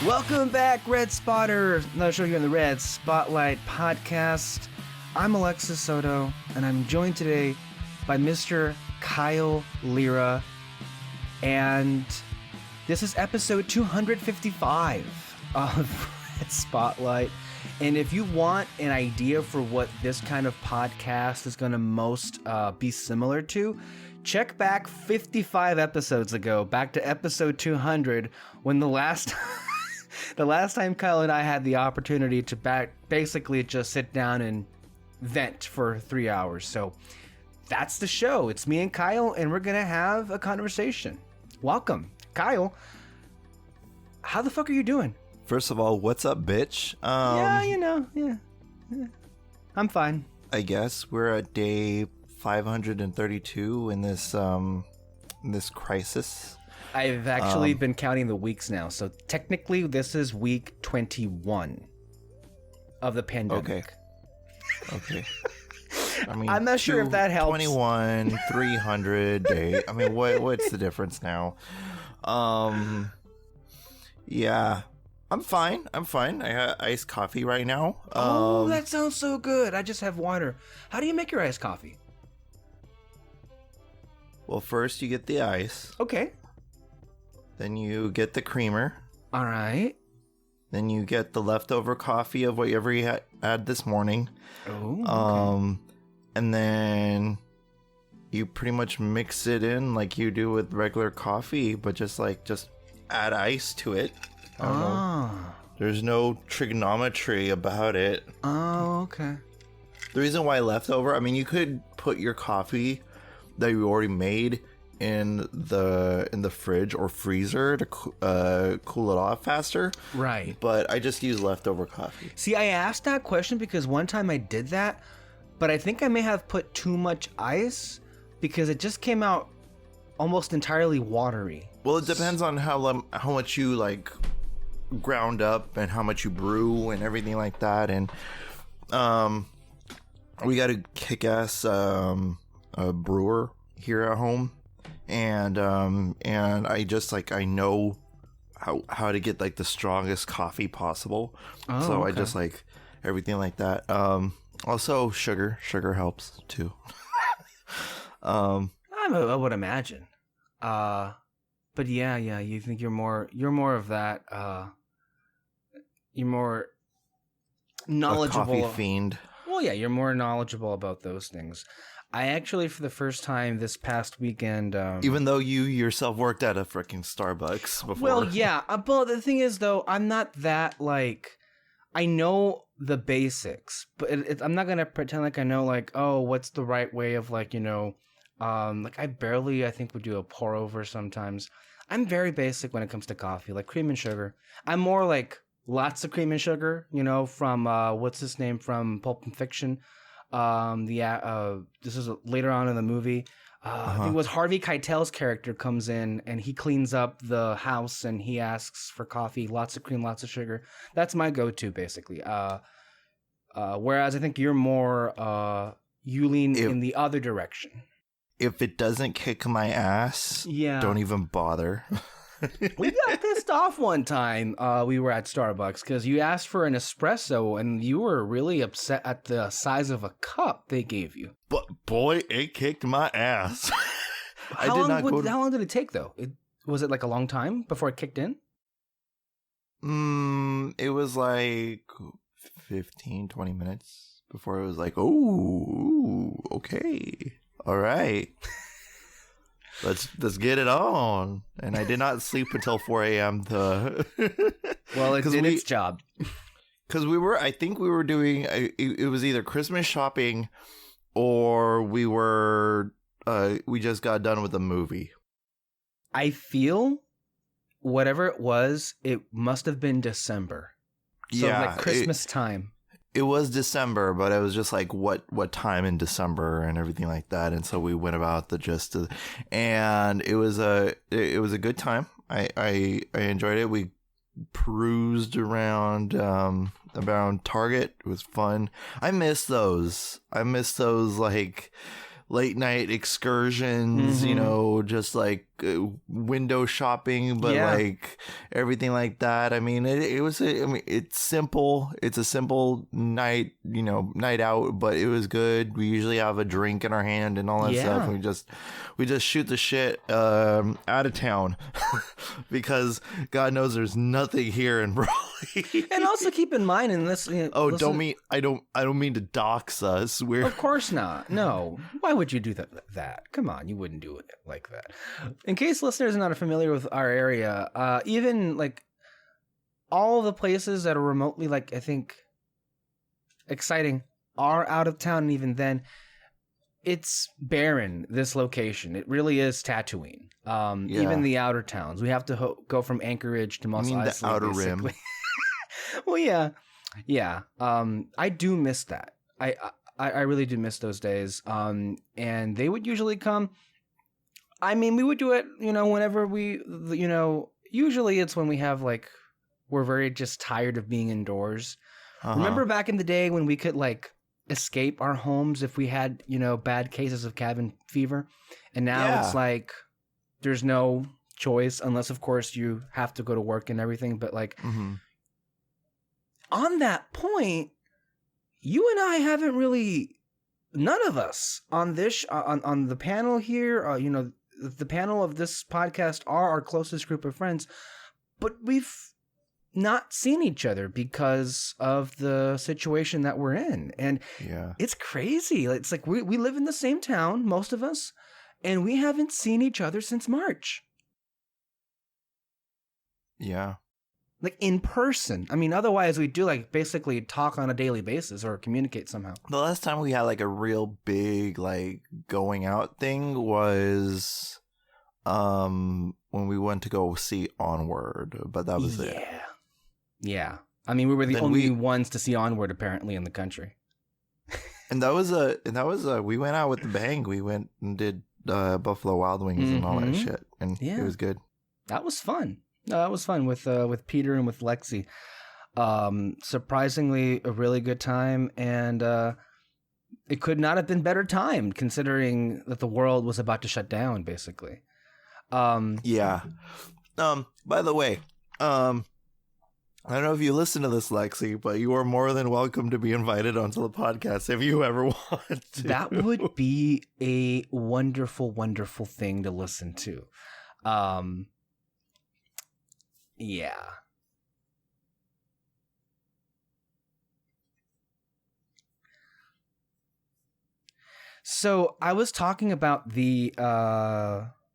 Welcome back, Red Spotter. Another show here on the Red Spotlight Podcast. I'm Alexis Soto, and I'm joined today by Mr. Kyle Lira. And this is episode 255 of Red Spotlight. And if you want an idea for what this kind of podcast is going to most be similar to, check back 55 episodes ago, back to episode 200, when the last time Kyle and I had the opportunity to basically just sit down and vent for 3 hours. So that's the show. It's me and Kyle, and we're going to have a conversation. Welcome. Kyle, how the fuck are you doing? First of all, what's up, bitch? Yeah. I'm fine. I guess we're at day 532 in this crisis. I've actually been counting the weeks now, so technically this is week 21 of the pandemic. Okay. I mean, I'm not sure if that helps. 21, 300 day. I mean, what's the difference now? Yeah. I'm fine. I have iced coffee right now. That sounds so good. I just have water. How do you make your iced coffee? Well, first you get the ice. Okay. Then you get the creamer. All right. Then you get the leftover coffee of whatever you had this morning. Oh. Okay. And then you pretty much mix it in like you do with regular coffee, but just add ice to it. There's no trigonometry about it. Oh, okay. The reason why leftover, I mean, you could put your coffee that you already made in the fridge or freezer to cool it off faster. Right. But I just use leftover coffee. See, I asked that question because one time I did that, but I think I may have put too much ice because it just came out almost entirely watery. Well, it depends on how much you like ground up and how much you brew and everything like that. And we got a kick-ass brewer here at home, and I just I know how to get like the strongest coffee possible. So okay. I just like everything like that. Also sugar helps too. I would imagine. But yeah, you think you're more of that. You're more knowledgeable. A coffee fiend. Well, yeah, you're more knowledgeable about those things. I actually, for the first time this past weekend... even though you yourself worked at a freaking Starbucks before. Well, yeah. But the thing is, though, I'm not that, I know the basics, but I'm not going to pretend like I know, what's the right way of, I barely, I think, would do a pour over sometimes. I'm very basic when it comes to coffee, like cream and sugar. I'm more like lots of cream and sugar, from, what's his name from Pulp Fiction? This is later on in the movie. I think it was Harvey Keitel's character comes in and he cleans up the house and he asks for coffee, lots of cream, lots of sugar. That's my go-to, basically. Whereas I think you're more, you lean in the other direction. If it doesn't kick my ass, don't even bother. We got pissed off one time. We were at Starbucks because you asked for an espresso and you were really upset at the size of a cup they gave you. But boy, it kicked my ass. How long did it take though? Was it like a long time before it kicked in? It was like 15, 20 minutes before it was like, oh, okay. All right. Let's get it on. And I did not sleep until 4 a.m. Well, it did its job. Because I think we were doing, it was either Christmas shopping or we just got done with a movie. I feel whatever it was, it must have been December. So like Christmas time. It was December, but it was just like what time in December and everything like that. And so we went about the gist of, and it was a good time. I enjoyed it. We perused around Target. It was fun. I miss those late night excursions, you know, just like window shopping, but like everything like that. I mean, it's simple. It's a simple night, you know, night out, but it was good. We usually have a drink in our hand and all that stuff. And we just shoot the shit out of town because God knows there's nothing here in Brawley. And also keep in mind in this. I don't mean to dox us. Of course not. No. Why would you do that? Come on, you wouldn't do it like that. In case listeners are not familiar with our area, even like all the places that are remotely, like, I think, exciting are out of town, and even then, it's barren, this location. It really is Tatooine. Even the outer towns. We have to go from Anchorage to Mos Eisley. The outer rim. Well, yeah. I do miss that. I really do miss those days. And they would usually come. I mean, we would do it, you know, whenever usually it's when we have like, we're very just tired of being indoors. Remember back in the day when we could like escape our homes if we had, you know, bad cases of cabin fever? And now it's like, there's no choice unless, of course, you have to go to work and everything. But like, on that point, you and I haven't really, none of us on this, on the panel here, you know, the panel of this podcast are our closest group of friends, but we've not seen each other because of the situation that we're in. And it's crazy. It's like we live in the same town, most of us, and we haven't seen each other since March. Yeah. Like in person. I mean, otherwise we do like basically talk on a daily basis or communicate somehow. The last time we had like a real big like going out thing was when we went to go see Onward, but that was it. Yeah. I mean, we were the only ones to see Onward apparently in the country. And that was we went out with the bang. We went and did Buffalo Wild Wings and all that shit, and it was good. That was fun. That was fun with Peter and with Lexi. Surprisingly, a really good time, and it could not have been better timed considering that the world was about to shut down, basically. By the way, I don't know if you listen to this, Lexi, but you are more than welcome to be invited onto the podcast if you ever want to. That would be a wonderful, wonderful thing to listen to. Yeah. So I was talking about the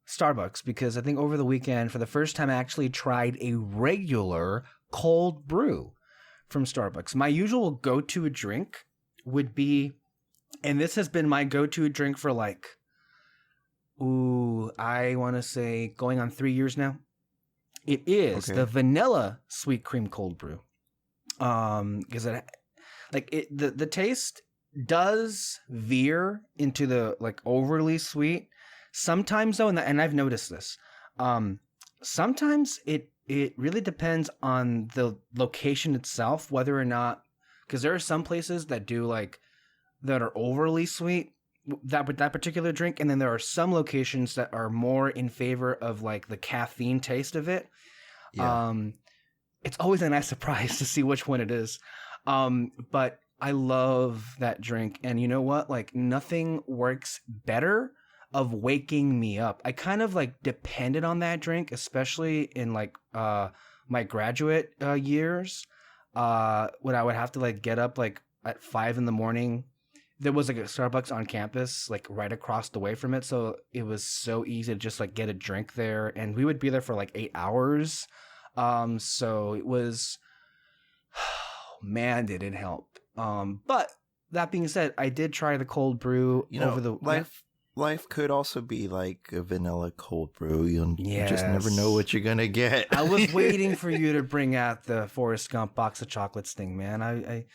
Starbucks because I think over the weekend, for the first time, I actually tried a regular cold brew from Starbucks. My usual go-to drink would be, and this has been my go-to drink for like, I want to say going on 3 years now. It is the vanilla sweet cream cold brew. Because the taste does veer into the like overly sweet. Sometimes though, and I've noticed this. Sometimes it really depends on the location itself, whether or not, because there are some places that do like that are overly sweet, that particular drink, and then there are some locations that are more in favor of like the caffeine taste of it. It's always a nice surprise to see which one it is. But I love that drink, and you know what? Like nothing works better of waking me up. I kind of like depended on that drink, especially in like my graduate years, when I would have to like get up like at 5 a.m. There was like a Starbucks on campus, like right across the way from it. So it was so easy to just like get a drink there. And we would be there for like 8 hours. So it was, man, did it help. But that being said, I did try the cold brew over the Life could also be like a vanilla cold brew. You just never know what you're going to get. I was waiting for you to bring out the Forrest Gump box of chocolates thing, man.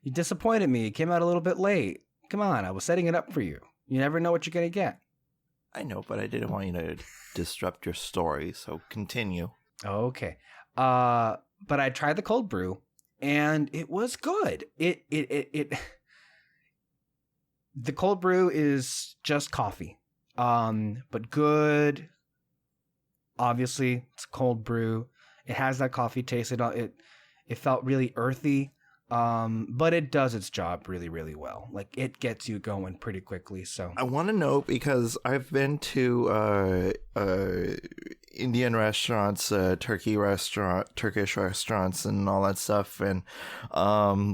You disappointed me. It came out a little bit late. Come on, I was setting it up for you. You never know what you're going to get. I know, but I didn't want you to disrupt your story, so continue. Okay. But I tried the cold brew, and it was good. The cold brew is just coffee, but good. Obviously, it's cold brew. It has that coffee taste. It felt really earthy, but it does its job really, really well. Like, it gets you going pretty quickly. So I want to know because I've been to Indian restaurants, Turkish restaurants, and all that stuff, and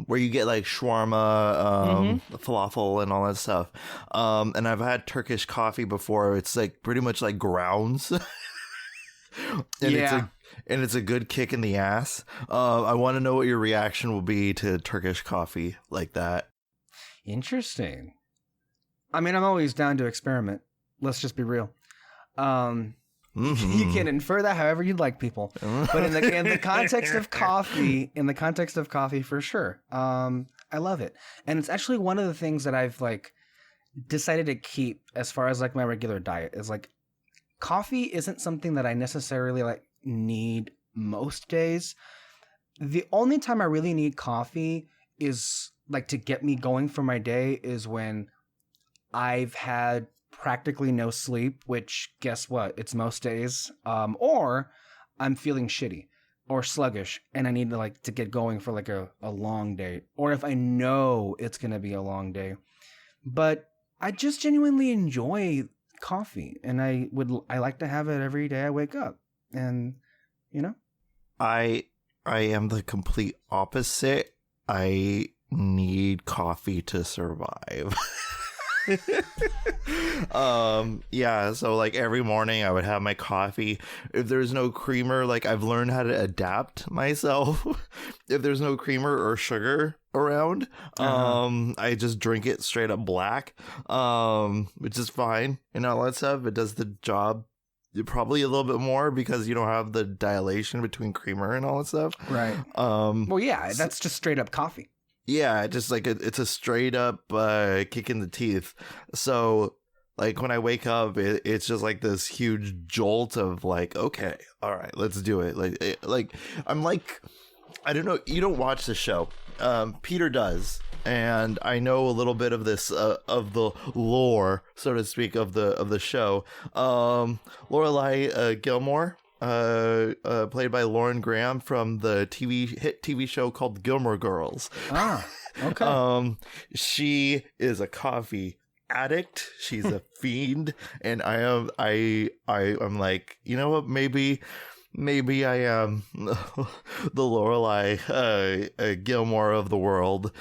where you get like shawarma, falafel, and all that stuff. And I've had Turkish coffee before. It's like pretty much like grounds, and it's a good kick in the ass. I want to know what your reaction will be to Turkish coffee like that. Interesting. I mean, I'm always down to experiment. Let's just be real. You can infer that however you'd like, people. But in the context of coffee, for sure. I love it. And it's actually one of the things that I've like decided to keep as far as like my regular diet is like coffee isn't something that I necessarily like need most days. The only time I really need coffee is like to get me going for my day is when I've had practically no sleep, which guess what? It's most days. Or I'm feeling shitty or sluggish and I need to like to get going for like a long day. Or if I know it's going to be a long day. But I just genuinely enjoy coffee and I like to have it every day I wake up. And I am the complete opposite. I need coffee to survive. So like every morning I would have my coffee. If there's no creamer, like I've learned how to adapt myself. If there's no creamer or sugar around, I just drink it straight up black, which is fine and all that stuff. It does the job probably a little bit more because you don't have the dilation between creamer and all that stuff, right? Well, yeah, that's just straight up coffee. Yeah, just like it's a straight up kick in the teeth. So like when I wake up, it's just like this huge jolt of like, okay, all right, let's do it. Like I'm like, I don't know. You don't watch the show. Peter does. And I know a little bit of this, of the lore, so to speak, of the show. Lorelai Gilmore, played by Lauren Graham from the hit TV show called Gilmore Girls. Ah, okay. She is a coffee addict. She's a fiend, and I'm like, you know what? Maybe I am the Lorelai Gilmore of the world,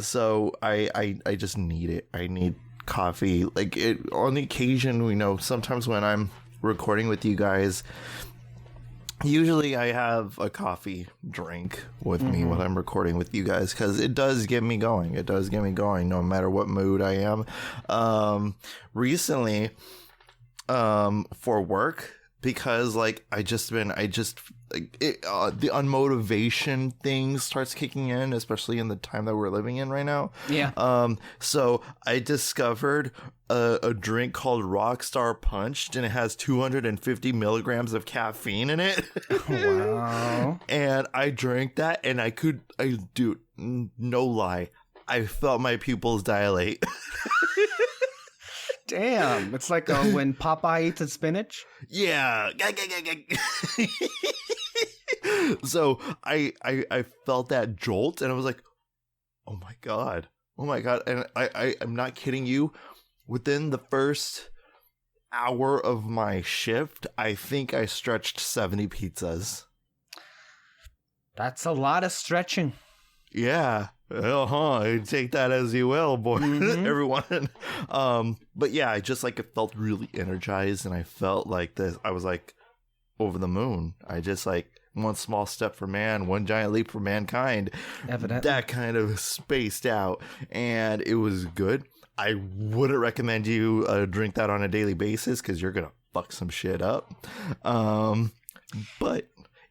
so I just need it. I need coffee. Like on the occasion, sometimes when I'm recording with you guys, usually I have a coffee drink with me when I'm recording with you guys because it does get me going. It does get me going no matter what mood I am. Recently, for work, because like the unmotivation thing starts kicking in, especially in the time that we're living in right now. Yeah. So I discovered a drink called Rockstar Punched, and it has 250 milligrams of caffeine in it. Wow. And I drank that, and dude, no lie, I felt my pupils dilate. Damn, it's like when Popeye eats his spinach. Yeah. So I felt that jolt, and I was like, oh my god, and I'm not kidding you. Within the first hour of my shift, I think I stretched 70 pizzas. That's a lot of stretching. Yeah. Take that as you will, boy. Everyone. But yeah, I just like it felt really energized, and I felt like this. I was like over the moon. I just like one small step for man, one giant leap for mankind. Evidently. That kind of spaced out, and it was good. I wouldn't recommend you drink that on a daily basis because you're gonna fuck some shit up. But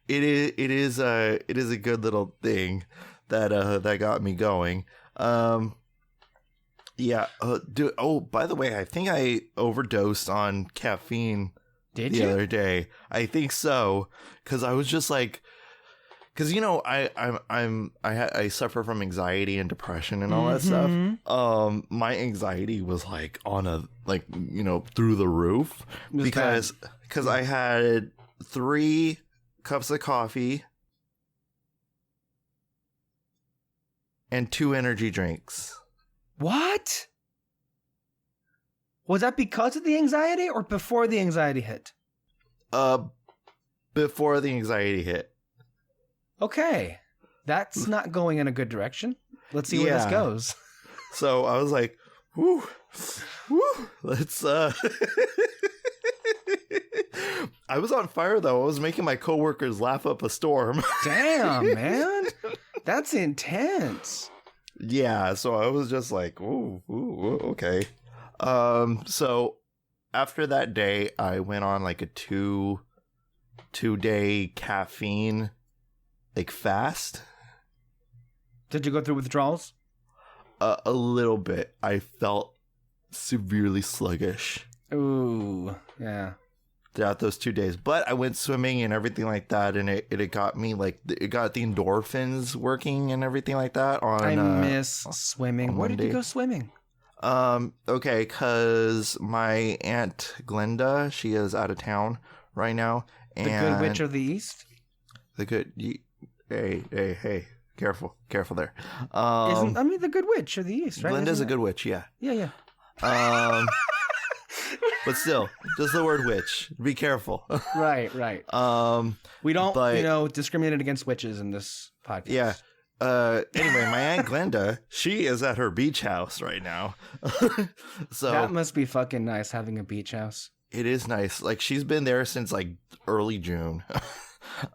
it is a good little thing that got me going. Yeah. Dude. Oh, by the way, I think I overdosed on caffeine the other day. I think so, because I was just like, because I suffer from anxiety and depression and all that stuff. My anxiety was like on a through the roof because I had 3 cups of coffee and 2 energy drinks. What? Was that because of the anxiety or before the anxiety hit? Before the anxiety hit. Okay. That's not going in a good direction. Let's see where this goes. So I was like, whoo, let's, I was on fire though. I was making my coworkers laugh up a storm. Damn, man. That's intense. Yeah. So I was just like, ooh, okay. So after that day, I went on like a 2-day caffeine fast. Did you go through withdrawals? A little bit. I felt severely sluggish. Ooh, yeah. Throughout those 2 days, but I went swimming and everything like that, and it got me it got the endorphins working and everything like that. I miss swimming. Where did you go swimming? Okay, because my aunt Glenda, she is out of town right now. And the Good Witch of the East? Hey, careful there. The Good Witch of the East, right? Glenda's a good witch, yeah. Yeah. But still, just the word witch. Be careful. Right. We don't, discriminate against witches in this podcast. Yeah. Anyway, my Aunt Glenda, she is at her beach house right now. So that must be fucking nice having a beach house. It is nice. Like, she's been there since early June.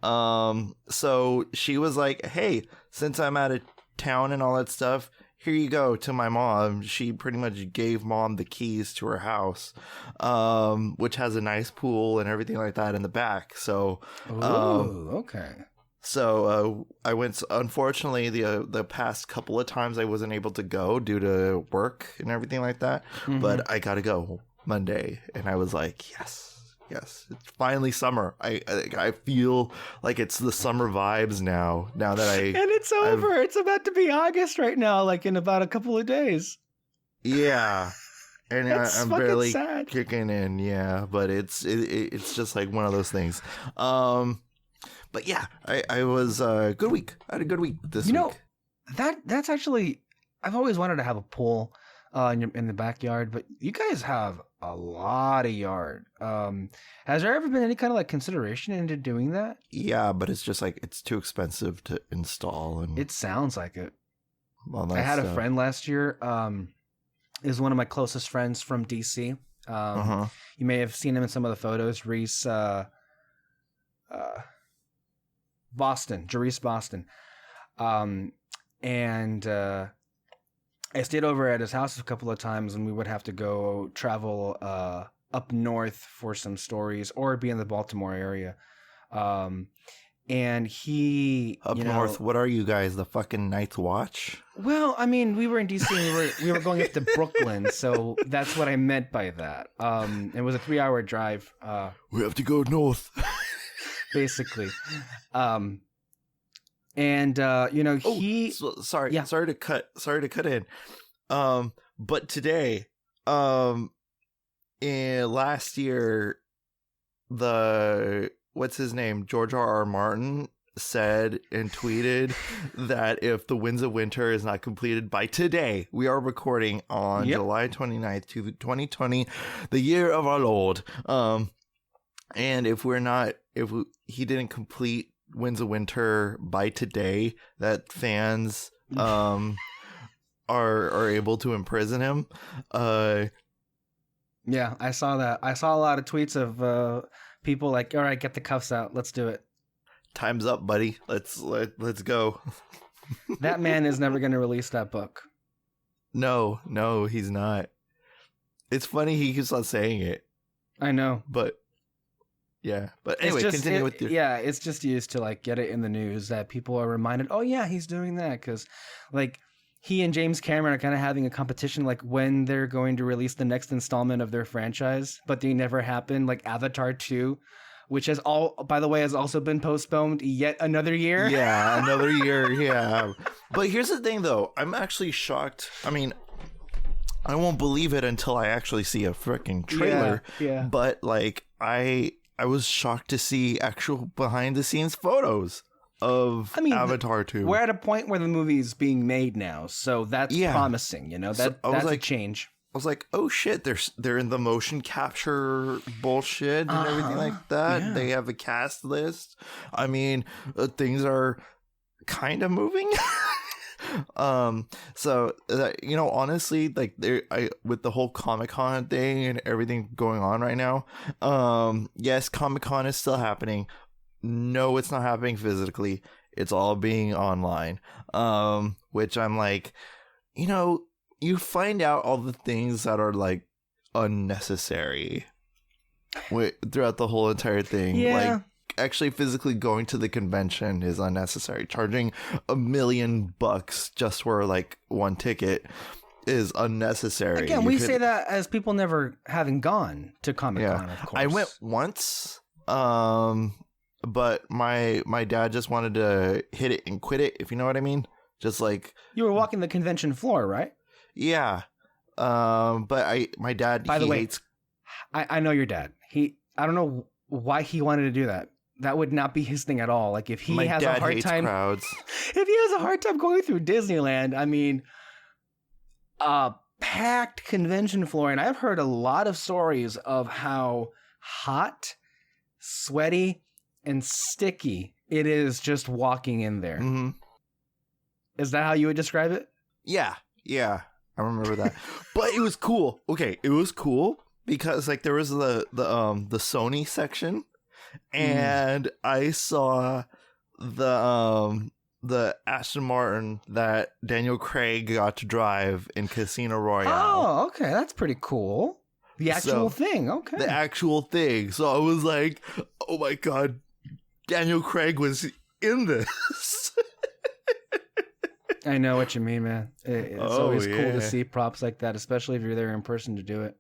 So she was like, hey, since I'm out of town and all that stuff, here you go to my mom. She pretty much gave mom the keys to her house, which has a nice pool and everything like that in the back. So, okay. So I went. Unfortunately, the past couple of times I wasn't able to go due to work and everything like that. Mm-hmm. But I got to go Monday, and I was like, yes, it's finally summer. I feel like it's the summer vibes now. Now that and it's over. It's about to be August right now, like in about a couple of days. Yeah. And I'm barely sad. Kicking in, yeah. But it's just like one of those things. But yeah, I was a good week. I had a good week this week. That's actually, I've always wanted to have a pool in the backyard, but you guys have a lot of yard. Has there ever been any kind of consideration into doing that? Yeah, but it's just it's too expensive to install. And it sounds like it. Well, I had a friend last year. Is one of my closest friends from DC. You may have seen him in some of the photos. Reese, Jerice Boston. And I stayed over at his house a couple of times, and we would have to go travel up north for some stories or be in the Baltimore area. And he up north. What are you guys? The fucking Night's Watch? Well, I mean, we were in DC and we were going up to Brooklyn, so that's what I meant by that. It was a 3-hour drive. We have to go north, basically. Sorry to cut in. But today, last year, what's his name? George R.R. Martin said and tweeted that if The Winds of Winter is not completed by today, we are recording on July 29th, 2020, the year of our Lord. And if he didn't complete Winds of Winter by today, that fans are able to imprison him. Yeah, I saw that. I saw a lot of tweets of people like, all right, get the cuffs out, let's do it. Time's up, buddy. Let's go. That man is never going to release that book. No, he's not. It's funny he keeps on saying it. I know, but yeah. But anyway, continue with your. Yeah, it's just used to get it in the news that people are reminded. Oh yeah, he's doing that because, he and James Cameron are kind of having a competition, when they're going to release the next installment of their franchise, but they never happen. Avatar 2 which by the way, has also been postponed yet another year. Yeah, another year. Yeah. But here's the thing, though. I'm actually shocked. I mean, I won't believe it until I actually see a freaking trailer. Yeah. But like, I was shocked to see actual behind the scenes photos of Avatar 2. We're at a point where the movie's being made now, so that's promising. That's a change. I was like, oh shit, they're in the motion capture bullshit and everything like that. Yeah. They have a cast list. I mean, things are kind of moving. So honestly, like with the whole Comic-Con thing and everything going on right now, yes, Comic-Con is still happening. No, it's not happening physically. It's all being online. Which I'm like, you find out all the things that are like unnecessary throughout the whole entire thing. Yeah. Like, actually physically going to the convention is unnecessary. Charging $1 million just for like one ticket is unnecessary. Again, we say that as people never having gone to Comic-Con, of course. I went once, but my dad just wanted to hit it and quit it, if you know what I mean. Just like, you were walking the convention floor, right? Yeah. But my dad, by the way, I know your dad. I don't know why he wanted to do that. That would not be his thing at all. Like, if he has a hard time, crowds. If he has a hard time going through Disneyland, I mean, a packed convention floor, and I've heard a lot of stories of how hot, sweaty, and sticky it is just walking in there. Mm-hmm. Is that how you would describe it? Yeah, I remember that. But it was cool. Okay, it was cool because like there was the Sony section. And I saw the Aston Martin that Daniel Craig got to drive in Casino Royale. Oh, okay, that's pretty cool. The actual thing, okay. The actual thing. So I was like, oh my god, Daniel Craig was in this. I know what you mean, man. It's always cool to see props like that, especially if you're there in person to do it.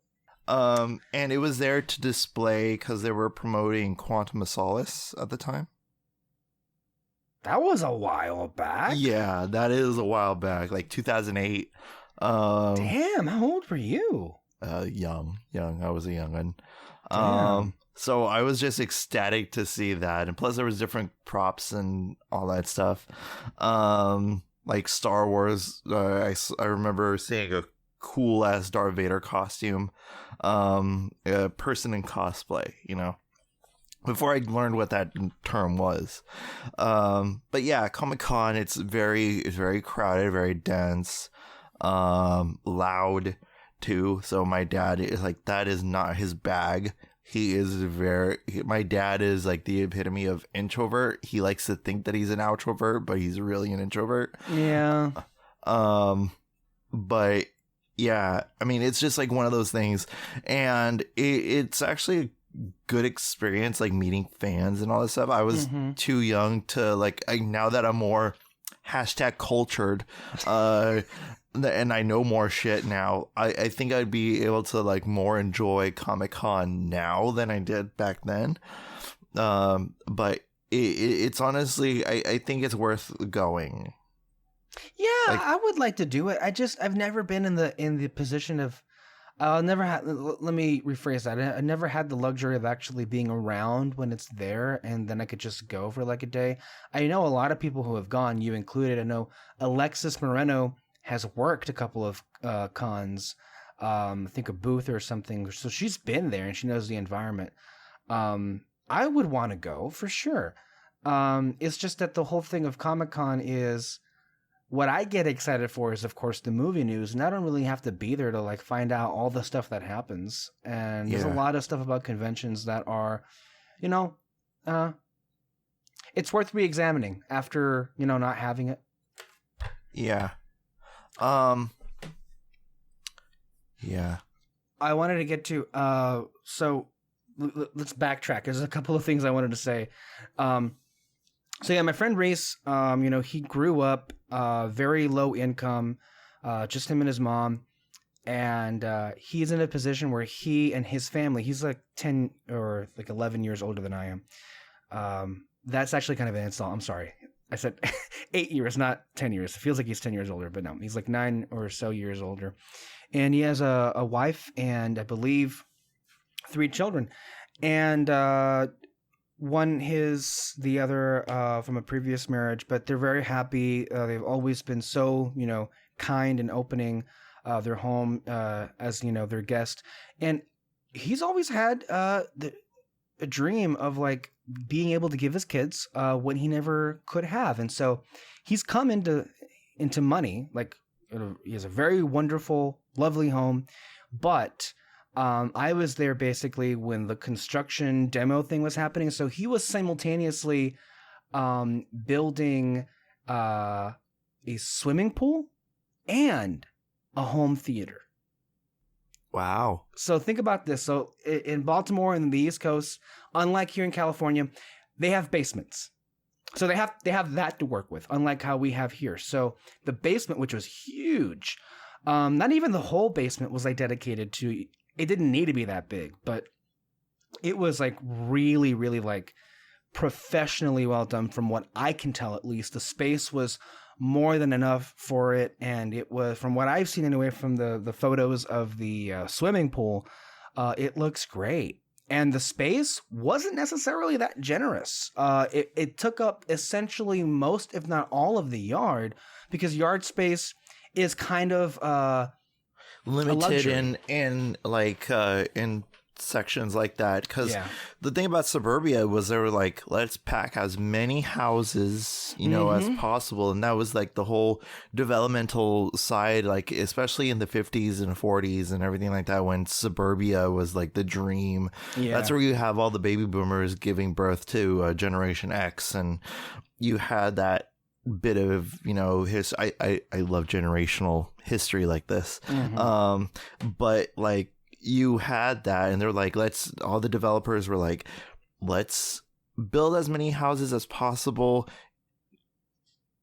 And it was there to display because they were promoting Quantum of Solace at the time. That was a while back. Yeah, that is a while back, like 2008. Damn, how old were you? Young. I was a young one. So I was just ecstatic to see that, and plus there was different props and all that stuff. Like Star Wars, I remember seeing a cool ass Darth Vader costume, a person in cosplay, before I learned what that term was. But yeah, Comic-Con, it's very crowded, very dense, loud too. So my dad is like, that is not his bag. My dad is like the epitome of introvert. He likes to think that he's an outrovert, but he's really an introvert. Yeah. But yeah, I mean, it's just like one of those things, and it's actually a good experience, like meeting fans and all this stuff. I was too young to like, now that I'm more #cultured, and I know more shit now, I think I'd be able to like more enjoy Comic-Con now than I did back then. But it's honestly, I think it's worth going. Yeah, I would like to do it. I've never been in the position of, let me rephrase that. I never had the luxury of actually being around when it's there, and then I could just go for like a day. I know a lot of people who have gone, you included. I know Alexis Moreno has worked a couple of cons, I think a booth or something. So she's been there and she knows the environment. I would want to go for sure. It's just that the whole thing of Comic-Con is, what I get excited for is, of course, the movie news, and I don't really have to be there to like find out all the stuff that happens. And there's a lot of stuff about conventions that are, it's worth re-examining after, not having it. Yeah. Yeah. I wanted to get to, so let's backtrack. There's a couple of things I wanted to say. So yeah, my friend Reese, he grew up very low income, just him and his mom, and he's in a position where he and his family, he's like 10 or like 11 years older than I am. That's actually kind of an insult. I'm sorry. I said 8 years, not 10 years. It feels like he's 10 years older, but no, he's like 9 or so years older. And he has a wife and I believe 3 children. And the other from a previous marriage, but they're very happy. They've always been so, kind and opening their home as, their guest. And he's always had a dream of like being able to give his kids what he never could have. And so he's come into money. Like he has a very wonderful, lovely home, but I was there basically when the construction demo thing was happening. So he was simultaneously building a swimming pool and a home theater. Wow. So think about this. So in Baltimore and the East Coast, unlike here in California, they have basements. So they have that to work with, unlike how we have here. So the basement, which was huge, not even the whole basement was like dedicated to. It didn't need to be that big, but it was like really, really like professionally well done. From what I can tell, at least the space was more than enough for it, and it was, from what I've seen anyway, from the photos of the swimming pool, it looks great. And the space wasn't necessarily that generous. It took up essentially most, if not all, of the yard, because yard space is kind of limited in sections like that, because the thing about suburbia was they were like, let's pack as many houses as possible, and that was like the whole developmental side, like especially in the 50s and 40s and everything like that, when suburbia was like the dream. That's where you have all the baby boomers giving birth to Generation X, and you had that bit of I love generational history like this, but like you had that, and they're like, all the developers were like, let's build as many houses as possible,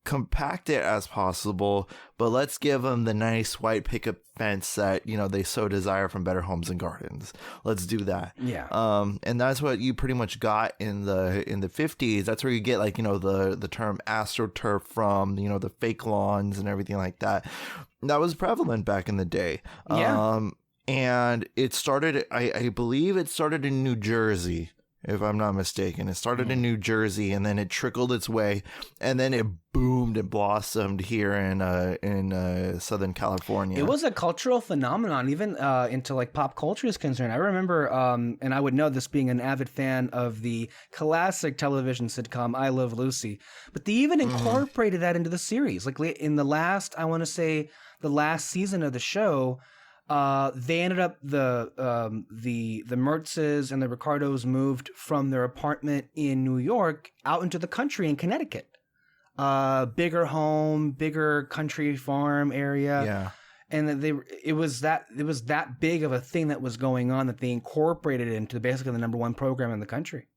compact it as possible, but let's give them the nice white picket fence that they so desire from Better Homes and Gardens. Let's do that. And that's what you pretty much got in the 50s. That's where you get like the term astroturf from, the fake lawns and everything like that. That was prevalent back in the day. And it started, I believe it started in New Jersey, if I'm not mistaken. It started in New Jersey, and then it trickled its way, and then it boomed and blossomed here in Southern California. It was a cultural phenomenon, even into like pop culture is concerned. I remember, and I would know this being an avid fan of the classic television sitcom I Love Lucy, but they even incorporated that into the series. Like in the last season of the show, they ended up the Mertzes and the Ricardos moved from their apartment in New York out into the country in Connecticut. Bigger home, bigger country farm area. And it was that big of a thing that was going on that they incorporated it into basically the number one program in the country.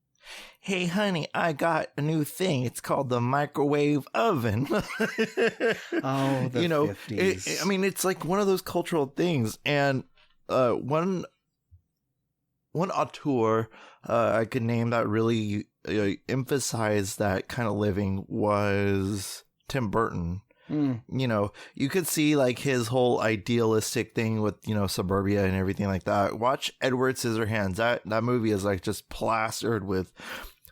Hey, honey, I got a new thing. It's called the microwave oven. Oh, the 50s. It's like one of those cultural things. And one auteur I could name that really emphasized that kind of living was Tim Burton. You could see like his whole idealistic thing with, suburbia and everything like that. Watch Edward Scissorhands. That movie is like just plastered with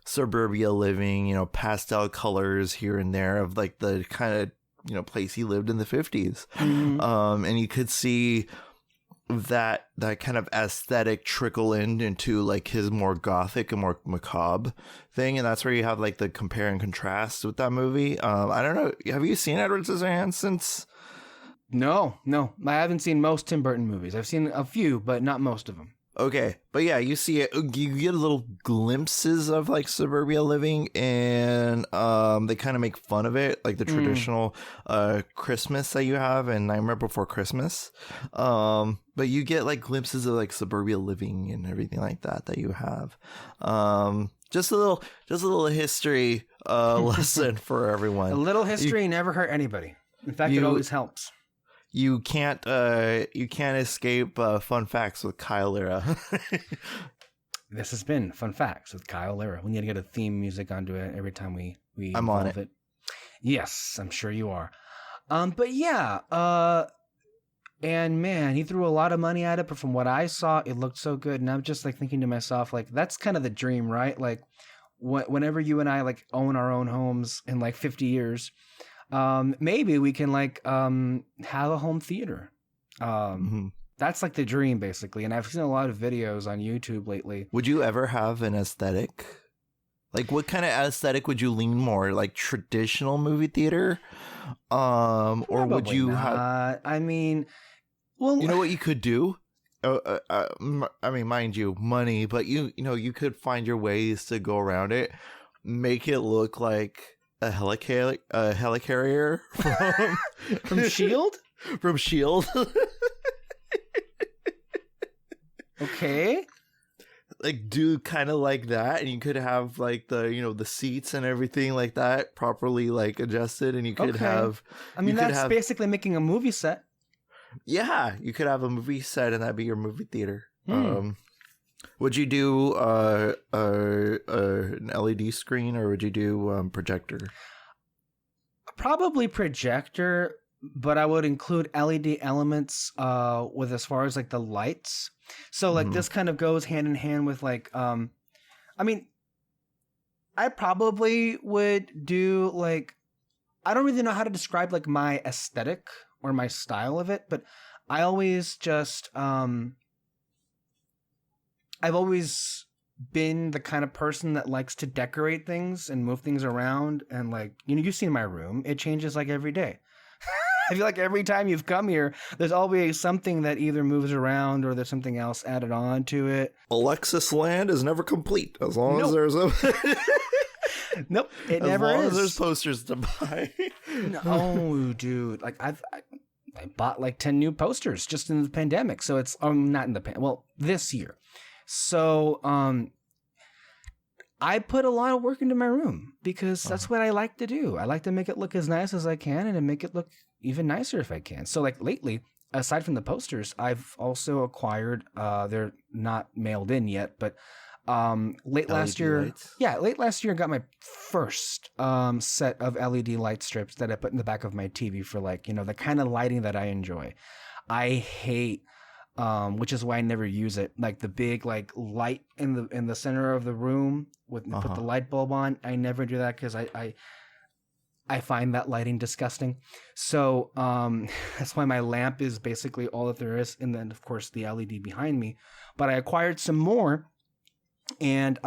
suburbia living, pastel colors here and there of like the kind of, place he lived in the 50s. And you could see that kind of aesthetic trickle into like his more gothic and more macabre thing, and that's where you have like the compare and contrast with that movie. I don't know, have you seen Edward Scissorhands since? No, I haven't seen most Tim Burton movies. I've seen a few, but not most of them. Okay, but yeah, you see it, you get little glimpses of like suburbia living, and they kind of make fun of it, like the traditional Christmas that you have in Nightmare Before Christmas. But you get like glimpses of like suburbia living and everything like that you have. Just a little history lesson for everyone. A little history never hurt anybody. In fact, it always helps. you can't escape fun facts with Kyle Lira. This has been Fun Facts with Kyle Lira. We need to get a theme music onto it every time we I'm on it. it. Yes, I'm sure you are. But yeah, and man, he threw a lot of money at it, but from what I saw, it looked so good. And I'm just like thinking to myself, like, that's kind of the dream, right? Like, whenever you and I like own our own homes in like 50 years, maybe we can like have a home theater. That's like the dream, basically. And I've seen a lot of videos on YouTube lately. Would you ever have an aesthetic? Like, what kind of aesthetic would you lean more? Like traditional movie theater, or would you have? I mean, well, you know what you could do. I mean, mind you, money, but you could find your ways to go around it. Make it look like a helicarrier from Shield. From Shield. Okay. Like, do kind of like that, and you could have like the seats and everything like that properly like adjusted, and you could have. I mean, that's basically making a movie set. Yeah, you could have a movie set, and that'd be your movie theater. Would you do an LED screen, or would you do projector? Probably projector, but I would include LED elements with as far as like the lights. So like this kind of goes hand in hand with like I mean, I probably would do like, I don't really know how to describe like my aesthetic or my style of it, but I always just I've always been the kind of person that likes to decorate things and move things around, and like, you've seen my room, it changes like every day. I feel like every time you've come here, there's always something that either moves around or there's something else added on to it. Alexis land is never complete as long as there's a... Nope, it never is. As long as there's posters to buy. No, dude. Like, I bought like 10 new posters just in the pandemic. So it's, not in the this year. So, I put a lot of work into my room because that's what I like to do. I like to make it look as nice as I can and to make it look even nicer if I can. So like lately, aside from the posters, I've also acquired, they're not mailed in yet, but late last year, I got my first set of LED light strips that I put in the back of my TV for like, the kind of lighting that I enjoy. I hate which is why I never use it. Like the big like light in the center of the room with put the light bulb on. I never do that because I find that lighting disgusting. So that's why my lamp is basically all that there is, and then of course the LED behind me. But I acquired some more, and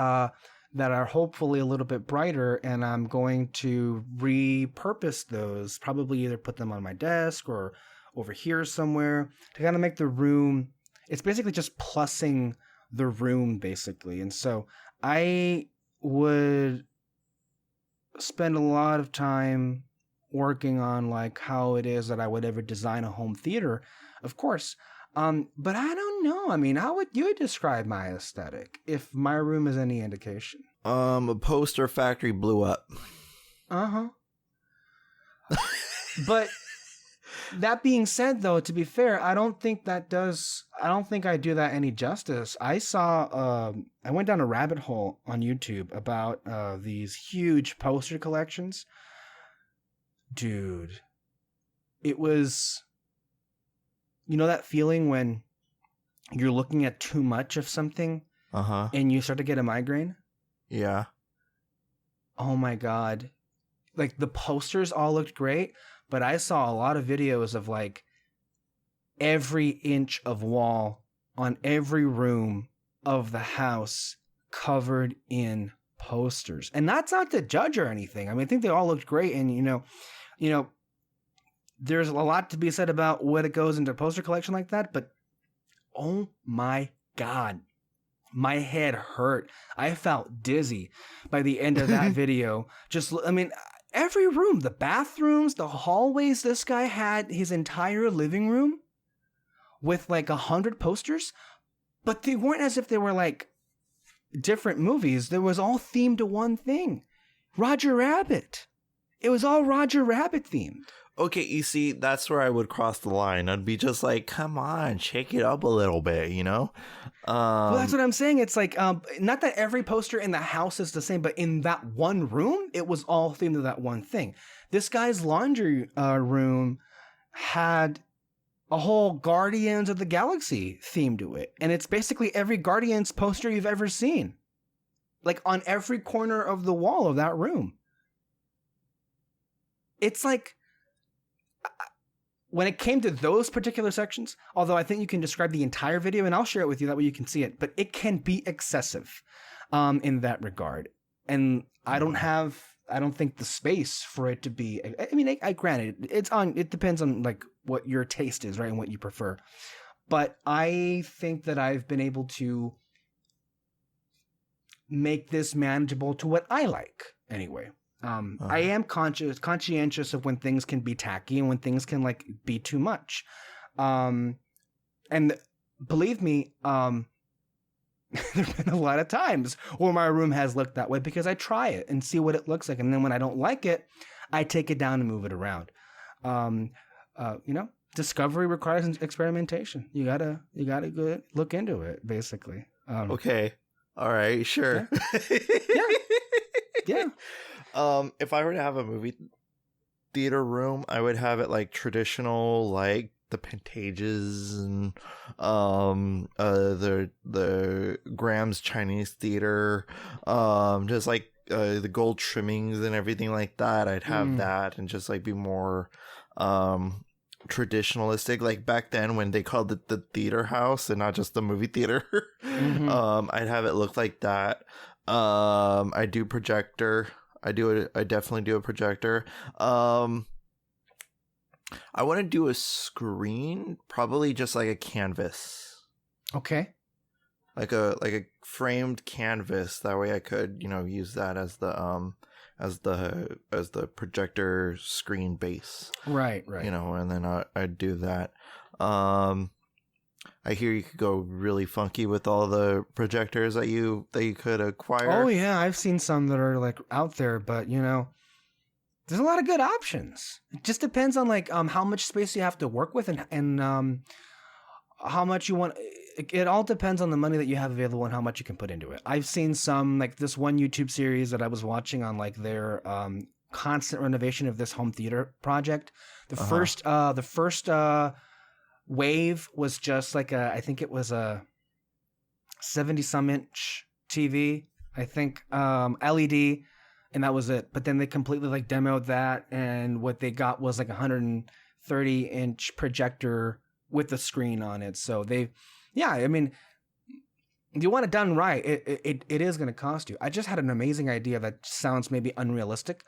that are hopefully a little bit brighter, and I'm going to repurpose those. Probably either put them on my desk or over here somewhere to kind of make the room, it's basically just plussing the room basically. And so I would spend a lot of time working on like how it is that I would ever design a home theater, of course. But I don't know. I mean, how would you describe my aesthetic if my room is any indication? A poster factory blew up. But that being said, though, to be fair, I don't think I do that any justice. I went down a rabbit hole on YouTube about these huge poster collections. Dude, it was, that feeling when you're looking at too much of something and you start to get a migraine? Yeah. Oh my God. Like the posters all looked great, but I saw a lot of videos of like every inch of wall on every room of the house covered in posters. And that's not to judge or anything. I mean, I think they all looked great. And, there's a lot to be said about what it goes into a poster collection like that. But oh my God, my head hurt. I felt dizzy by the end of that video. Every room, the bathrooms, the hallways, this guy had his entire living room with like 100 posters, but they weren't as if they were like different movies. There was all themed to one thing. Roger Rabbit. It was all Roger Rabbit themed. Okay, you see, that's where I would cross the line. I'd be just like, come on, shake it up a little bit, you know? Well, that's what I'm saying. It's like, not that every poster in the house is the same, but in that one room, it was all themed to that one thing. This guy's laundry room had a whole Guardians of the Galaxy theme to it. And it's basically every Guardians poster you've ever seen. Like on every corner of the wall of that room. It's like, when it came to those particular sections, although I think you can describe the entire video, and I'll share it with you, that way you can see it, but it can be excessive in that regard. And I don't think the space for it to be, I mean, I granted, it depends on like what your taste is, right, and what you prefer. But I think that I've been able to make this manageable to what I like, anyway. I am conscientious of when things can be tacky and when things can like be too much. And believe me, there've been a lot of times where my room has looked that way because I try it and see what it looks like. And then when I don't like it, I take it down and move it around. Discovery requires experimentation. You gotta go look into it, basically. Okay. All right. Sure. Yeah. If I were to have a movie theater room, I would have it like traditional, like the Pantages and the Graham's Chinese Theater, just like the gold trimmings and everything like that. I'd have that and just like be more traditionalistic, like back then when they called it the theater house and not just the movie theater. I'd have it look like that. I do projector. I definitely do a projector. I want to do a screen, probably just like a canvas. Okay. Like a framed canvas. That way I could, use that as the projector screen base. Right. And then I'd do that. I hear you could go really funky with all the projectors that you could acquire. Oh yeah, I've seen some that are like out there, but there's a lot of good options. It just depends on like how much space you have to work with and how much you want. It all depends on the money that you have available and how much you can put into it. I've seen some, like this one YouTube series that I was watching on like their constant renovation of this home theater project. The first wave was just like I think it was a 70-some inch TV, I think, LED, and that was it. But then they completely like demoed that, and what they got was like a 130-inch projector with the screen on it. So I mean, if you want it done right, it is going to cost you. I just had an amazing idea that sounds maybe unrealistic.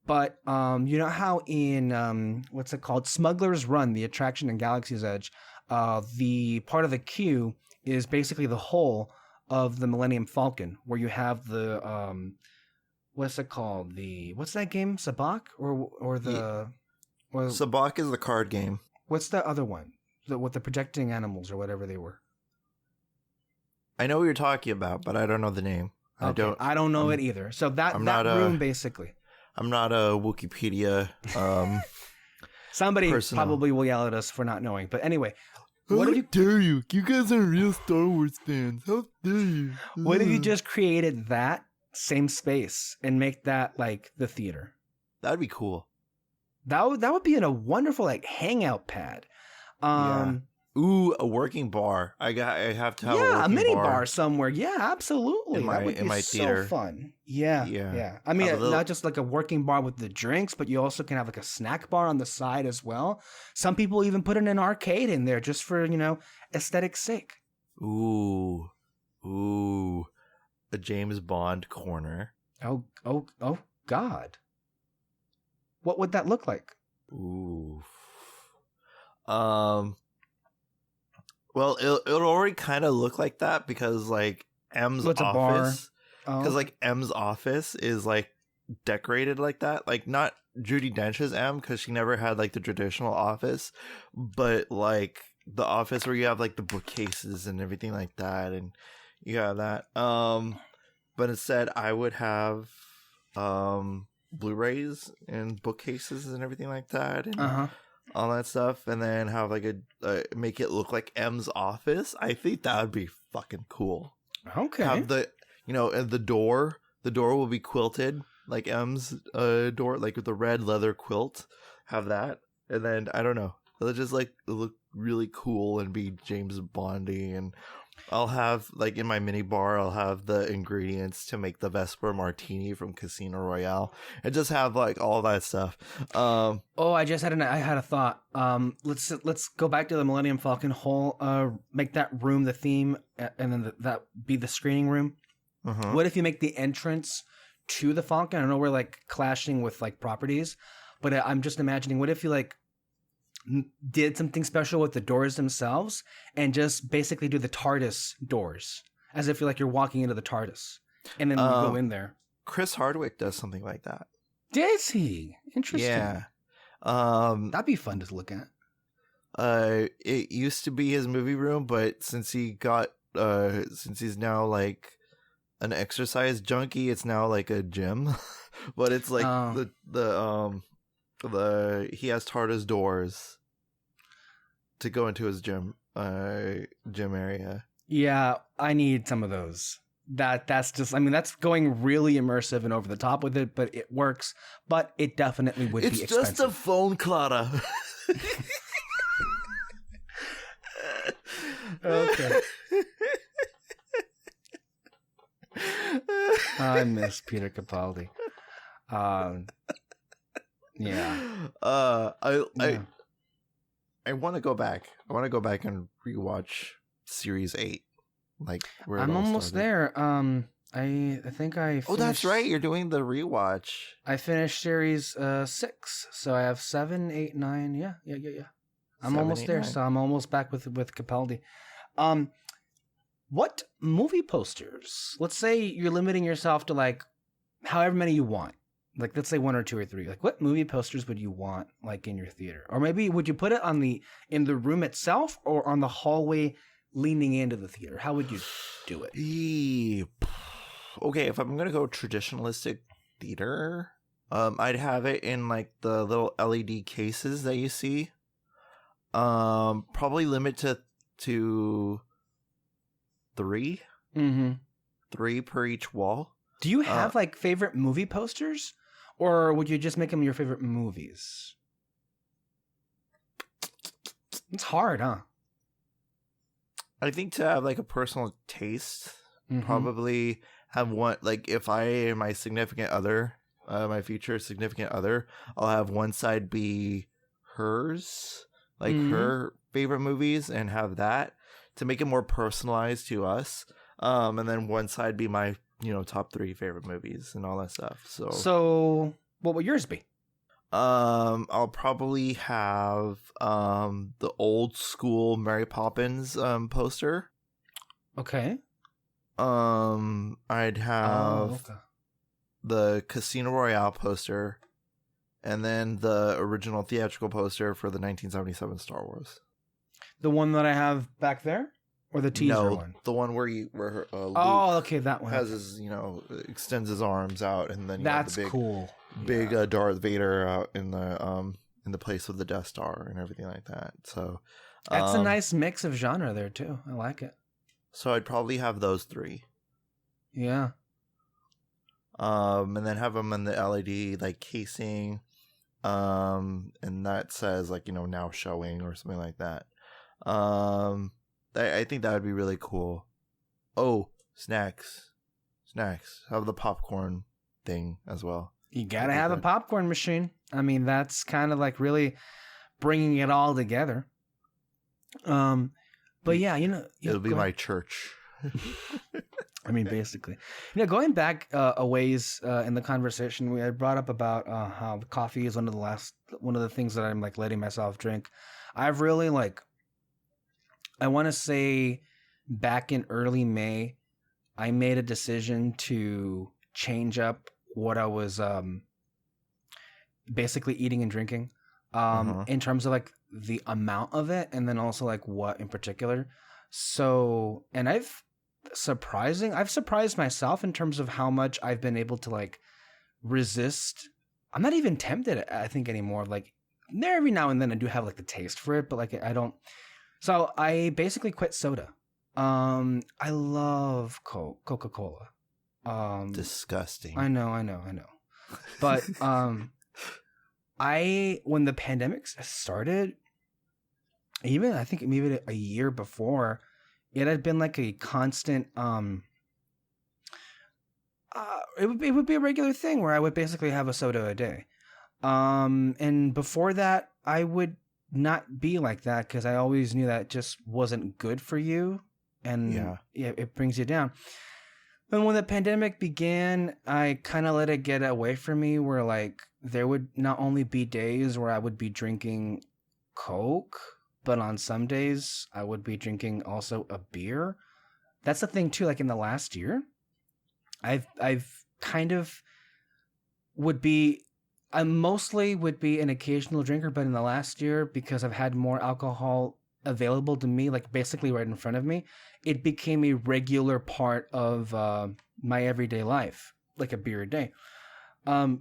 But you know how in what's it called, Smuggler's Run, the attraction in Galaxy's Edge, the part of the queue is basically the whole of the Millennium Falcon, where you have the what's it called, what's that game, Sabacc Sabacc is the card game. What's the other one, with the projecting animals or whatever they were? I know what you're talking about, but I don't know the name. Okay. I don't know it either. So that room basically. I'm not a Wikipedia Somebody personal. Probably will yell at us for not knowing. But anyway, how dare you? You guys are real Star Wars fans. How dare you? What if you just created that same space and make that like the theater? That'd be cool. That would be in a wonderful like hangout pad. Yeah. Ooh, a working bar. I have to have a mini bar somewhere. Yeah, absolutely. That would be so fun. Yeah. I mean, not just like a working bar with the drinks, but you also can have like a snack bar on the side as well. Some people even put in an arcade in there just for, aesthetic's sake. Ooh, a James Bond corner. Oh, God. What would that look like? Ooh. Well, it'll already kind of look like that because like M's office, because like M's office is like decorated like that. Like not Judi Dench's M, because she never had like the traditional office, but like the office where you have like the bookcases and everything like that, and you have that. But instead, I would have Blu-rays and bookcases and everything like that, and Uh-huh. all that stuff, and then have like make it look like M's office. I think that would be fucking cool. Okay. Have the and the door will be quilted like M's door, like with the red leather quilt. Have that, and then I don't know. It'll just like look really cool and be James Bondy, and I'll have like in my mini bar, I'll have the ingredients to make the Vesper Martini from Casino Royale, and just have like all that stuff. I had a thought. Let's go back to the Millennium Falcon whole. Make that room the theme, and then that be the screening room. Uh-huh. What if you make the entrance to the Falcon? I know we're like clashing with like properties, but I'm just imagining. What if you like did something special with the doors themselves and just basically do the TARDIS doors as if you're walking into the TARDIS, and then you go in there. Chris Hardwick does something like that. Does he? Interesting. Yeah. That'd be fun to look at. It used to be his movie room, but since he's now like an exercise junkie, it's now like a gym. But it's like he has TARDIS doors to go into his gym area. Yeah, I need some of those. That's just, I mean, that's going really immersive and over the top with it, but it works. But it definitely would be expensive. It's just a phone, Clara. Okay. I miss Peter Capaldi. Yeah. I want to go back. I want to go back and rewatch Series 8. Like where I'm almost there. I think I finished, Oh, that's right. You're doing the rewatch. I finished Series 6, so I have 7, 8, 9. Yeah. I'm 7, almost 8, there, 9. so I'm almost back with Capaldi. What movie posters? Let's say you're limiting yourself to like however many you want. Like, let's say 1 or 2 or 3. Like, what movie posters would you want, like, in your theater? Or maybe would you put it in the room itself, or on the hallway leaning into the theater? How would you do it? Okay, if I'm gonna go traditionalistic theater, I'd have it in like the little LED cases that you see. Probably limit to 3. Mm-hmm. 3 per each wall. Do you have like favorite movie posters, or would you just make them your favorite movies? It's hard, huh? I think to have like a personal taste, Mm-hmm. probably have one, like if I am my significant other, my future significant other, I'll have one side be hers, like Mhm. her favorite movies, and have that to make it more personalized to us. And then one side be my, top 3 favorite movies and all that stuff. So what would yours be? I'll probably have the old school Mary Poppins poster. Okay. I'd have okay. the Casino Royale poster, and then the original theatrical poster for the 1977 Star Wars. The one that I have back there, or the teaser one? The one where Luke Okay, that one. has his, extends his arms out, and then That's have the cool. big Darth Vader out in the place of the Death Star and everything like that. So That's a nice mix of genre there too. I like it. So I'd probably have those 3. Yeah. And then have them in the LED like casing, and that says like now showing or something like that. I think that would be really cool. Oh, snacks. Have the popcorn thing as well. You gotta have a popcorn machine. I mean, that's kind of like really bringing it all together. But yeah, it'll be my church. I mean, basically, going back a ways in the conversation, we had brought up about how coffee is one of the things that I'm like letting myself drink. I've really I want to say back in early May, I made a decision to change up what I was basically eating and drinking in terms of like the amount of it, and then also like what in particular. So, and I've surprised myself in terms of how much I've been able to like resist I'm not even tempted, I think, anymore. Like, there every now and then I do have like the taste for it, but like I don't. So I basically quit soda. I love Coca-Cola. Disgusting. I know. But when the pandemic started, even I think maybe a year before, it had been like a constant it would be a regular thing where I would basically have a soda a day. And before that, I would not be like that because I always knew that just wasn't good for you, and it brings you down. And when the pandemic began, I kind of let it get away from me, where like there would not only be days where I would be drinking Coke, but on some days I would be drinking also a beer. That's the thing too. Like in the last year, I've kind of would be. I mostly would be an occasional drinker, but in the last year, because I've had more alcohol available to me, like basically right in front of me, it became a regular part of my everyday life, like a beer a day. And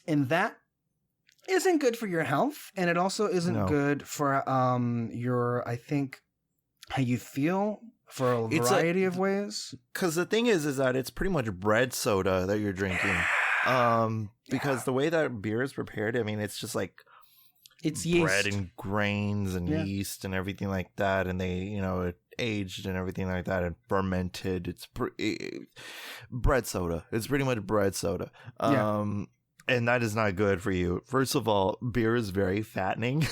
that isn't good for your health, and it also isn't good for your, I think, how you feel for a variety of ways. Because the thing is that it's pretty much bread soda that you're drinking. Because the way that beer is prepared, I mean, it's just like it's bread yeast and grains and yeast and everything like that, and they, it aged and everything like that and fermented. It's bread soda. It's pretty much bread soda. And that is not good for you. First of all, beer is very fattening.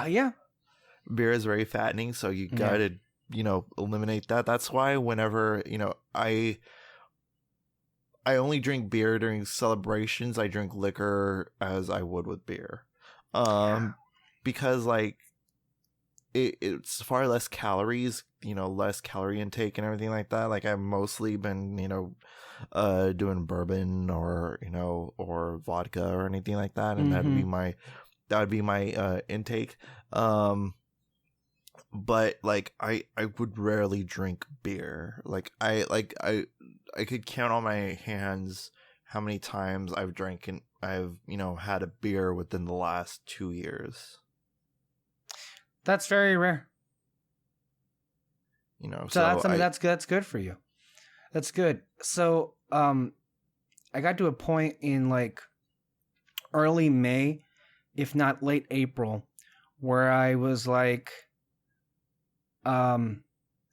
Beer is very fattening, so you gotta eliminate that. That's why whenever I only drink beer during celebrations. I drink liquor as I would with beer. Because like it's far less calories, less calorie intake and everything like that. Like I've mostly been, doing bourbon or vodka or anything like that. And that would be my intake. But like I would rarely drink beer. Like I could count on my hands how many times I've had a beer within the last 2 years. That's very rare. So that's good for you. That's good. So I got to a point in like early May, if not late April, where I was like,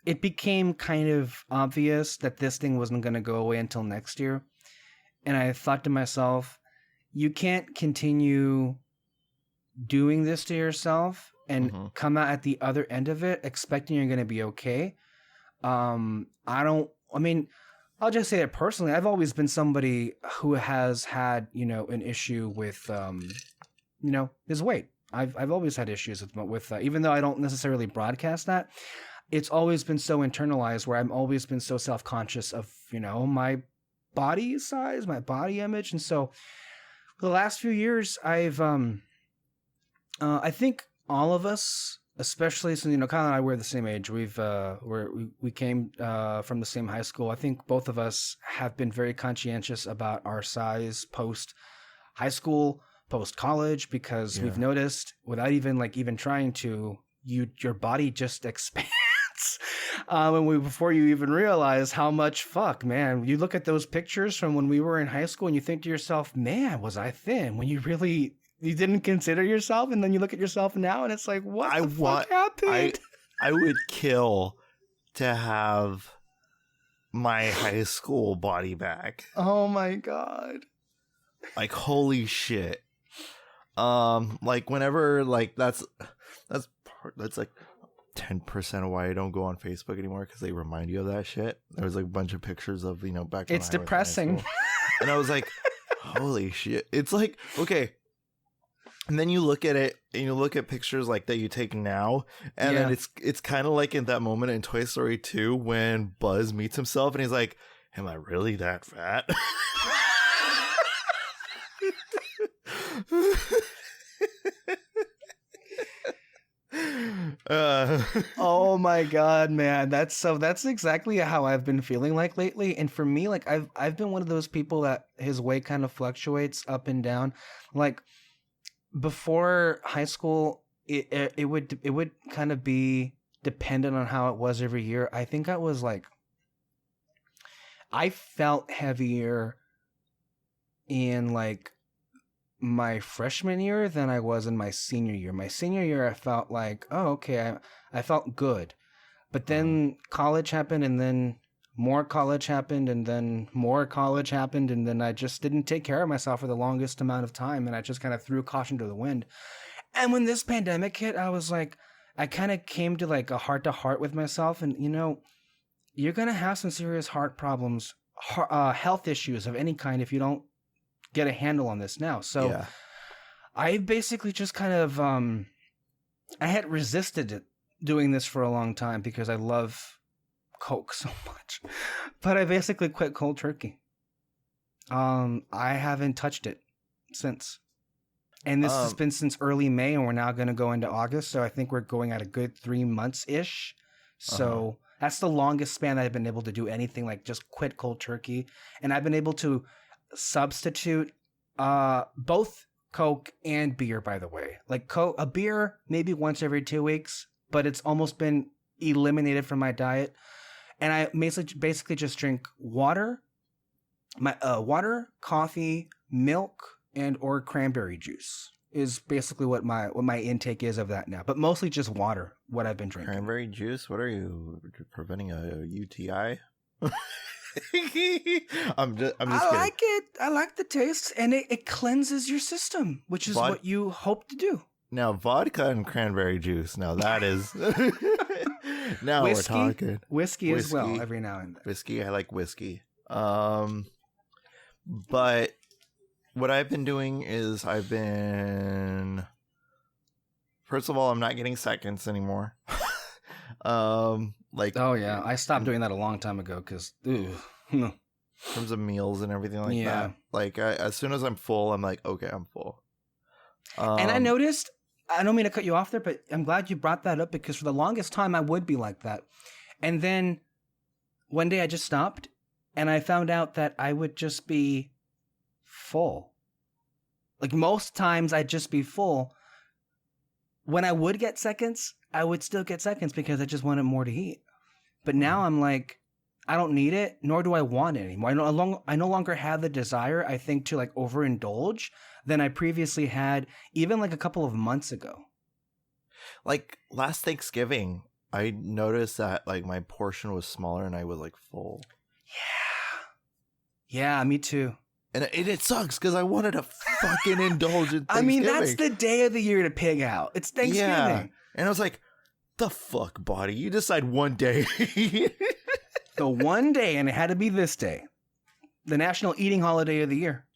it became kind of obvious that this thing wasn't going to go away until next year. And I thought to myself, you can't continue doing this to yourself and come out at the other end of it expecting you're going to be okay. I'll just say it personally. I've always been somebody who has had, an issue with, his weight. I've always had issues with even though I don't necessarily broadcast that, it's always been so internalized where I've always been so self-conscious of, my body size, my body image. And so for the last few years, I've, I think all of us, especially since, Kyle and I were the same age, we came from the same high school. I think both of us have been very conscientious about our size post high school, post college, because we've noticed without even trying to, your body just expands. Before you even realize how much man, you look at those pictures from when we were in high school and you think to yourself, man, was I thin? When you didn't consider yourself, and then you look at yourself now and it's like, what the fuck happened? I would kill to have my high school body back. Oh my God. Like, holy shit. Like whenever, like that's like 10% of why I don't go on Facebook anymore, because they remind you of that shit. There was like a bunch of pictures of, back when it's depressing. And I was like, holy shit. It's like, okay. And then you look at it and you look at pictures like that you take now, and then it's kind of like in that moment in Toy Story 2 when Buzz meets himself and he's like, am I really that fat? Uh, Oh my god, man. That's exactly how I've been feeling like lately. And for me, like I've been one of those people that his weight kind of fluctuates up and down. Like before high school, it would kind of be dependent on how it was every year. I think I felt heavier in like my freshman year than I was in my senior year. My senior year, I felt like, oh, okay, I felt good. But then college happened, and then more college happened, and then more college happened, and then I just didn't take care of myself for the longest amount of time, and I just kind of threw caution to the wind. And when this pandemic hit, I was like, I kind of came to like a heart to heart with myself, and you're gonna have some serious heart problems, health issues of any kind if you don't get a handle on this now. So yeah. I basically just kind of I had resisted it, doing this for a long time because I love Coke so much, but I basically quit cold turkey. I haven't touched it since, and this has been since early May, and we're now going to go into August. So I think we're going at a good 3 months ish. So that's the longest span that I've been able to do anything like just quit cold turkey, and I've been able to substitute both Coke and beer, by the way. Like a beer maybe once every 2 weeks, but it's almost been eliminated from my diet. And I basically just drink water, water, coffee, milk, and or cranberry juice is basically what my intake is of that now. But mostly just water, what I've been drinking. Cranberry juice? What are you preventing a UTI? I'm just I kidding. like it. I like the taste, and it cleanses your system, which is what you hope to do. Now, vodka and cranberry juice. Now that is. Now whiskey, we're talking. Whiskey as well, every now and then. Whiskey, I like whiskey. But what I've been doing is first of all, I'm not getting seconds anymore. Oh yeah, I stopped doing that a long time ago because in terms of meals and everything like Yeah. that. Like as soon as I'm full, I'm like, okay, I'm full. And I noticed, I don't mean to cut you off there, but I'm glad you brought that up because for the longest time I would be like that. And then one day I just stopped and I found out that I would just be full. Like most times I'd just be full. When I would get seconds, I would still get seconds because I just wanted more to eat. But now I'm like, I don't need it, nor do I want it anymore. I no longer have the desire, I think, to like overindulge than I previously had, even like a couple of months ago. Like last Thanksgiving, I noticed that like my portion was smaller and I was like full. Yeah, me too. And it sucks because I wanted to fucking indulge in Thanksgiving. I mean, that's the day of the year to pig out. It's Thanksgiving. Yeah. And I was like, the fuck, body? You decide one day. The one day, and it had to be this day. The national eating holiday of the year.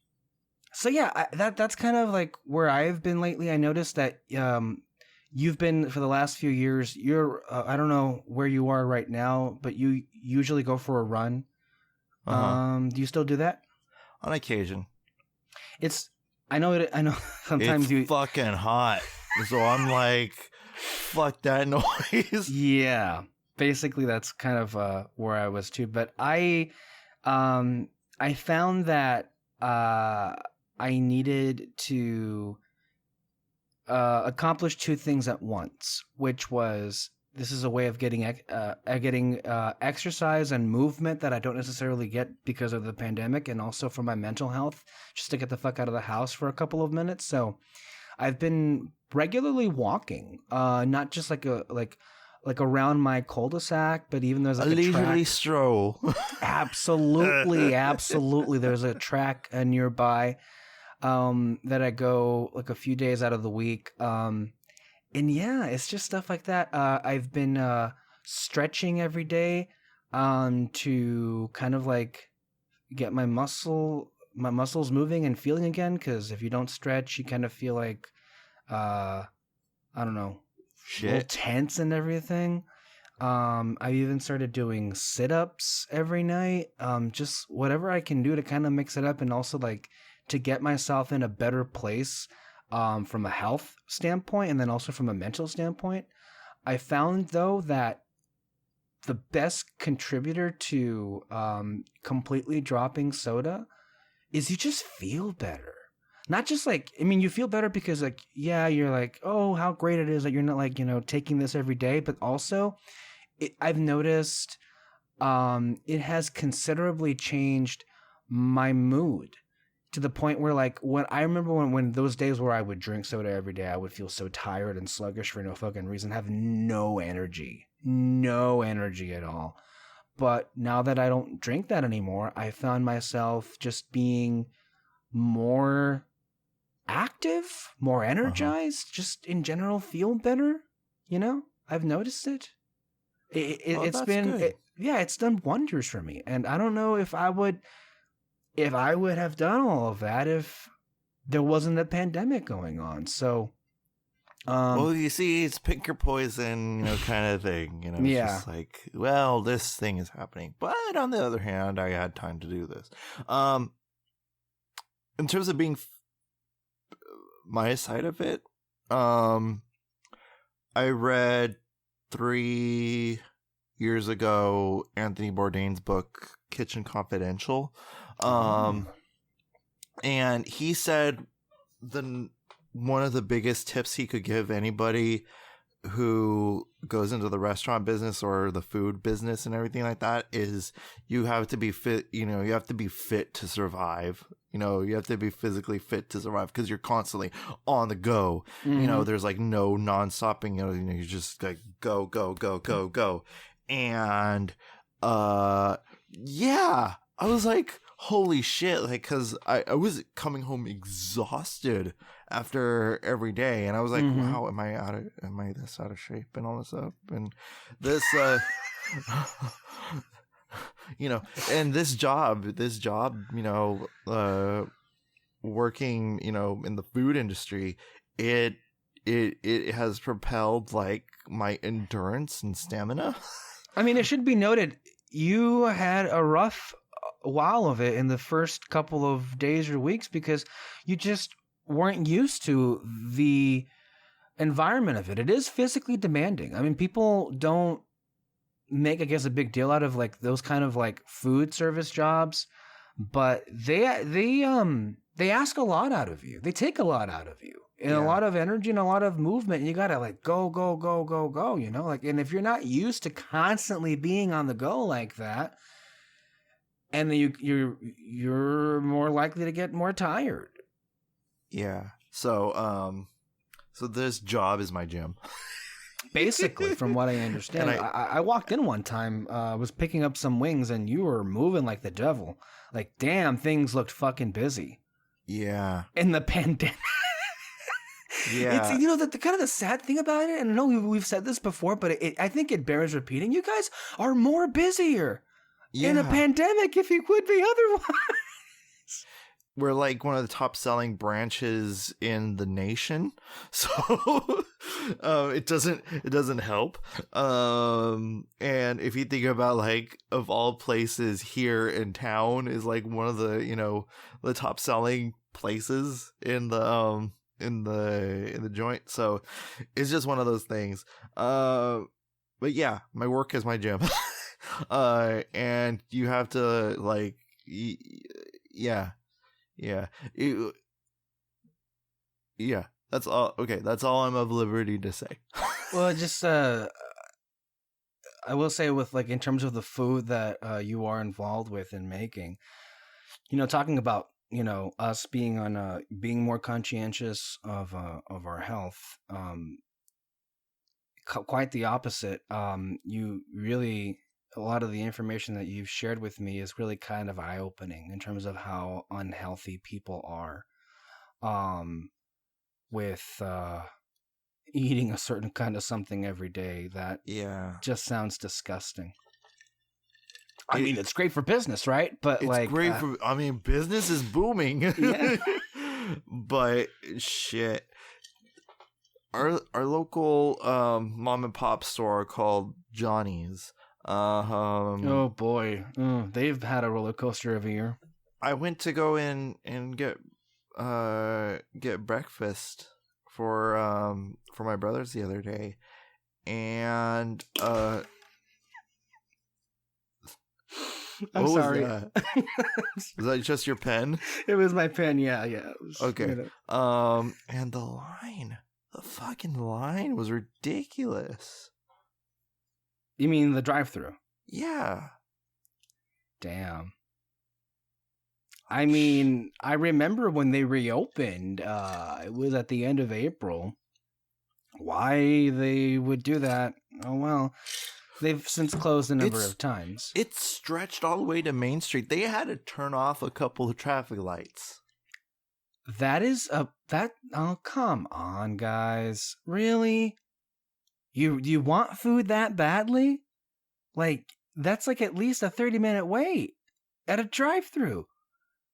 So yeah, that's kind of like where I've been lately. I noticed that you've been for the last few years. You're I don't know where you are right now, but you usually go for a run. Do you still do that? On occasion. I know sometimes it's fucking hot. So I'm like, fuck that noise. Yeah. Basically that's kind of where I was too. But I found that I needed to accomplish two things at once, which was this is a way of getting exercise and movement that I don't necessarily get because of the pandemic, and also for my mental health, just to get the fuck out of the house for a couple of minutes. So I've been regularly walking, not just like around my cul-de-sac, but even there's like a leisurely track. stroll. Absolutely. There's a track nearby that I go like a few days out of the week. And yeah, it's just stuff like that. I've been stretching every day to kind of like get my muscles moving and feeling again. Because if you don't stretch, you kind of feel like, I don't know, a little tense and everything. I even started doing sit-ups every night. Just whatever I can do to kind of mix it up, and also like to get myself in a better place. From a health standpoint, and then also from a mental standpoint. I found though that the best contributor to completely dropping soda is you just feel better. Not just like, I mean, you feel better because like, yeah, you're like, oh, how great it is that you're not like, taking this every day. But also I've noticed it has considerably changed my mood to the point where like when I remember when those days where I would drink soda every day, I would feel so tired and sluggish for no fucking reason, have no energy at all. But now that I don't drink that anymore, I found myself just being more active, more energized, just in general feel better. I've noticed it. It's been, it's done wonders for me. And I don't know if I would have done all of that if there wasn't a pandemic going on. So, well, you see, it's pick your poison, kind of thing. It's just like, well, this thing is happening, but on the other hand, I had time to do this. In terms of being my side of it, I read 3 years ago Anthony Bourdain's book Kitchen Confidential, and he said one of the biggest tips he could give anybody who goes into the restaurant business or the food business and everything like that is you have to be fit. You have to be fit to survive. You have to be physically fit to survive because you're constantly on the go. Mm-hmm. There's like no non-stopping. You just like go, go, go, go, go. And yeah, I was like, holy shit, like, because I was coming home exhausted after every day, and I was like, wow, am I this out of shape and all this stuff, and this and this job working in the food industry, it has propelled like my endurance and stamina. I mean, it should be noted you had a rough while of it in the first couple of days or weeks because you just weren't used to the environment of it. It is physically demanding. I mean, people don't make, I guess, a big deal out of like those kind of like food service jobs, but they ask a lot out of you. They take a lot out of you. And a lot of energy and a lot of movement. And you gotta like go, go, go, go, go, like, and if you're not used to constantly being on the go like that, and then you're more likely to get more tired. Yeah. So this job is my gym. Basically, from what I understand. I walked in one time, was picking up some wings, and you were moving like the devil. Like, damn, things looked fucking busy. Yeah. In the pandemic. Yeah. It's the kind of the sad thing about it, and I know we've said this before, but I think it bears repeating. You guys are more busier in a pandemic if you would be otherwise. We're like one of the top selling branches in the nation, so it doesn't help. And if you think about like of all places here in town is like one of the the top selling places in the joint, so it's just one of those things. But yeah, my work is my gym. And you have to like yeah, that's all. Okay, that's all I'm of liberty to say. Well, just I will say with like in terms of the food that you are involved with in making, talking about us being being more conscientious of our health, quite the opposite. You really, a lot of the information that you've shared with me is really kind of eye-opening in terms of how unhealthy people are with eating a certain kind of something every day that just sounds disgusting. I mean, it's great for business, right? But it's like, great for. I mean, business is booming. Yeah. But shit, our local mom and pop store called Johnny's. Oh boy, they've had a roller coaster of a year. I went to go in and get breakfast for my brothers the other day, and I'm what sorry. Was that? Was that just your pen? It was my pen. Yeah. It was, Okay. And the fucking line was ridiculous. You mean the drive-through? Yeah. Damn. I mean, I remember when they reopened, it was at the end of April. Why they would do that? Oh, well, they've since closed a number of times. It's stretched all the way to Main Street. They had to turn off a couple of traffic lights. Oh, come on, guys. Really? You want food that badly? Like, that's like at least a 30-minute wait at a drive-thru.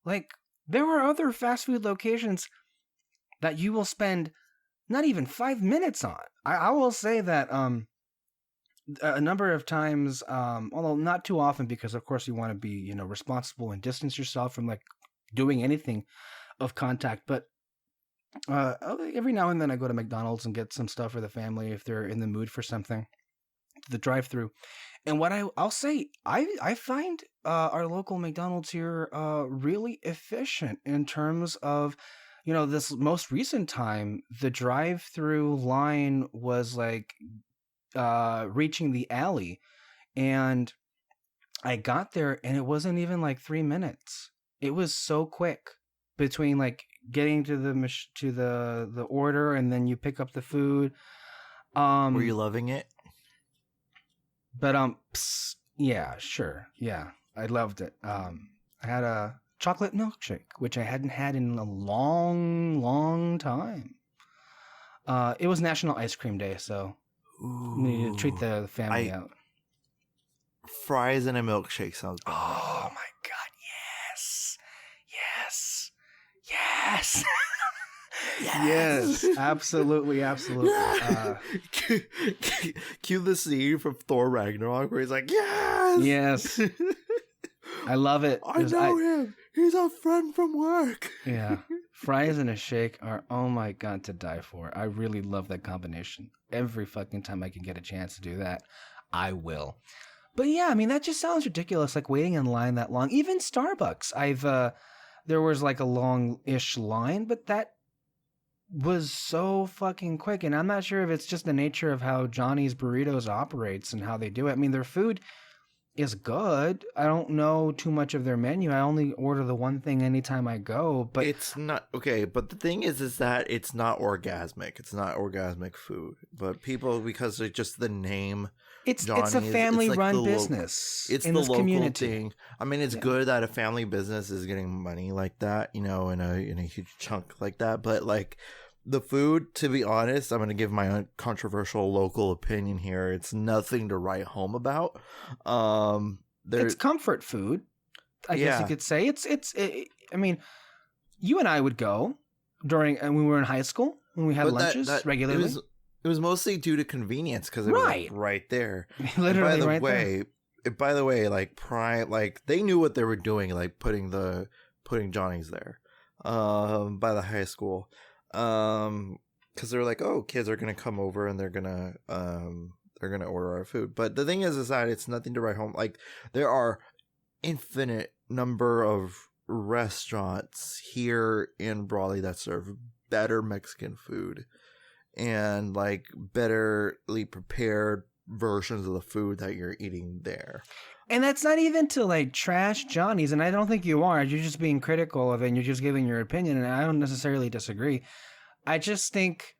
Like, there are other fast food locations that you will spend not even 5 minutes on. I will say that a number of times, although not too often, because of course you want to be responsible and distance yourself from like doing anything of contact. But every now and then I go to McDonald's and get some stuff for the family if they're in the mood for something. The drive-thru. And what I'll say, I find our local McDonald's here really efficient in terms of, this most recent time, the drive-through line was like reaching the alley, and I got there and it wasn't even like 3 minutes. It was so quick between like getting to the order and then you pick up the food. Were you loving it? But yeah, sure, yeah, I loved it. I had a chocolate milkshake, which I hadn't had in a long time. It was National Ice Cream Day, so we need to treat the family out. Fries and a milkshake sounds better. Oh my god, yes. Yes, absolutely. Cue the scene from Thor Ragnarok where he's like, yes. I love it. I know him. He's a friend from work. Yeah. Fries and a shake are, oh my god, to die for. I really love that combination. Every fucking time I can get a chance to do that, I will. But yeah, I mean, that just sounds ridiculous, like waiting in line that long. Even Starbucks, there was like a long-ish line, but that was so fucking quick. And I'm not sure if it's just the nature of how Johnny's Burritos operates and how they do it. I mean, their food is good. I don't know too much of their menu. I only order the one thing anytime I go, but it's not okay. But the thing is that it's not orgasmic. It's not orgasmic food. But people, because it's just the name, it's a family-run business. It's in the this local community thing. I mean, it's good that a family business is getting money like that, in a huge chunk like that. But like the food, to be honest, I'm going to give my own controversial local opinion here. It's nothing to write home about. It's comfort food, I guess you could say. I mean, you and I would go when we were in high school, when we had lunches regularly. It was mostly due to convenience because it was like right there. Literally By the way, like they knew what they were doing, like putting Johnny's there, by the high school, because they're like, oh, kids are gonna come over and they're gonna order our food. But the thing is that it's nothing to write home. Like there are infinite number of restaurants here in Brawley that serve better Mexican food and like betterly prepared versions of the food that you're eating there. And that's not even to like trash Johnny's, and I don't think you are. You're just being critical of it and you're just giving your opinion, and I don't necessarily disagree. I just think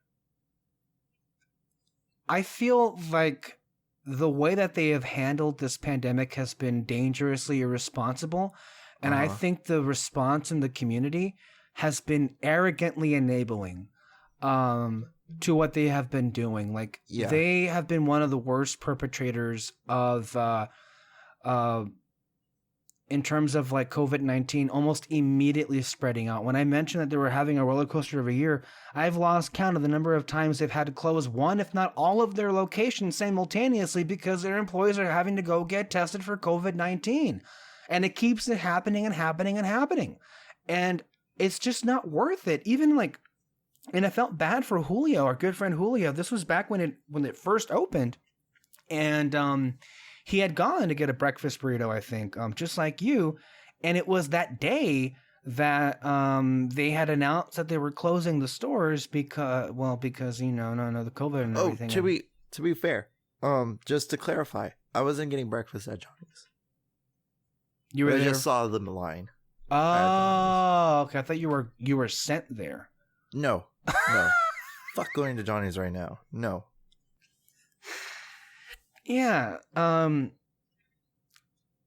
I feel like the way that they have handled this pandemic has been dangerously irresponsible, and I think the response in the community has been arrogantly enabling to what they have been doing. Like they have been one of the worst perpetrators of in terms of like COVID-19 almost immediately spreading out. When I mentioned that they were having a roller coaster of a year, I've lost count of the number of times they've had to close one, if not all of their locations simultaneously because their employees are having to go get tested for COVID-19. And it keeps it happening and happening and happening. And it's just not worth it. Even like And I felt bad for Julio, our good friend Julio. This was back when it first opened, and he had gone to get a breakfast burrito, I think, just like you. And it was that day that they had announced that they were closing the stores because the COVID and everything. To be fair, just to clarify, I wasn't getting breakfast at Johnny's. You were I there? just saw the line. Oh, okay. I thought you were sent there. No. Fuck going to Johnny's right now. No. Yeah. And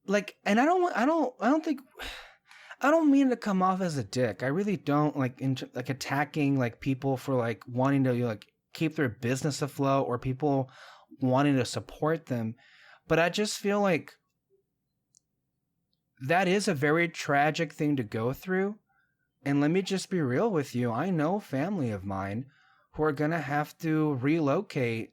I don't mean to come off as a dick. I really don't like attacking like people for like wanting to like keep their business afloat or people wanting to support them. But I just feel like that is a very tragic thing to go through. And let me just be real with you. I know family of mine who are going to have to relocate,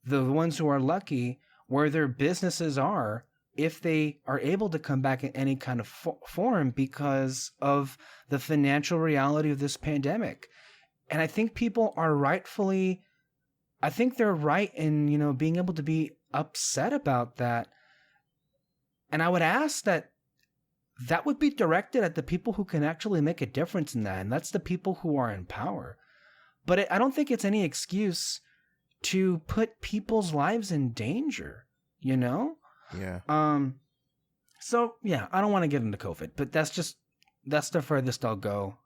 the ones who are lucky, where their businesses are, if they are able to come back in any kind of form because of the financial reality of this pandemic. And I think people are they're right in, being able to be upset about that. And I would ask that would be directed at the people who can actually make a difference in that. And that's the people who are in power. But I don't think it's any excuse to put people's lives in danger, Yeah. So yeah, I don't want to get into COVID, but that's the furthest I'll go,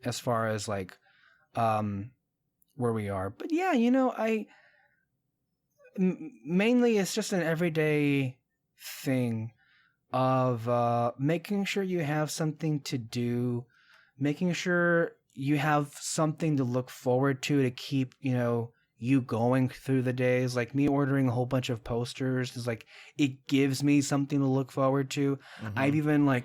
as far as like, where we are. But yeah, mainly it's just an everyday thing of making sure you have something to do, making sure you have something to look forward to keep, you going through the days. Like me ordering a whole bunch of posters is like, it gives me something to look forward to. Mm-hmm. I've even like,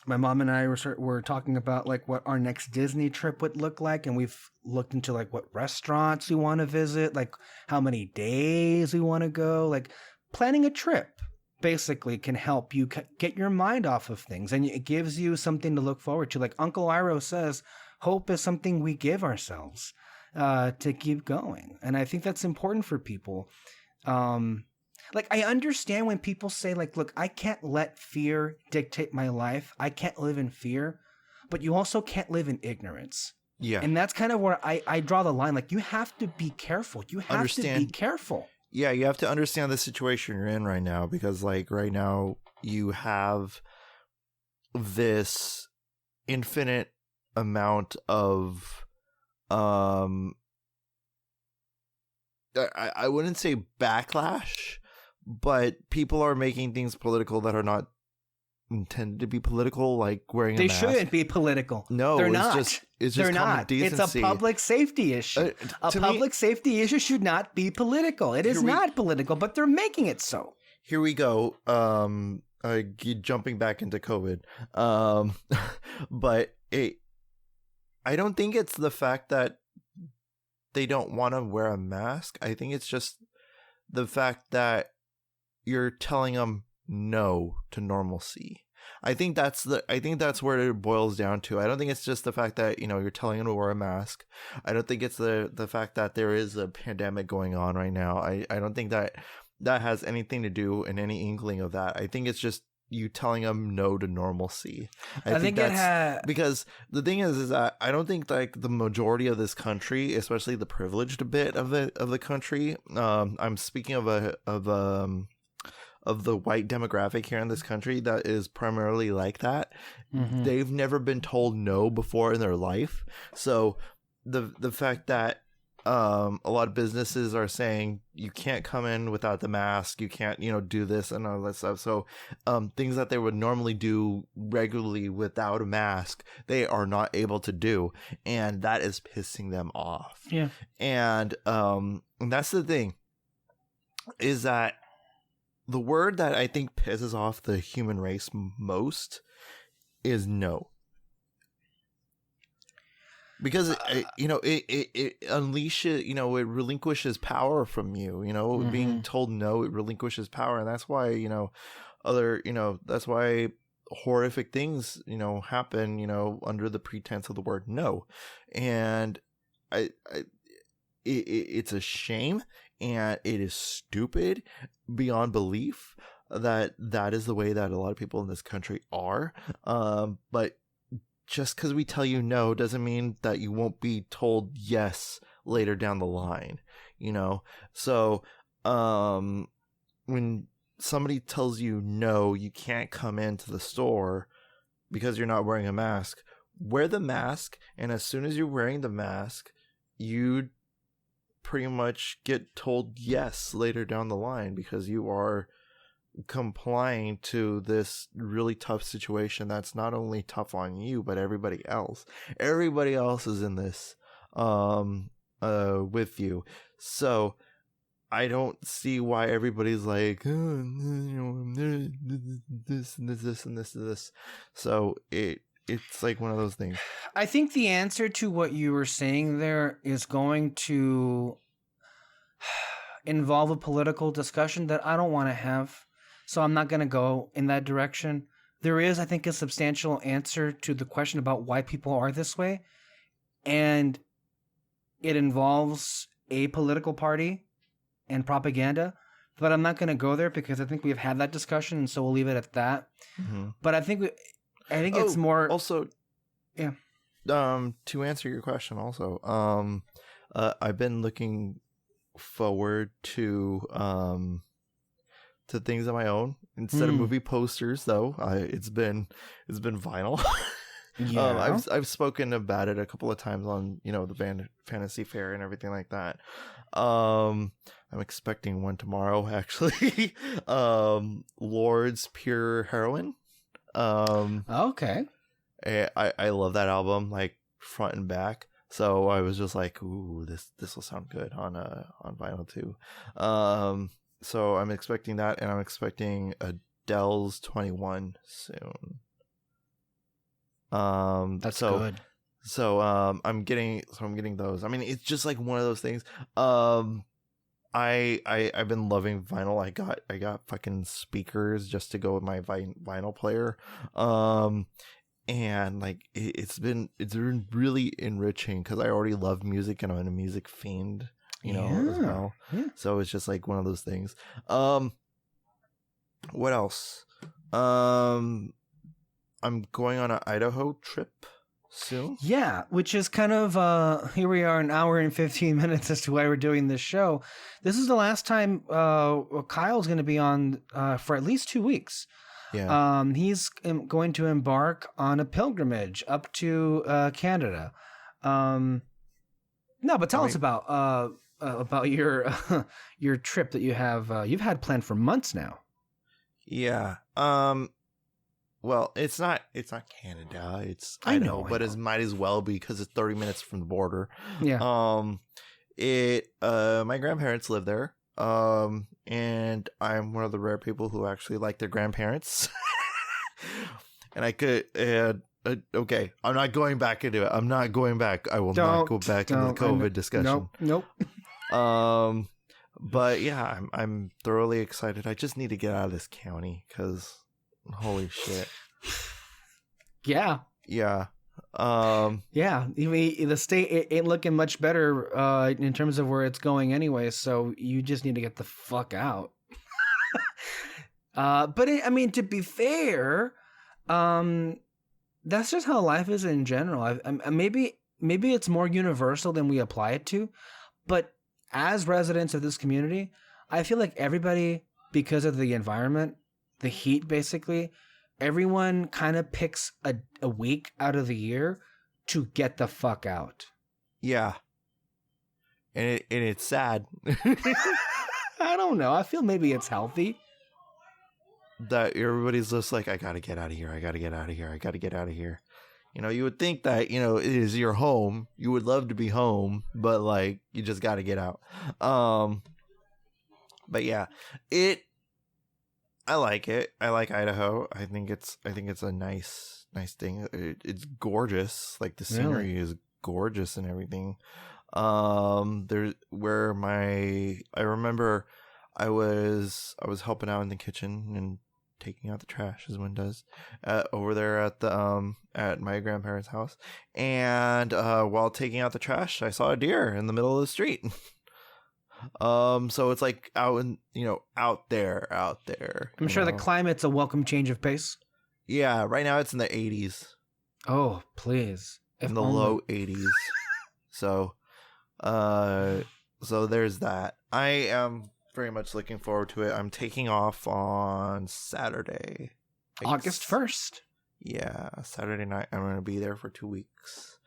my mom and I were talking about like what our next Disney trip would look like. And we've looked into like what restaurants we want to visit, like how many days we want to go. Like planning a trip basically can help you get your mind off of things. And it gives you something to look forward to. Like Uncle Iro says, hope is something we give ourselves to keep going. And I think that's important for people. Like, I understand when people say, like, look, I can't let fear dictate my life. I can't live in fear, but you also can't live in ignorance. Yeah. And that's kind of where I draw the line. Like, you have to be careful. You have to be careful. Yeah, you have to understand the situation you're in right now, because, like, right now you have this infinite amount of I wouldn't say backlash, but people are making things political that are not intended to be political, like wearing a mask. They shouldn't be political. No, they're not. It's just common decency. It's a public safety issue. Safety issue should not be political. It is not political, but they're making it so. Here we go. Jumping back into COVID. But I don't think it's the fact that they don't want to wear a mask. I think it's just the fact that you're telling them no to normalcy. I think that's where it boils down to. I don't think it's just the fact that, you're telling them to wear a mask. I don't think it's the fact that there is a pandemic going on right now. I don't think that has anything to do in any inkling of that. I think it's just you telling them no to normalcy. I think that's because the thing is that I don't think like the majority of this country, especially the privileged bit of the country, I'm speaking of the white demographic here in this country that is primarily like that. Mm-hmm. They've never been told no before in their life. So the fact that a lot of businesses are saying you can't come in without the mask, you can't, do this and all that stuff. So things that they would normally do regularly without a mask, they are not able to do. And that is pissing them off. Yeah. And that's the thing, is that the word that I think pisses off the human race most is no. Because it unleashes, it relinquishes power from you. Mm-hmm. Being told no, it relinquishes power, and that's why that's why horrific things, happen, under the pretense of the word no. And it's a shame, and it is stupid beyond belief that is the way that a lot of people in this country are. But just because we tell you no doesn't mean that you won't be told yes later down the line, So, when somebody tells you no, you can't come into the store because you're not wearing a mask, wear the mask. And as soon as you're wearing the mask, you pretty much get told yes later down the line because you are complying to this really tough situation that's not only tough on you but everybody else is in this with you. So I don't see why everybody's like, this and this and this. So it's like one of those things. I think the answer to what you were saying there is going to involve a political discussion that I don't want to have. So I'm not going to go in that direction. There is, I think, a substantial answer to the question about why people are this way. And it involves a political party and propaganda. But I'm not going to go there because I think we've had that discussion, and so we'll leave it at that. Mm-hmm. But I think it's more... Also, yeah. To answer your question also, I've been looking forward to things on my own instead of movie posters, though. It's been vinyl. Yeah. I've spoken about it a couple of times on the Fantasy Fair and everything like that. I'm expecting one tomorrow, actually. Lord's Pure Heroine. Okay. I love that album, like front and back. So I was just like, ooh, this will sound good on vinyl too. So I'm expecting that, and I'm expecting Adele's 21 soon. That's good. So I'm getting those. I mean, it's just like one of those things. I've been loving vinyl. I got fucking speakers just to go with my vinyl player. And like it's been really enriching because I already love music and I'm a music fiend, as well. Yeah. So it's just like one of those things. What else? I'm going on an Idaho trip soon. Yeah, which is kind of here we are, an hour and 15 minutes as to why we're doing this show. This is the last time Kyle's going to be on for at least 2 weeks. Yeah. He's going to embark on a pilgrimage up to Canada. No, but tell us about your your trip that you have you've had planned for months now. Yeah. Well, it's not Canada. It's Idaho, but it might as well be because it's 30 minutes from the border. Yeah. My grandparents live there. And I'm one of the rare people who actually like their grandparents. And I could okay, I'm not going back into it. I'm not going back. I will not go back into the COVID discussion. Nope. But yeah, I'm thoroughly excited. I just need to get out of this county because holy shit. Yeah. Yeah. Yeah, the state ain't looking much better in terms of where it's going anyway, so you just need to get the fuck out. But to be fair, that's just how life is in general. Maybe it's more universal than we apply it to, but as residents of this community, I feel like everybody, because of the environment, the heat basically, everyone kind of picks a week out of the year to get the fuck out. Yeah. And it's sad. I don't know. I feel maybe it's healthy. That everybody's just like, I gotta get out of here. I gotta get out of here. I gotta get out of here. You would think that, it is your home. You would love to be home, but like, you just gotta get out. But yeah, I like it. I like Idaho. I think it's a nice thing. It's gorgeous. Like the scenery is gorgeous and everything. I remember I was helping out in the kitchen and taking out the trash, as one does, over there at the at my grandparents' house. And while taking out the trash, I saw a deer in the middle of the street. So it's like out there. I'm sure the climate's a welcome change of pace. Yeah, right now it's in the 80s. Oh, please. In the low 80s. So there's that. I am very much looking forward to it. I'm taking off on Saturday. August 1st. Yeah, Saturday night. I'm going to be there for 2 weeks.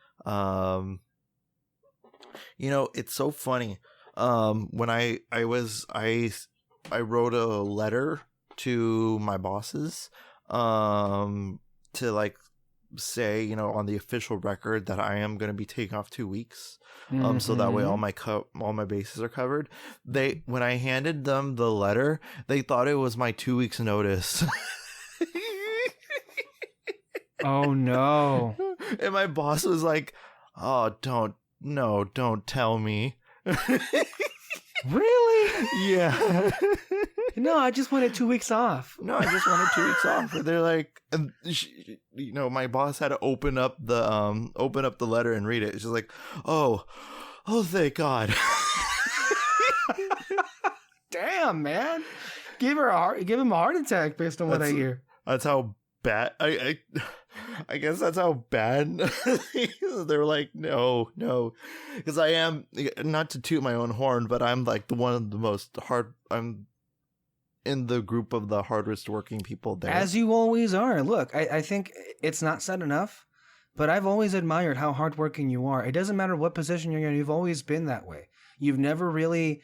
It's so funny. When I wrote a letter to my bosses, to like say, on the official record that I am going to be taking off 2 weeks. So that way all my bases are covered. When I handed them the letter, they thought it was my 2 weeks notice. Oh no. And my boss was like, "Oh, don't tell me." Really? Yeah. No, I just wanted 2 weeks off. No, I just wanted 2 weeks off. But they're like, my boss had to open up the letter and read it. She's like, oh, thank God. Damn, man. Give him a heart attack based on what I hear. That's how bad. I guess that's how bad. They're like, no, because I am, not to toot my own horn, but I'm like one of the most hard. I'm in the group of the hardest working people there. As you always are. Look, I think it's not said enough, but I've always admired how hardworking you are. It doesn't matter what position you're in. You've always been that way. You've never really,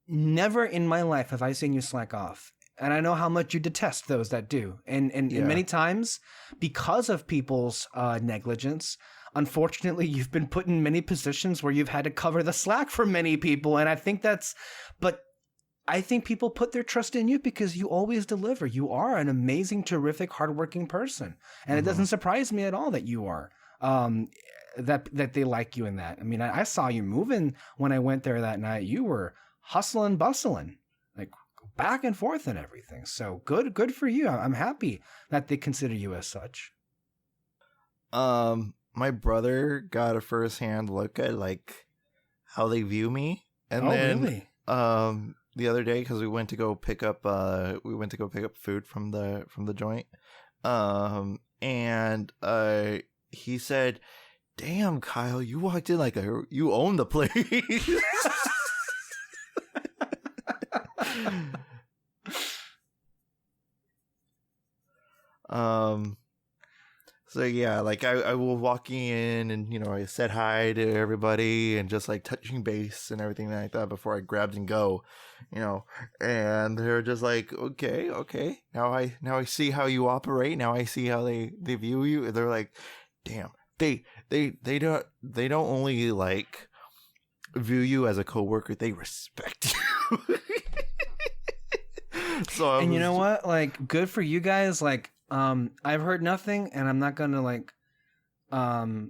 never in my life have I seen you slack off. And I know how much you detest those that do. And many times, because of people's negligence, unfortunately, you've been put in many positions where you've had to cover the slack for many people. And I think I think people put their trust in you because you always deliver. You are an amazing, terrific, hardworking person. And it doesn't surprise me at all that you are, that they like you in that. I mean, I saw you moving when I went there that night. You were hustling, bustling, like back and forth and everything. So good for you. I'm happy that they consider you as such. My brother got a firsthand look at like how they view me. And then really? The other day, because we went to go pick up food from the joint, and he said, "Damn, Kyle, you walked in like you own the place." So yeah, like I was walking in and, I said hi to everybody and just like touching base and everything like that before I grabbed and go, and they're just like, okay. Now I see how you operate. Now I see how they view you. They're like, damn, they don't only like view you as a coworker, they respect you. So and you know what? Like, good for you guys. Like, I've heard nothing, and I'm not gonna like, we're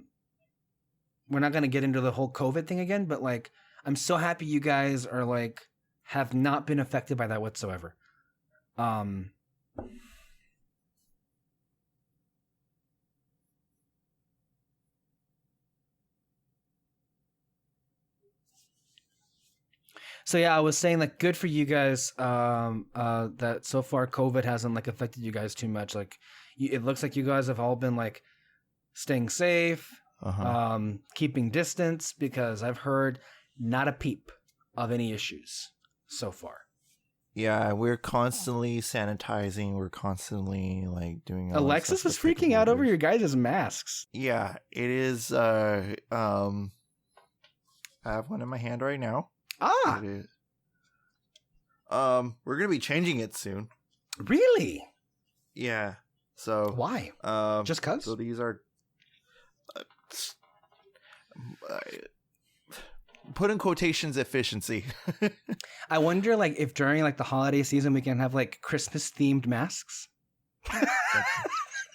not gonna get into the whole COVID thing again. But like, I'm so happy you guys are like have not been affected by that whatsoever. So yeah, I was saying like good for you guys that so far COVID hasn't like affected you guys too much. Like it looks like you guys have all been like staying safe, keeping distance, because I've heard not a peep of any issues so far. Yeah, we're constantly sanitizing. We're constantly like doing. Alexis was freaking out over your guys' masks. Yeah, it is. I have one in my hand right now. Ah. It is. We're gonna be changing it soon. Really? Yeah. So why? Just cause? So these are. Put in quotations, efficiency. I wonder, like, if during like the holiday season we can have like Christmas themed masks.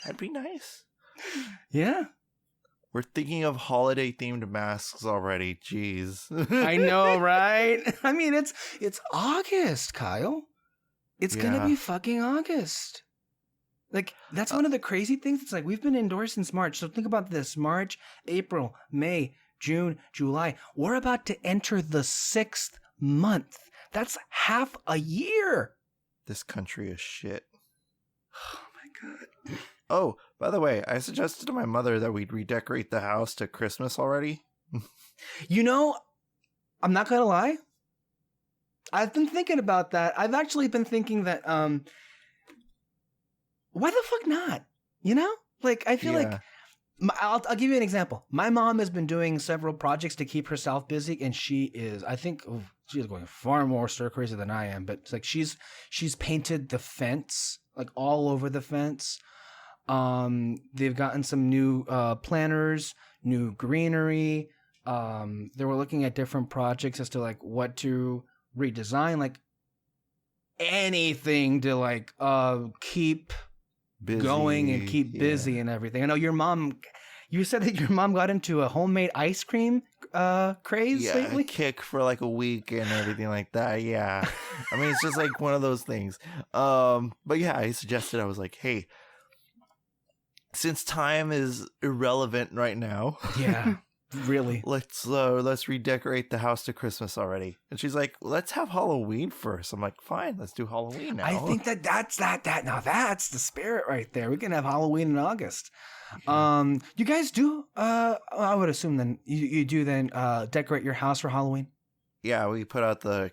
That'd be nice. Yeah. We're thinking of holiday themed masks already. Jeez. I know, right? I mean, it's August, Kyle. It's gonna be fucking August. Like, that's one of the crazy things. It's like, we've been indoors since March. So think about this. March, April, May, June, July. We're about to enter the 6th month. That's half a year. This country is shit. Oh, my God. Oh, by the way, I suggested to my mother that we'd redecorate the house to Christmas already. You know, I'm not going to lie. I've been thinking about that. I've actually been thinking that, why the fuck not? You know? Like, I feel like, I'll give you an example. My mom has been doing several projects to keep herself busy, and she is, I think, she is going far more stir crazy than I am, but it's like she's painted the fence, like all over the fence. They've gotten some new planters, new greenery. They were looking at different projects as to like what to redesign, like anything to like keep busy, going and keep busy and everything. I know you said that your mom got into a homemade ice cream craze lately? Kick for like a week and everything like that. Yeah. I mean, it's just like one of those things. But yeah, I was like, hey, since time is irrelevant right now. Yeah. Really? Let's redecorate the house to Christmas already. And she's like, let's have Halloween first. I'm like, fine, let's do Halloween now. I think that's now that's the spirit right there. We can have Halloween in August. You guys do I would assume then you do then decorate your house for Halloween? Yeah, we put out the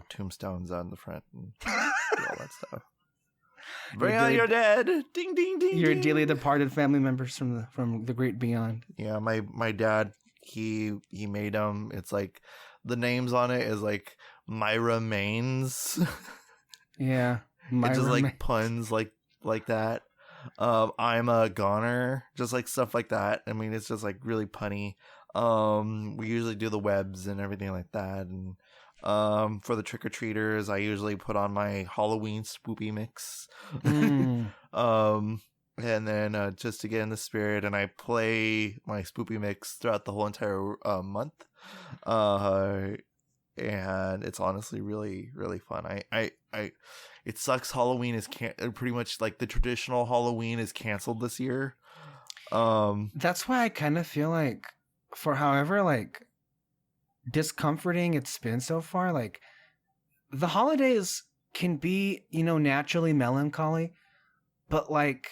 tombstones on the front and do all that stuff. Bring out your dead. Ding ding ding. Your dearly departed family members from the great beyond. Yeah, my dad, he made them. It's like the names on it is like Myra Maines. Yeah, it's just like puns like that. I'm a goner, just like stuff like that. I mean, it's just like really punny. We usually do the webs and everything like that, and for the trick-or-treaters, I usually put on my Halloween spoopy mix. And then just to get in the spirit, and I play my spoopy mix throughout the whole entire month. And it's honestly really, really fun. It sucks Halloween is pretty much like the traditional Halloween is canceled this year. That's why I kind of feel like, for however like discomforting it's been so far, like the holidays can be, naturally melancholy, but like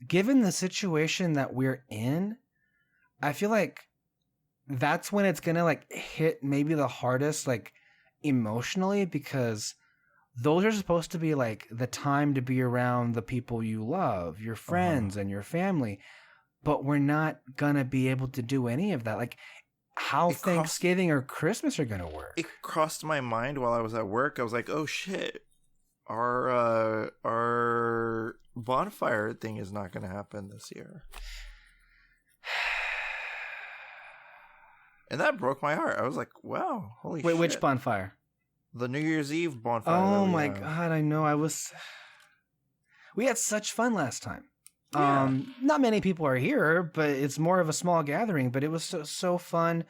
given the situation that we're in, I feel like that's when it's gonna like hit maybe the hardest, like emotionally, because those are supposed to be like the time to be around the people you love, your friends and your family, but we're not gonna be able to do any of that. Like how Thanksgiving or Christmas are gonna work. It crossed my mind while I was at work. I was like, oh shit, our bonfire thing is not gonna happen this year. And that broke my heart. I was like, wow, holy shit. Wait, which bonfire? The New Year's Eve bonfire. Oh my God, I know. We had such fun last time. Yeah. Not many people are here, but it's more of a small gathering, but it was so fun.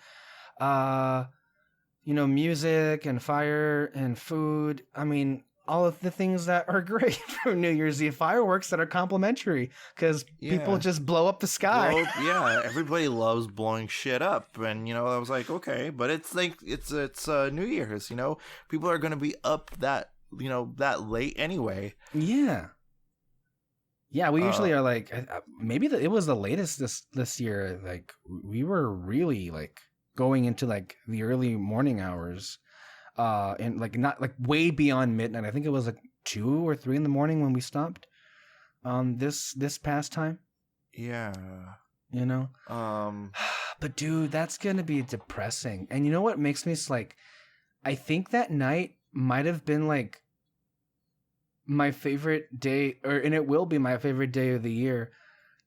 Music and fire and food. I mean, all of the things that are great for New Year's Eve. Fireworks that are complimentary because people just blow up the sky. Everybody loves blowing shit up, and I was like, okay, but it's like it's New Year's. People are gonna be up that late anyway. Yeah. Yeah, we usually are like maybe it was the latest this year. Like we were really like going into like the early morning hours. And like not like way beyond midnight. I think it was like 2 or 3 in the morning when we stopped. This past time. Yeah. But dude, that's gonna be depressing. And you know what makes me like? I think that night might have been like my favorite day, and it will be my favorite day of the year.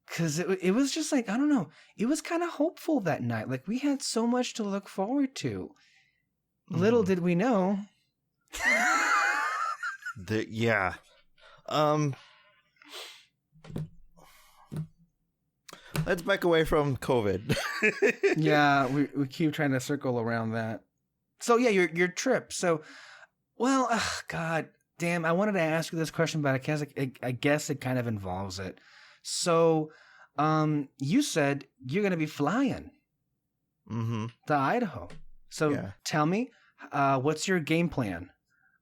Cause it was just like, I don't know. It was kind of hopeful that night. Like we had so much to look forward to. Little did we know. Yeah. Let's back away from COVID. Yeah, we keep trying to circle around that. So yeah, your trip. So, well, God, Damn, I wanted to ask you this question, but I guess it kind of involves it. So, you said you're going to be flying to Idaho. So tell me, what's your game plan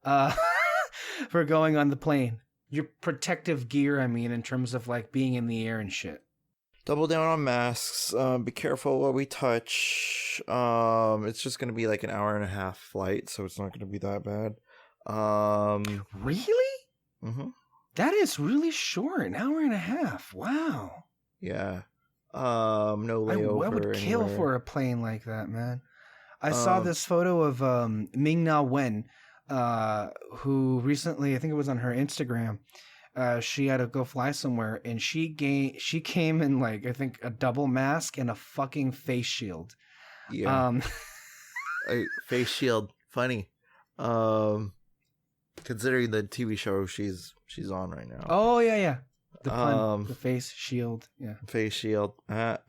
for going on the plane? Your protective gear, I mean, in terms of like being in the air and shit. Double down on masks. Be careful what we touch. It's just going to be like an hour and a half flight, so it's not going to be that bad. Really? Mm-hmm. That is really short. An hour and a half. Wow. Yeah. No layover. I would kill for a plane like that, man. I saw this photo of Ming-Na Wen, who recently, I think it was on her Instagram, she had to go fly somewhere, and she came in like, I think, a double mask and a fucking face shield. Yeah. Face shield. Funny. Considering the TV show she's on right now. Oh yeah. The pun, the face shield. Yeah. Face shield. But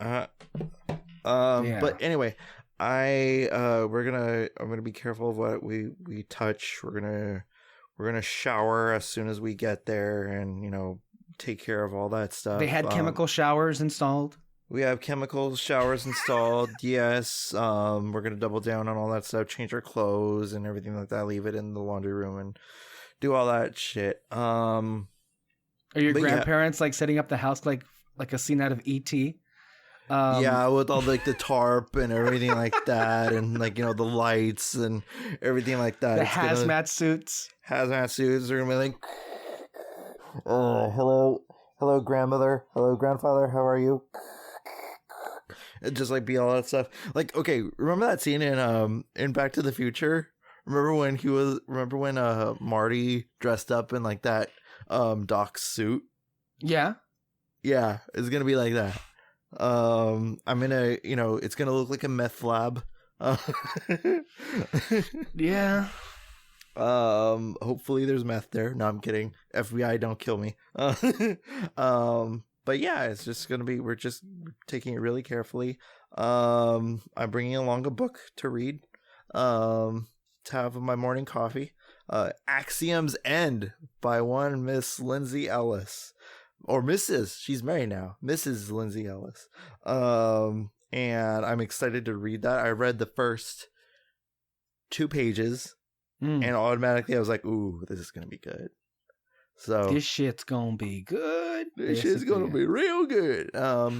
anyway, I'm gonna be careful of what we touch. We're gonna shower as soon as we get there, and take care of all that stuff. They had chemical showers installed. We have chemical showers installed. Yes. We're gonna double down on all that stuff. Change our clothes and everything like that. Leave it in the laundry room and do all that shit. Are your grandparents like setting up the house like a scene out of E.T.? Yeah, with all like the tarp and everything like that, and like the lights and everything like that. The hazmat suits. Hazmat suits are gonna be like, hello, grandmother, hello, grandfather, how are you? It just like be all that stuff. Like, okay, remember that scene in Back to the Future? Remember when Marty dressed up in like that Doc's suit? Yeah. Yeah, it's gonna be like that. I'm gonna, it's gonna look like a meth lab. Yeah. Hopefully there's meth there. No, I'm kidding. FBI, don't kill me. But yeah, it's just gonna be. We're just taking it really carefully. I'm bringing along a book to read. To have my morning coffee. Axiom's End by one Miss Lindsay Ellis. Or Mrs. She's married now. Mrs. Lindsay Ellis. And I'm excited to read that. I read the first 2 pages, and automatically I was like, ooh, this is going to be good. So this shit's going to be good. This shit's going to be real good.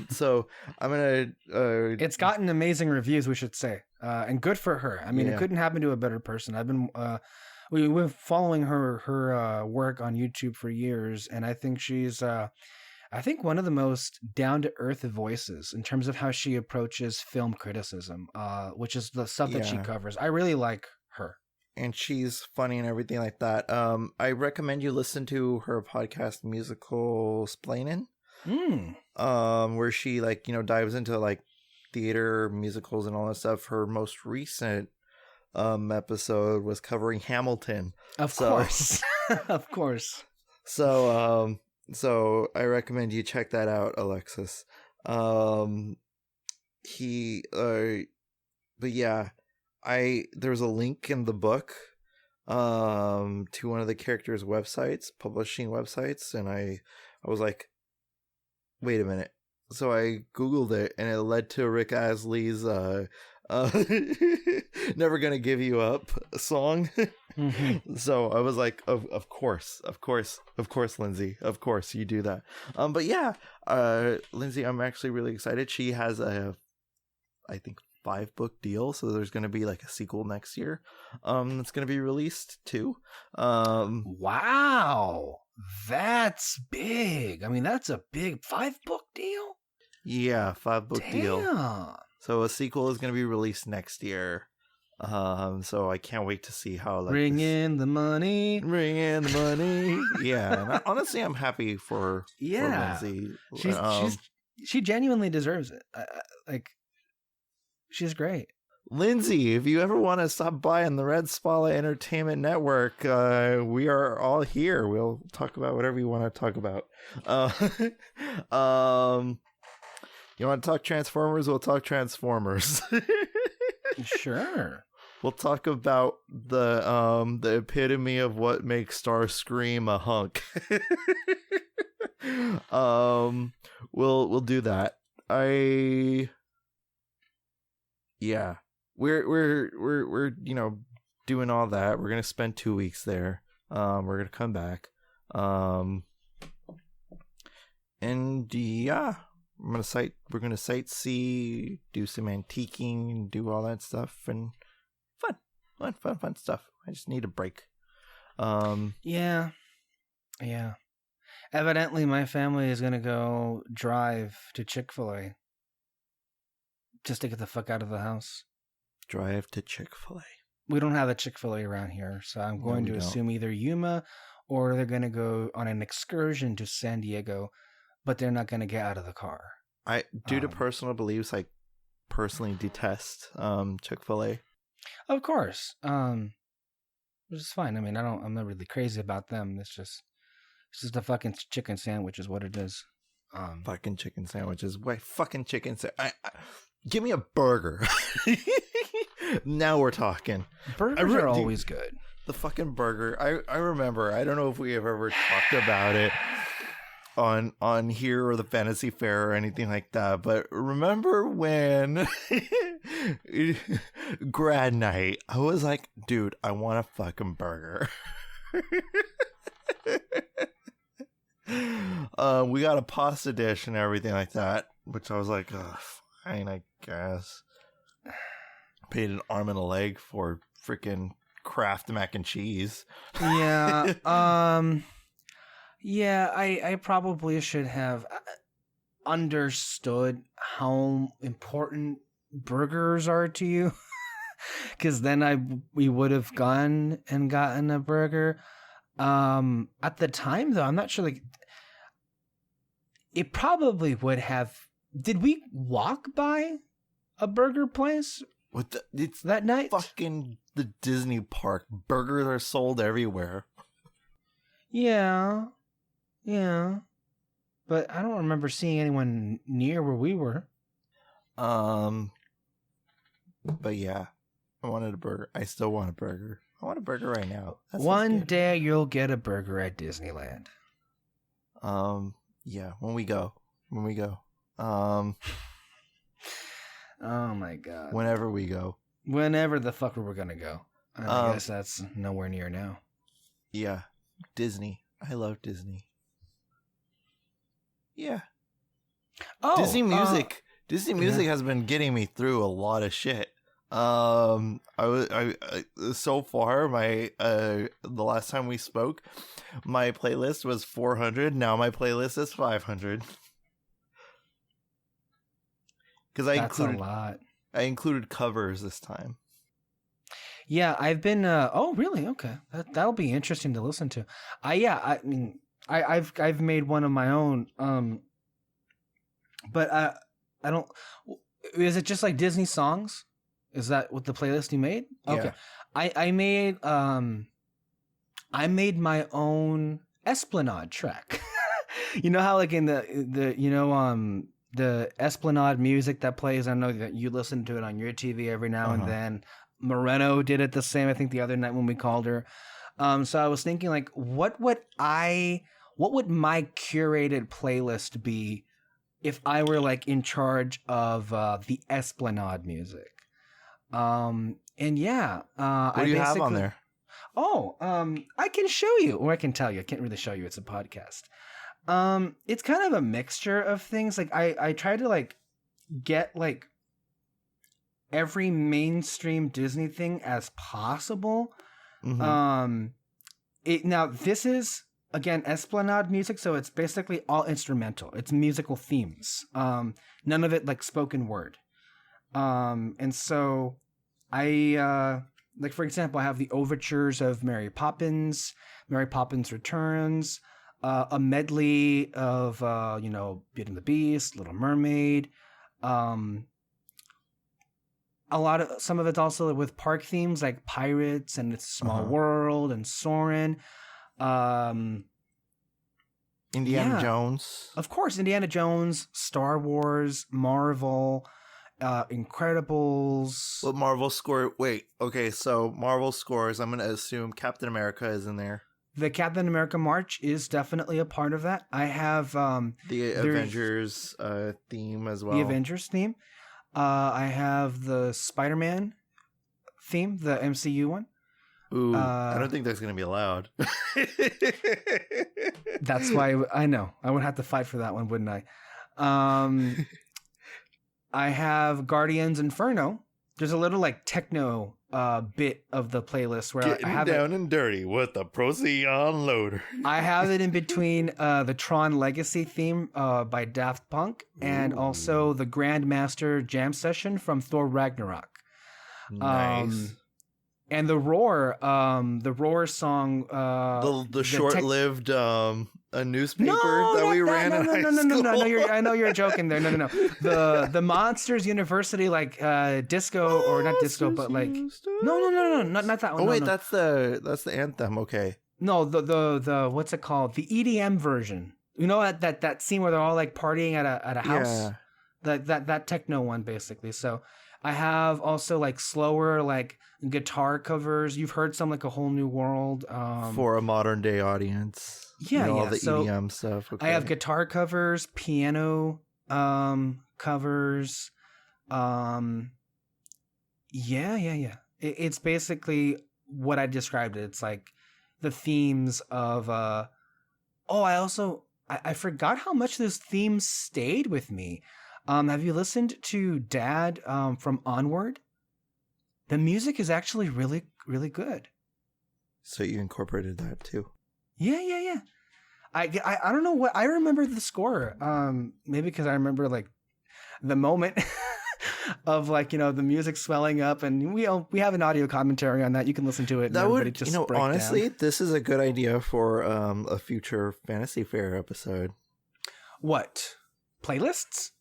So I'm going to... it's gotten amazing reviews, we should say. And good for her. I mean, It couldn't happen to a better person. I've been... We've been following her work on YouTube for years, and I think she's, one of the most down-to-earth voices in terms of how she approaches film criticism, which is the stuff that she covers. I really like her. And she's funny and everything like that. I recommend you listen to her podcast, Musical Splainin', where she dives into theater, musicals, and all that stuff. Her most recent episode was covering Hamilton. Of course. Of course. So I recommend you check that out, Alexis. But yeah, there's a link in the book to one of the characters' websites, publishing websites, and I was like, wait a minute. So I Googled it, and it led to Rick Astley's Never Gonna Give You Up song. So I was like, of course, Lindsay, of course you do that. But yeah, Lindsay, I'm actually really excited. She has I think 5-book deal, so there's going to be like a sequel next year. It's going to be released too. Wow, that's big. I mean, that's a big 5-book deal. Yeah, 5-book deal. So a sequel is going to be released next year. So I can't wait to see how. Bring in the money. Yeah, and honestly, I'm happy for Lindsay. She genuinely deserves it. She's great. Lindsay, if you ever want to stop by on the Red Spala Entertainment Network, we are all here. We'll talk about whatever you want to talk about. You want to talk Transformers? We'll talk Transformers. Sure. We'll talk about the epitome of what makes Starscream a hunk. We'll do that. Yeah. We're doing all that. We're gonna spend 2 weeks there. We're gonna come back. And yeah, we're gonna sightsee, do some antiquing, do all that stuff, and fun stuff. I just need a break. Yeah. Evidently, my family is gonna go drive to Chick-fil-A just to get the fuck out of the house. Drive to Chick-fil-A. We don't have a Chick-fil-A around here, so I'm going to assume either Yuma or they're gonna go on an excursion to San Diego, but they're not gonna get out of the car. Due to personal beliefs, I personally detest Chick-fil-A. Of course, which is fine. I mean, I'm not really crazy about them. It's just a fucking chicken sandwich, is what it is. Fucking chicken sandwiches. Wait, fucking chicken give me a burger. Now we're talking. Burgers are always good. The fucking burger. I remember. I don't know if we have ever talked about it on here or the Fantasy Fair or anything like that, but remember when grad night, I was like, dude, I want a fucking burger. We got a pasta dish and everything like that, which I was like, oh, fine, I guess. Paid an arm and a leg for freaking Kraft mac and cheese. Yeah. Yeah, I probably should have understood how important burgers are to you, because then we would have gone and gotten a burger. At the time, though, I'm not sure. Like, it probably would have. Did we walk by a burger place? It's that night? Fucking the Disney park. Burgers are sold everywhere. Yeah. But I don't remember seeing anyone near where we were. But yeah, I wanted a burger. I still want a burger. I want a burger right now. One day you'll get a burger at Disneyland. Yeah, when we go. Oh my god. Whenever we go. Whenever the fuck we're gonna go. I guess that's nowhere near now. Yeah. Disney. I love Disney. Yeah. Oh, Disney music. Disney music has been getting me through a lot of shit. I so far the last time we spoke, my playlist was 400. Now my playlist is 500. Because that's a lot. I included covers this time. Yeah, I've been. Oh, really? Okay, that'll be interesting to listen to. I mean, I've made one of my own. But I don't. Is it just like Disney songs? Is that what the playlist you made? Okay, yeah. I made my own Esplanade track. You know how like in the Esplanade music that plays, I know that you listen to it on your TV every now and then. Moreno did it the same, I think, the other night when we called her. So I was thinking, like, what would my curated playlist be if I were like in charge of the Esplanade music? And yeah, what do you have on there? Oh, I can show you, or I can tell you. I can't really show you. It's a podcast. It's kind of a mixture of things. Like I try to like get like every mainstream Disney thing as possible. Mm-hmm. Now this is again Esplanade music, so it's basically all instrumental. It's musical themes. None of it like spoken word. And so I like, for example, I have the overtures of Mary Poppins Returns, a medley of Beauty and the Beast, Little Mermaid. Some of it's also with park themes like Pirates and It's a Small World and Soarin'. Indiana Jones. Of course, Indiana Jones, Star Wars, Marvel, Incredibles. What Marvel score? Wait, okay, so Marvel scores. I'm gonna assume Captain America is in there. The Captain America March is definitely a part of that. I have The Avengers theme as well. The Avengers theme. I have the Spider-Man theme, the MCU one. Ooh, I don't think that's gonna be allowed. That's why I know I would have to fight for that one, wouldn't I? I have Guardians Inferno. There's a little like techno bit of the playlist where Getting I have down and dirty with the Procyon loader. I have it in between the Tron Legacy theme by Daft Punk and also the Grandmaster Jam Session from Thor Ragnarok. Nice. And the Roar song. The short-lived a newspaper ran in high school. No. I know you're joking there. No. The Monsters University disco or not disco, but like no, not that one. Oh wait, no. that's the anthem. Okay. No, the what's it called? The EDM version. You know that scene where they're all like partying at a house. Yeah. That techno one basically. So I have also like slower like guitar covers. You've heard some like A Whole New World for a modern day audience. Yeah, all the so EDM stuff. Okay. I have guitar covers, piano covers. Yeah. It's basically what I described it. It's like the themes of I forgot how much this theme stayed with me. Have you listened to Dad from Onward? The music is actually really, really good. So you incorporated that too? Yeah. I don't know what I remember the score. Maybe because I remember like the moment of like the music swelling up, and we have an audio commentary on that. You can listen to it. That would just honestly, this is a good idea for a future Fantasy Fair episode. What playlists?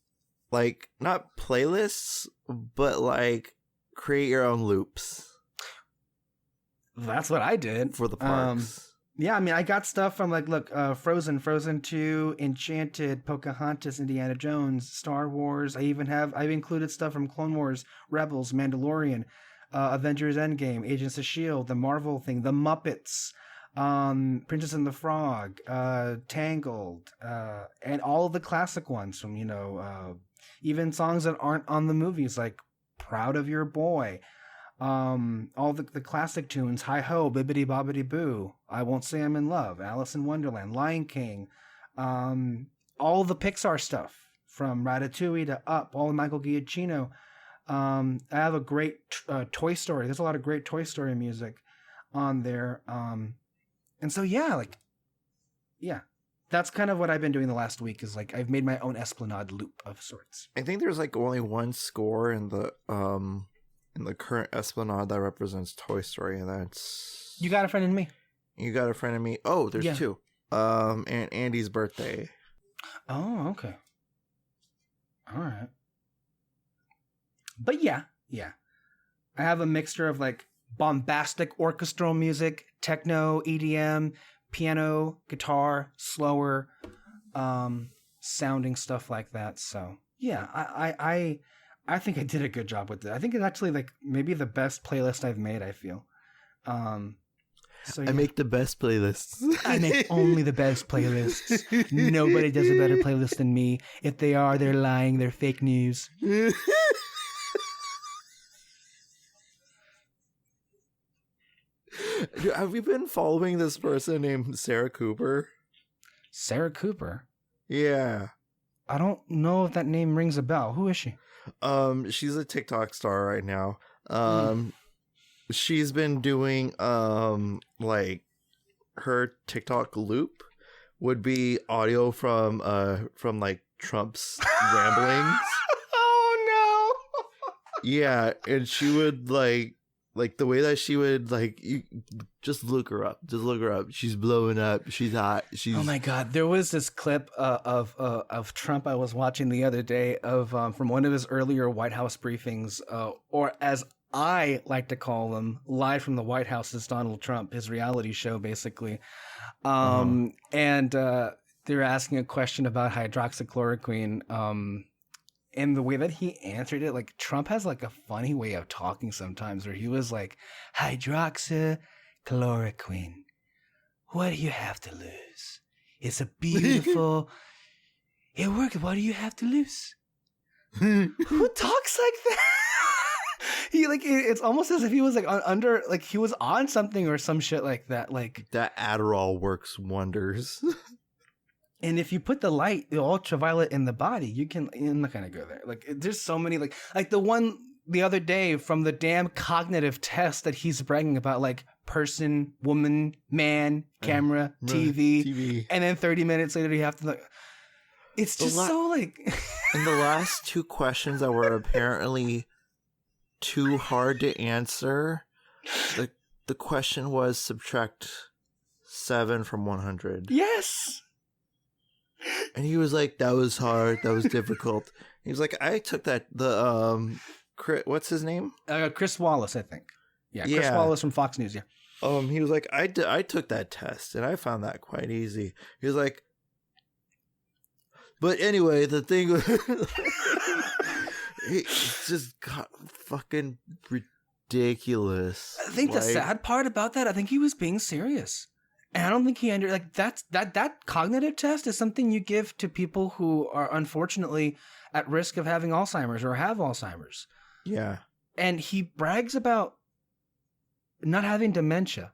Like not playlists, but like create your own loops. That's what I did for the parks. Yeah, I mean, I got stuff from Frozen 2, Enchanted, Pocahontas, Indiana Jones, Star Wars. I've included stuff from Clone Wars, Rebels, Mandalorian, Avengers Endgame, Agents of S.H.I.E.L.D., the Marvel thing, the Muppets, Princess and the Frog, Tangled, and all of the classic ones from, even songs that aren't on the movies, like Proud of Your Boy. All the classic tunes, Hi Ho, Bibbidi Bobbidi Boo, I Won't Say I'm in Love, Alice in Wonderland, Lion King, all the Pixar stuff from Ratatouille to Up, all the Michael Giacchino. I have a great Toy Story. There's a lot of great Toy Story music on there. And so yeah, that's kind of what I've been doing the last week. Is like I've made my own Esplanade loop of sorts. I think there's like only one score in the current Esplanade that represents Toy Story, and that's You Got a Friend in Me. You Got a Friend in Me. Oh, there's two. And Andy's Birthday. Oh, okay. All right. But yeah. I have a mixture of like bombastic orchestral music, techno, EDM, piano, guitar, slower sounding stuff like that. So yeah, I think I did a good job with it. I think it's actually like maybe the best playlist I've made, I feel. So yeah. I make the best playlists. I make only the best playlists. Nobody does a better playlist than me. If they are, they're lying. They're fake news. Have you been following this person named Sarah Cooper? Sarah Cooper? Yeah. I don't know if that name rings a bell. Who is she? She's a TikTok star right now. She's been doing like her TikTok loop would be audio from like Trump's ramblings. Oh no. Yeah, and she would like the way that she would like you just look her up. She's blowing up. She's hot. Oh my god, there was this clip of Trump I was watching the other day of from one of his earlier White House briefings, or as I like to call them, live from the White House is Donald Trump, his reality show basically. And they're asking a question about hydroxychloroquine, And the way that he answered it, like Trump has like a funny way of talking sometimes where he was like, hydroxychloroquine. What do you have to lose? It's a beautiful... It worked. What do you have to lose? Who talks like that? It's almost as if he was like under, like he was on something or some shit like that. Like that Adderall works wonders. And if you put the light, the ultraviolet in the body, I'm not gonna go there. Like there's so many, like the one the other day from the damn cognitive test that he's bragging about, like person, woman, man, camera, TV, and then 30 minutes later you have to like. It's just so like. And the last two questions that were apparently too hard to answer, the question was subtract 7 from 100. Yes. And he was like, "That was hard. That was difficult." He was like, "I took that." What's his name? Chris Wallace, I think. Yeah, Chris Wallace from Fox News. Yeah. He was like, I took that test and I found that quite easy. He was like, but anyway, the thing was, it just got fucking ridiculous. I think the sad part about that, I think he was being serious. And I don't think he that cognitive test is something you give to people who are unfortunately at risk of having Alzheimer's or have Alzheimer's. Yeah. And he brags about not having dementia.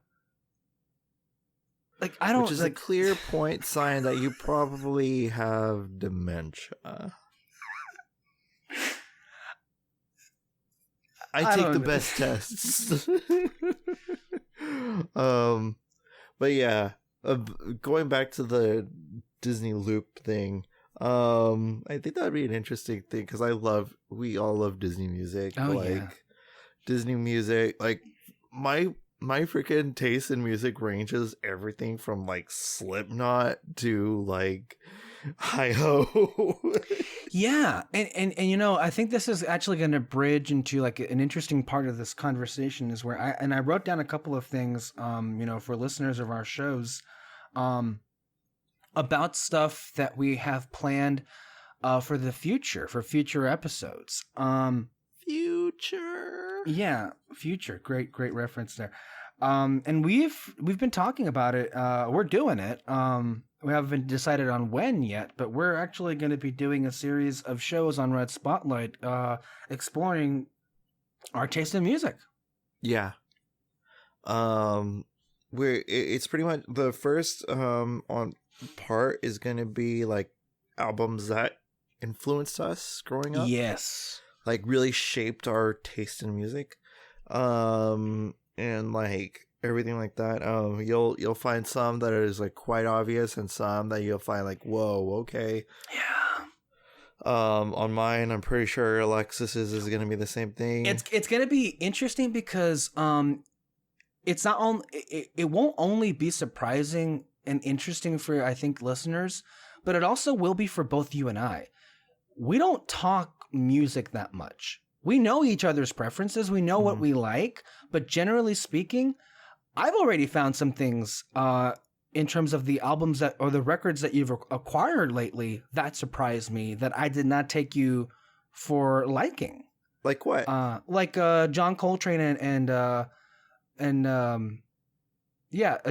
Like I don't, which is a clear point sign that you probably have dementia. I take the best tests. But yeah, going back to the Disney loop thing, I think that'd be an interesting thing because we all love Disney music. Disney music, like my freaking taste in music ranges everything from like Slipknot to like Hi-Ho. Yeah, and you know, I think this is actually going to bridge into like an interesting part of this conversation is where I wrote down a couple of things, you know, for listeners of our shows, about stuff that we have planned, for the future, for future episodes. Future. Yeah, future. Great reference there. And we've been talking about it. We're doing it. We haven't decided on when yet, but we're actually going to be doing a series of shows on Red Spotlight, exploring our taste in music. Yeah. It's pretty much the first on part is going to be like albums that influenced us growing up. Yes. Like really shaped our taste in music. And like everything like that. You'll find some that is like quite obvious and some that you'll find like, whoa, okay. Yeah. On mine, I'm pretty sure Alexis's is going to be the same thing. It's going to be interesting because it's not only it won't only be surprising and interesting for, I think, listeners, but it also will be for both you and I. We don't talk music that much. We know each other's preferences. We know what we like, but generally speaking, I've already found some things in terms of the albums that or the records that you've acquired lately that surprised me that I did not take you for liking. Like what? Like John Coltrane and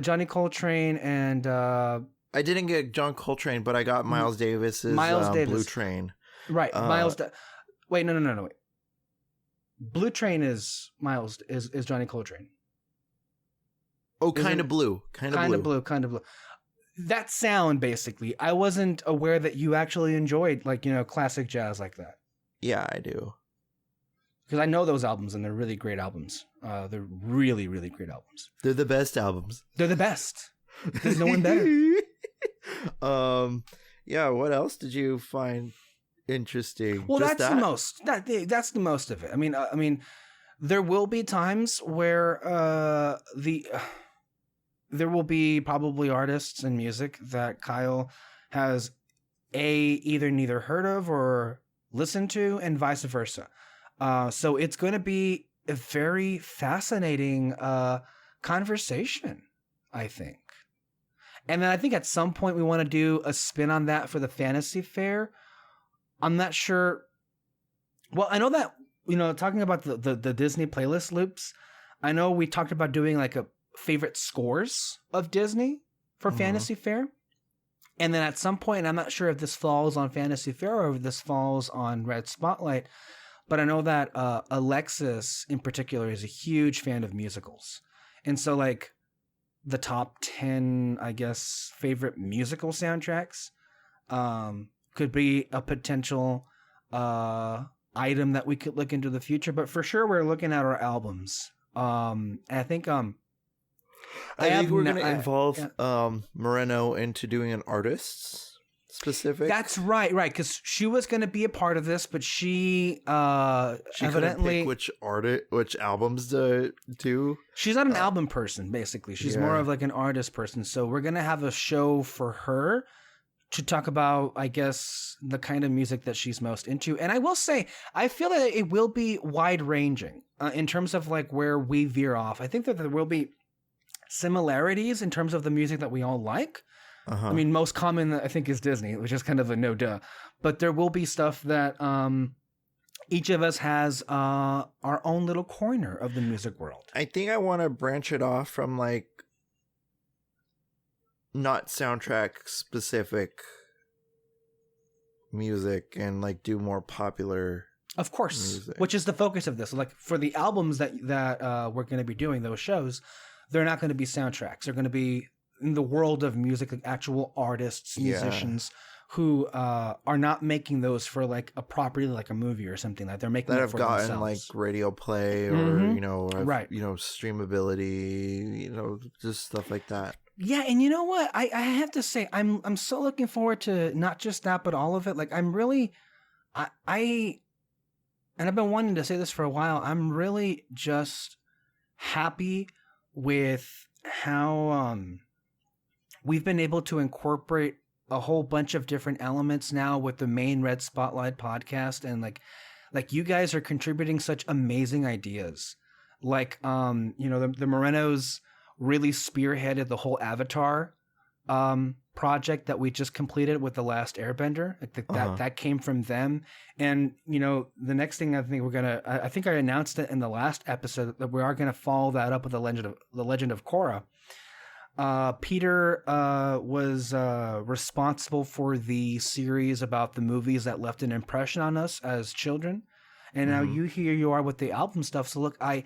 Johnny Coltrane and I didn't get John Coltrane, but I got Miles Davis's Blue Train. Right, Miles. Wait, no. Wait. Blue Train is Johnny Coltrane. Oh, kind of blue. Kind of blue. That sound, basically. I wasn't aware that you actually enjoyed, like, you know, classic jazz like that. Yeah, I do. Because I know those albums, and they're really great albums. They're really, really great albums. They're the best albums. They're the best. There's no one better. Yeah, what else did you find interesting? Well, that's the most. That's the most of it. I mean, there will be times where there will be probably artists and music that Kyle has either neither heard of or listened to, and vice versa. So it's going to be a very fascinating conversation, I think. And then I think at some point we want to do a spin on that for the Fantasy Fair. I'm not sure Well, I know that, talking about the Disney playlist loops, I know we talked about doing like a favorite scores of Disney for Fantasy Fair. And then at some point, I'm not sure if this falls on Fantasy Fair or if this falls on Red Spotlight, but I know that Alexis in particular is a huge fan of musicals. And so like the top 10, I guess, favorite musical soundtracks could be a potential item that we could look into the future. But for sure, we're looking at our albums. And I think I think we're going to involve Moreno into doing an artist's specific. That's right, because she was going to be a part of this, but she evidently pick which albums to do. She's not an album person, basically. She's more of like an artist person. So we're going to have a show for her to talk about, I guess, the kind of music that she's most into. And I will say, I feel that it will be wide ranging in terms of like where we veer off. I think that there will be similarities in terms of the music that we all like. I mean, most common, I think, is Disney, which is kind of a no duh. But there will be stuff that each of us has our own little corner of the music world. I think I want to branch it off from like not soundtrack specific music and like do more popular. Of course, music. Which is the focus of this. Like for the albums that we're going to be doing, those shows, they're not going to be soundtracks. They're going to be in the world of music, like actual artists, musicians who are not making those for like a property, like a movie or something. Like they're making that it for have gotten themselves. like radio play or streamability, just stuff like that. Yeah, and you know what? I have to say, I'm so looking forward to not just that, but all of it. Like I'm really, and I've been wanting to say this for a while. I'm really just happy with how we've been able to incorporate a whole bunch of different elements now with the main Red Spotlight podcast, and like you guys are contributing such amazing ideas. Like the Morenos really spearheaded the whole Avatar project that we just completed with The Last Airbender. That came from them. And the next thing I think I think I announced it in the last episode that we are gonna follow that up with the Legend of Korra. Peter was responsible for the series about the movies that left an impression on us as children, and now here you are with the album stuff. So look, I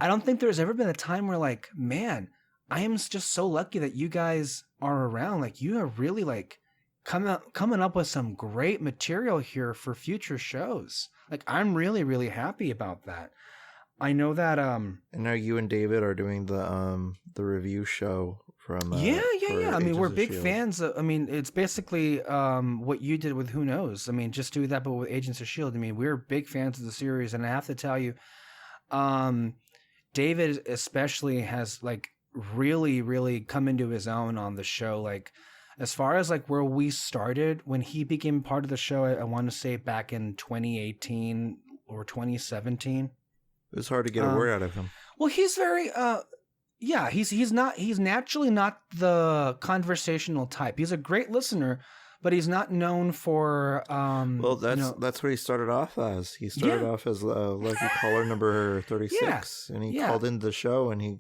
don't think there's ever been a time where like, man, I am just so lucky that you guys are around. Like you are really like coming up with some great material here for future shows. Like I'm really, really happy about that. I know that and now you and David are doing the review show from yeah. I mean, we're big S.H.I.E.L.D. fans of, I mean, it's basically what you did with Who Knows. I mean, just do that but with Agents of S.H.I.E.L.D. I mean, we're big fans of the series, and I have to tell you, David especially has like really, really come into his own on the show. Like as far as like where we started when he became part of the show, I want to say back in 2018 or 2017. It was hard to get a word out of him. Well, he's very he's naturally not the conversational type. He's a great listener, but he's not known for that's what he started off as. He started off as lucky caller number 36, and he called into the show, and he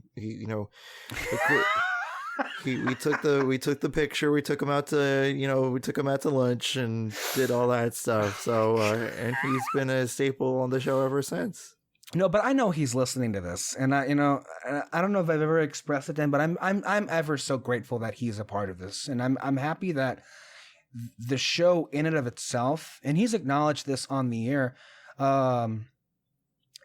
we took the picture, we took him out to lunch and did all that stuff. So and he's been a staple on the show ever since. No, but I know he's listening to this, and I don't know if I've ever expressed it to him, but I'm ever so grateful that he's a part of this, and I'm happy that the show in and of itself, and he's acknowledged this on the air, that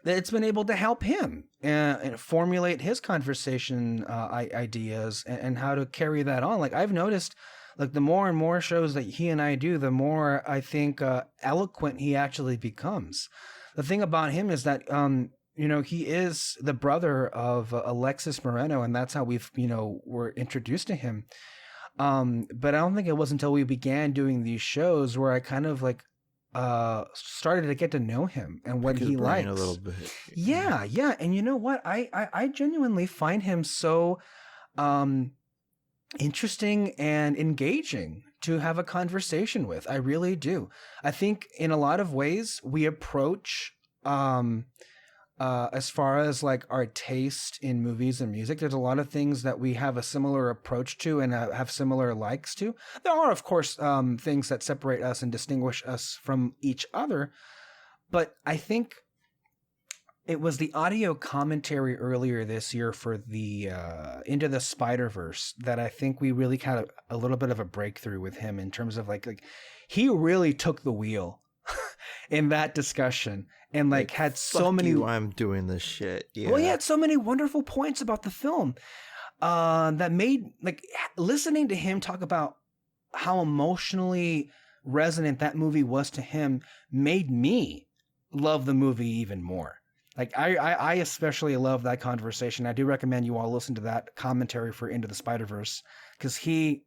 it's been able to help him and formulate his conversation ideas and how to carry that on. Like I've noticed, like the more and more shows that he and I do, the more I think eloquent he actually becomes. The thing about him is that, he is the brother of Alexis Moreno, and that's how were introduced to him. But I don't think it was until we began doing these shows where I kind of like started to get to know him and what he likes a little bit. Yeah. And you know what? I genuinely find him so interesting and engaging to have a conversation with. I really do. I think in a lot of ways we approach as far as like our taste in movies and music, there's a lot of things that we have a similar approach to and have similar likes to. There are, of course, things that separate us and distinguish us from each other. But I think it was the audio commentary earlier this year for the Into the Spider-Verse that I think we really had a little bit of a breakthrough with him in terms of like he really took the wheel in that discussion and like had so many. I'm doing this shit. Yeah. Well, he had so many wonderful points about the film that made like listening to him talk about how emotionally resonant that movie was to him made me love the movie even more. Like I especially love that conversation. I do recommend you all listen to that commentary for Into the Spider-Verse because he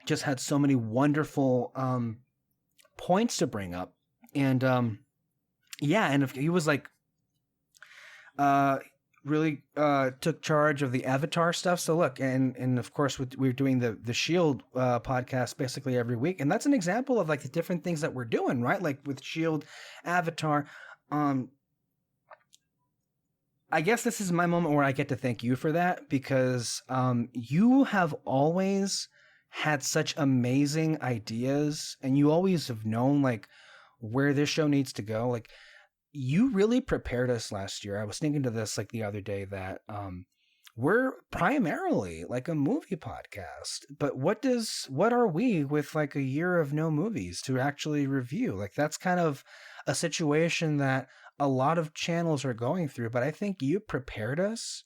just had so many wonderful points to bring up. And yeah, and if he was like really took charge of the Avatar stuff. So look, and of course we're doing the Shield podcast basically every week, and that's an example of like the different things that we're doing, right? Like with Shield, Avatar. I guess this is my moment where I get to thank you for that because you have always had such amazing ideas and you always have known like where this show needs to go. Like you really prepared us last year. I was thinking to this like the other day that we're primarily like a movie podcast, but what are we with like a year of no movies to actually review? Like that's kind of a situation that a lot of channels are going through, but I think you prepared us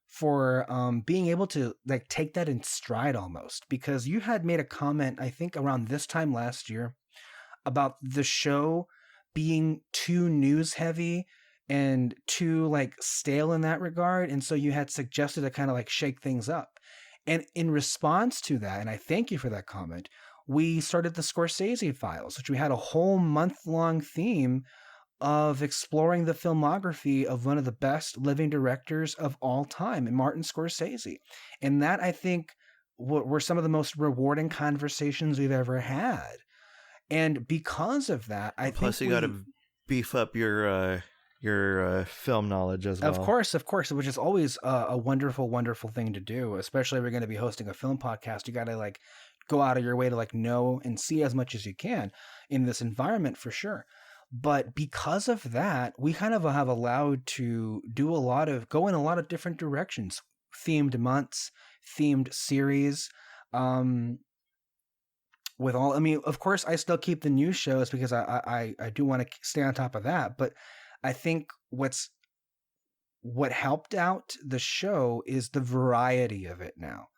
for being able to like take that in stride almost, because you had made a comment, I think around this time last year, about the show being too news heavy and too like stale in that regard. And so you had suggested to kind of like shake things up. And in response to that, and I thank you for that comment, we started the Scorsese Files, which we had a whole month-long theme of exploring the filmography of one of the best living directors of all time, Martin Scorsese. And that, I think, were some of the most rewarding conversations we've ever had. And because of that, I Plus think you got to beef up your film knowledge as well. Of course, which is always a wonderful, wonderful thing to do, especially if you're going to be hosting a film podcast. You got to like go out of your way to like know and see as much as you can in this environment for sure. But because of that, we kind of have allowed to go in a lot of different directions, themed months, themed series. With all, I mean, of course, I still keep the news shows because I do want to stay on top of that. But I think what helped out the show is the variety of it now.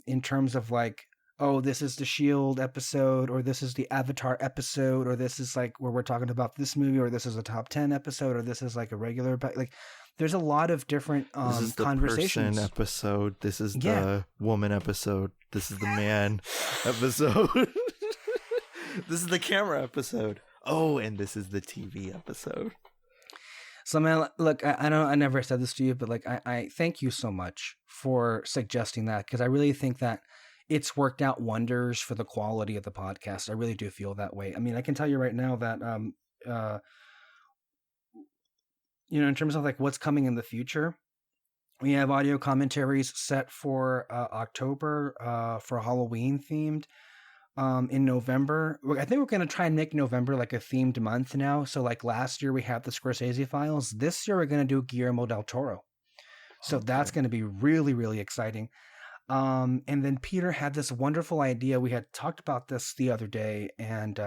In terms of like, oh, this is the Shield episode, or this is the Avatar episode, or this is like where we're talking about this movie, or this is a top 10 episode, or this is like a regular, like there's a lot of different this is the conversations. Person episode. This is the woman episode. This is the man episode. This is the camera episode. Oh, and this is the TV episode. So man, look, I know I never said this to you, but like I thank you so much for suggesting that, because I really think that it's worked out wonders for the quality of the podcast. I really do feel that way. I mean, I can tell you right now that, in terms of like what's coming in the future, we have audio commentaries set for October for Halloween themed. In November, I think we're going to try and make November like a themed month now. So like last year we had the Scorsese Files. This year we're going to do Guillermo del Toro. So that's going to be really, really exciting. And then Peter had this wonderful idea. We had talked about this the other day, and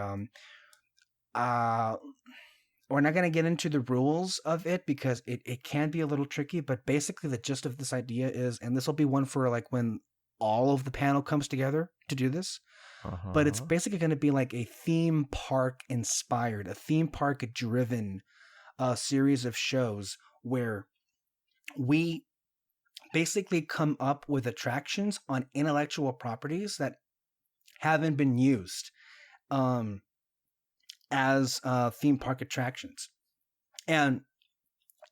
we're not going to get into the rules of it because it can be a little tricky, but basically the gist of this idea is, and this will be one for like when all of the panel comes together to do this, but it's basically going to be like a theme park inspired, a theme park driven series of shows where we basically come up with attractions on intellectual properties that haven't been used as theme park attractions. And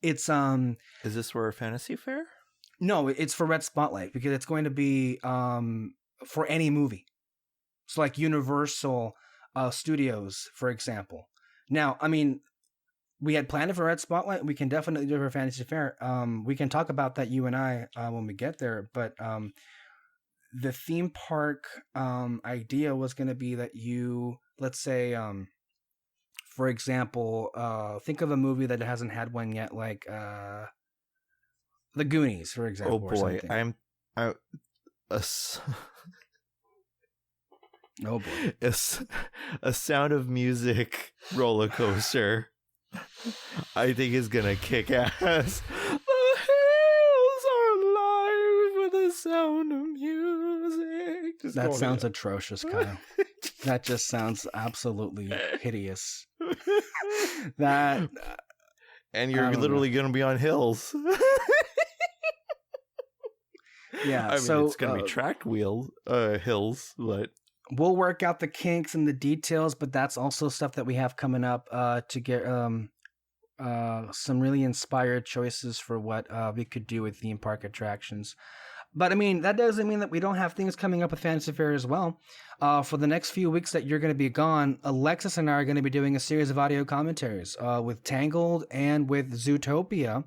it's is this for a Fantasy Fair? No, it's for Red Spotlight, because it's going to be for any movie. So like Universal Studios, for example. Now, I mean, we had planned it for Red Spotlight. We can definitely do it for Fantasy Fair. We can talk about that, you and I, when we get there. But the theme park idea was going to be that you, let's say, for example, think of a movie that hasn't had one yet, like The Goonies, for example. Oh boy, oh boy, a Sound of Music roller coaster. I think is gonna kick ass. The hills are alive with the sound of music. That sounds atrocious, Kyle. That just sounds absolutely hideous. That, and you're literally gonna be on hills. Yeah, I mean, so it's gonna be tracked hills, but we'll work out the kinks and the details. But that's also stuff that we have coming up to get some really inspired choices for what we could do with theme park attractions. But I mean, that doesn't mean that we don't have things coming up with Fantasy Fair as well. For the next few weeks that you're going to be gone, Alexis and I are going to be doing a series of audio commentaries with Tangled and with Zootopia.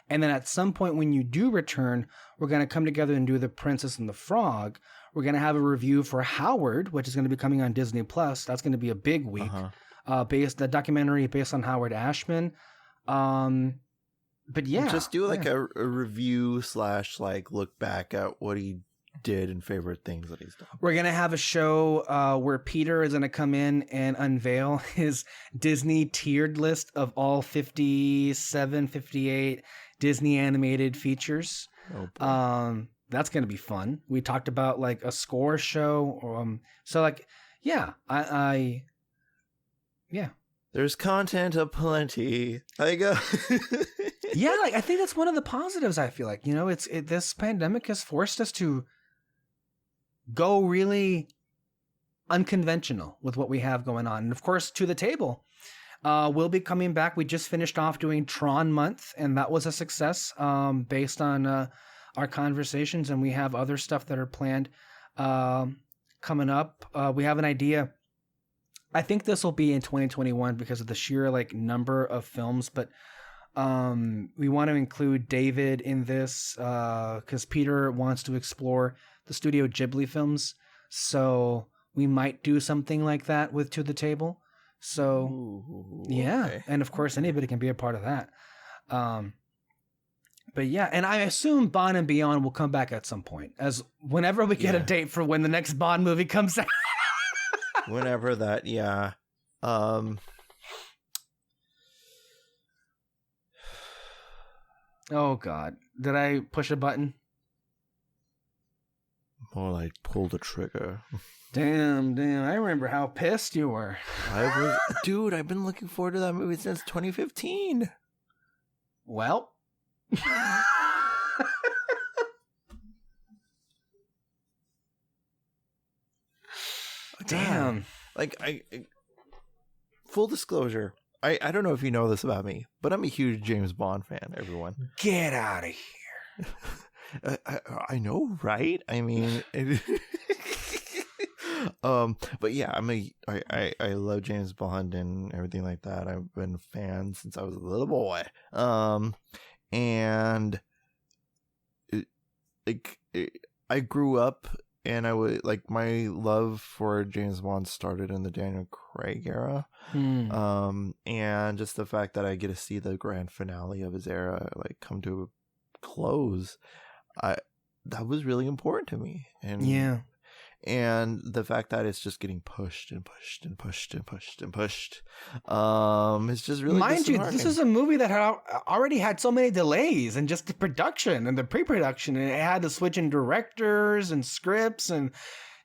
And then at some point when you do return, we're going to come together and do The Princess and the Frog. We're going to have a review for Howard, which is going to be coming on Disney+. That's going to be a big week. The documentary based on Howard Ashman. But yeah. Just do like a review / like look back at what he did and favorite things that he's done. We're going to have a show where Peter is going to come in and unveil his Disney tiered list of all 57, 58 Disney animated features. That's going to be fun. We talked about like a score show. So like, yeah, yeah. There's content aplenty. Yeah, like I think that's one of the positives. I feel like, you know, this pandemic has forced us to go really unconventional with what we have going on, and of course, To the Table will be coming back. We just finished off doing Tron Month, and that was a success based on our conversations. And we have other stuff that are planned coming up. We have an idea. I think this will be in 2021 because of the sheer like number of films, but we want to include David in this because Peter wants to explore the Studio Ghibli films. So we might do something like that with To the Table. So yeah, okay. And of course anybody can be a part of that. But yeah, and I assume Bond and Beyond will come back at some point, as whenever we get a date for when the next Bond movie comes out. Whenever that, yeah. Oh God, did I push a button? More like pull the trigger. Damn, I remember how pissed you were. Dude, I've been looking forward to that movie since 2015. Well. Damn. Like, I full disclosure, I don't know if you know this about me, but I'm a huge James Bond fan, everyone. Get out of here. I know, right? I mean, but yeah, I love James Bond and everything like that. I've been a fan since I was a little boy. And I grew up, and I would like my love for James Bond started in the Daniel Craig era. And just the fact that I get to see the grand finale of his era like come to a close, that was really important to me. And yeah. And the fact that it's just getting pushed and pushed and pushed and pushed and pushed, it's just really mind you, this is a movie that already had so many delays and just the production and the pre-production, and it had to switch in directors and scripts, and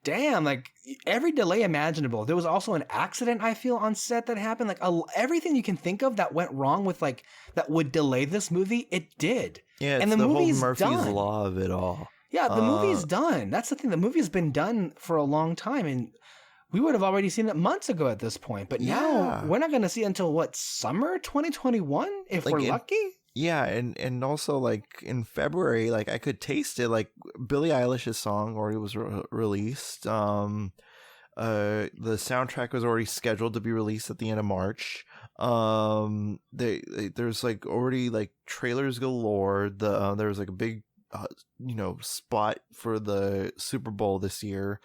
damn, like every delay imaginable. There was also an accident, I feel, on set that happened. Like everything you can think of that went wrong with like that would delay this movie, it did. Yeah, it's and the movie's whole Murphy's done. Law of it all. Yeah, the movie's done. That's the thing. The movie's been done for a long time, and we would have already seen it months ago at this point. But now we're not going to see it until what, summer 2021, if we're lucky? Yeah, and also like in February, like I could taste it. Like Billie Eilish's song already was released. The soundtrack was already scheduled to be released at the end of March. There's like already like trailers galore. There was like a big spot for the Super Bowl this year.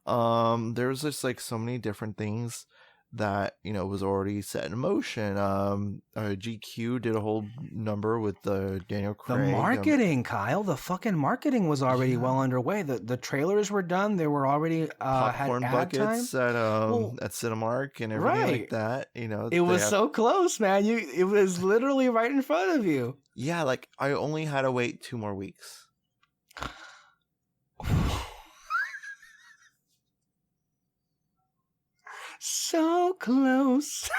There's just like so many different things that was already set in motion. GQ did a whole number with Daniel Craig. The marketing, Kyle. The fucking marketing was already well underway. The trailers were done. They were already popcorn had buckets at Cinemark and everything like that. It was so close, man. It was literally right in front of you. Yeah, like I only had to wait 2 more weeks. So close.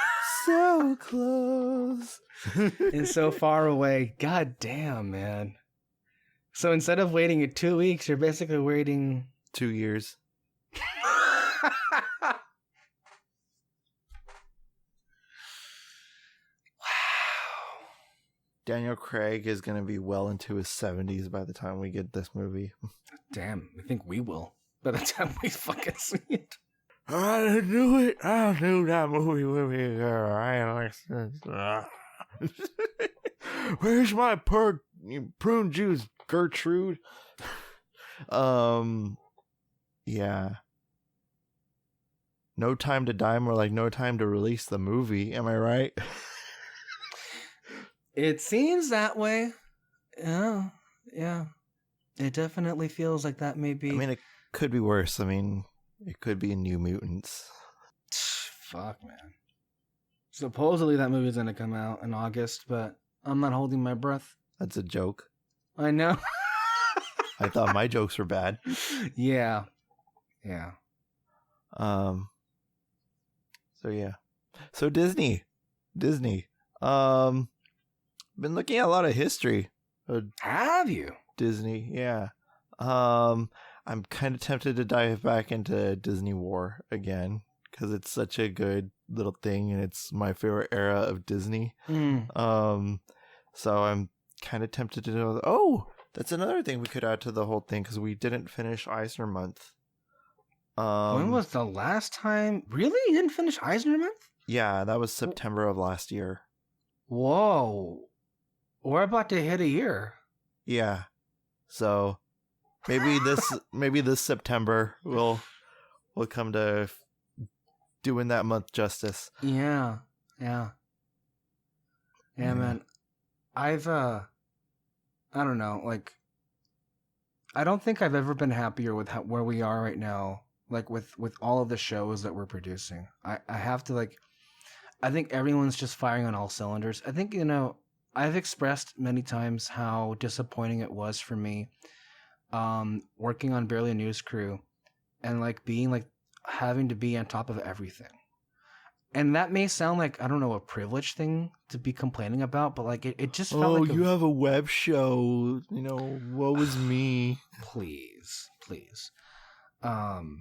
So close. And so far away. God damn, man. So instead of waiting 2 weeks, you're basically waiting 2 years. Wow. Daniel Craig is going to be well into his 70s by the time we get this movie. Damn, I think we will by the time we fucking see it. I knew it. I knew that movie with me, girl. Alexis. Where's my prune juice, Gertrude? Yeah. No Time to Die, more like No Time to Release the movie. Am I right? It seems that way. Yeah. It definitely feels like that may be. I mean, it could be worse. I mean, it could be New Mutants. Fuck, man. Supposedly that movie's gonna come out in August, but I'm not holding my breath. That's a joke. I know. I thought my jokes were bad. Yeah. So yeah. So Disney. Been looking at a lot of history. Have you? Disney, yeah. I'm kind of tempted to dive back into Disney War again because it's such a good little thing and it's my favorite era of Disney. So I'm kind of tempted to know. Oh, that's another thing we could add to the whole thing because we didn't finish Eisner Month. When was the last time? Really? You didn't finish Eisner Month? Yeah, that was September of last year. Whoa. We're about to hit a year. Yeah. So maybe this September we'll come to doing that month justice. Yeah, man. I've I don't know, like I don't think I've ever been happier with where we are right now, like with all of the shows that we're producing. I have to I think everyone's just firing on all cylinders. I think, I've expressed many times how disappointing it was for me working on Barely a News Crew and being having to be on top of everything. And that may sound like, I don't know, a privileged thing to be complaining about, but it just felt you have a web show, woe is me. Please. But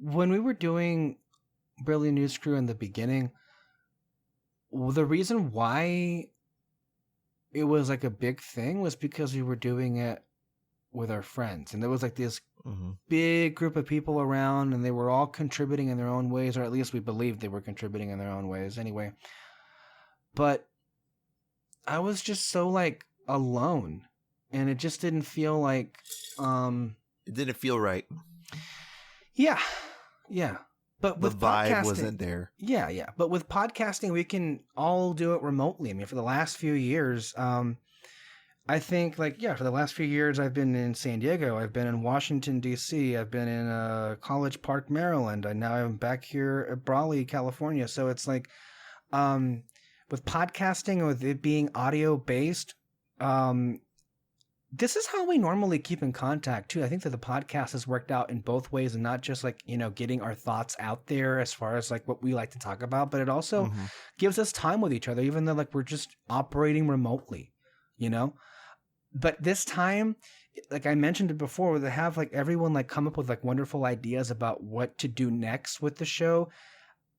when we were doing Barely a News Crew in the beginning, the reason why it was a big thing was because we were doing it with our friends, and there was this big group of people around, and they were all contributing in their own ways, or at least we believed they were contributing in their own ways anyway. But I was just so alone, and it just didn't feel it didn't feel right. Yeah. But the with vibe podcasting, wasn't there. Yeah. But with podcasting, we can all do it remotely. I mean, for the last few years, I think for the last few years, I've been in San Diego. I've been in Washington, D.C. I've been in College Park, Maryland. And now I'm back here at Brawley, California. So it's with podcasting, with it being audio based, this is how we normally keep in contact too. I think that the podcast has worked out in both ways, and not just getting our thoughts out there as far as what we like to talk about, but it also gives us time with each other, even though we're just operating remotely, But this time, I mentioned it before, they have everyone come up with wonderful ideas about what to do next with the show.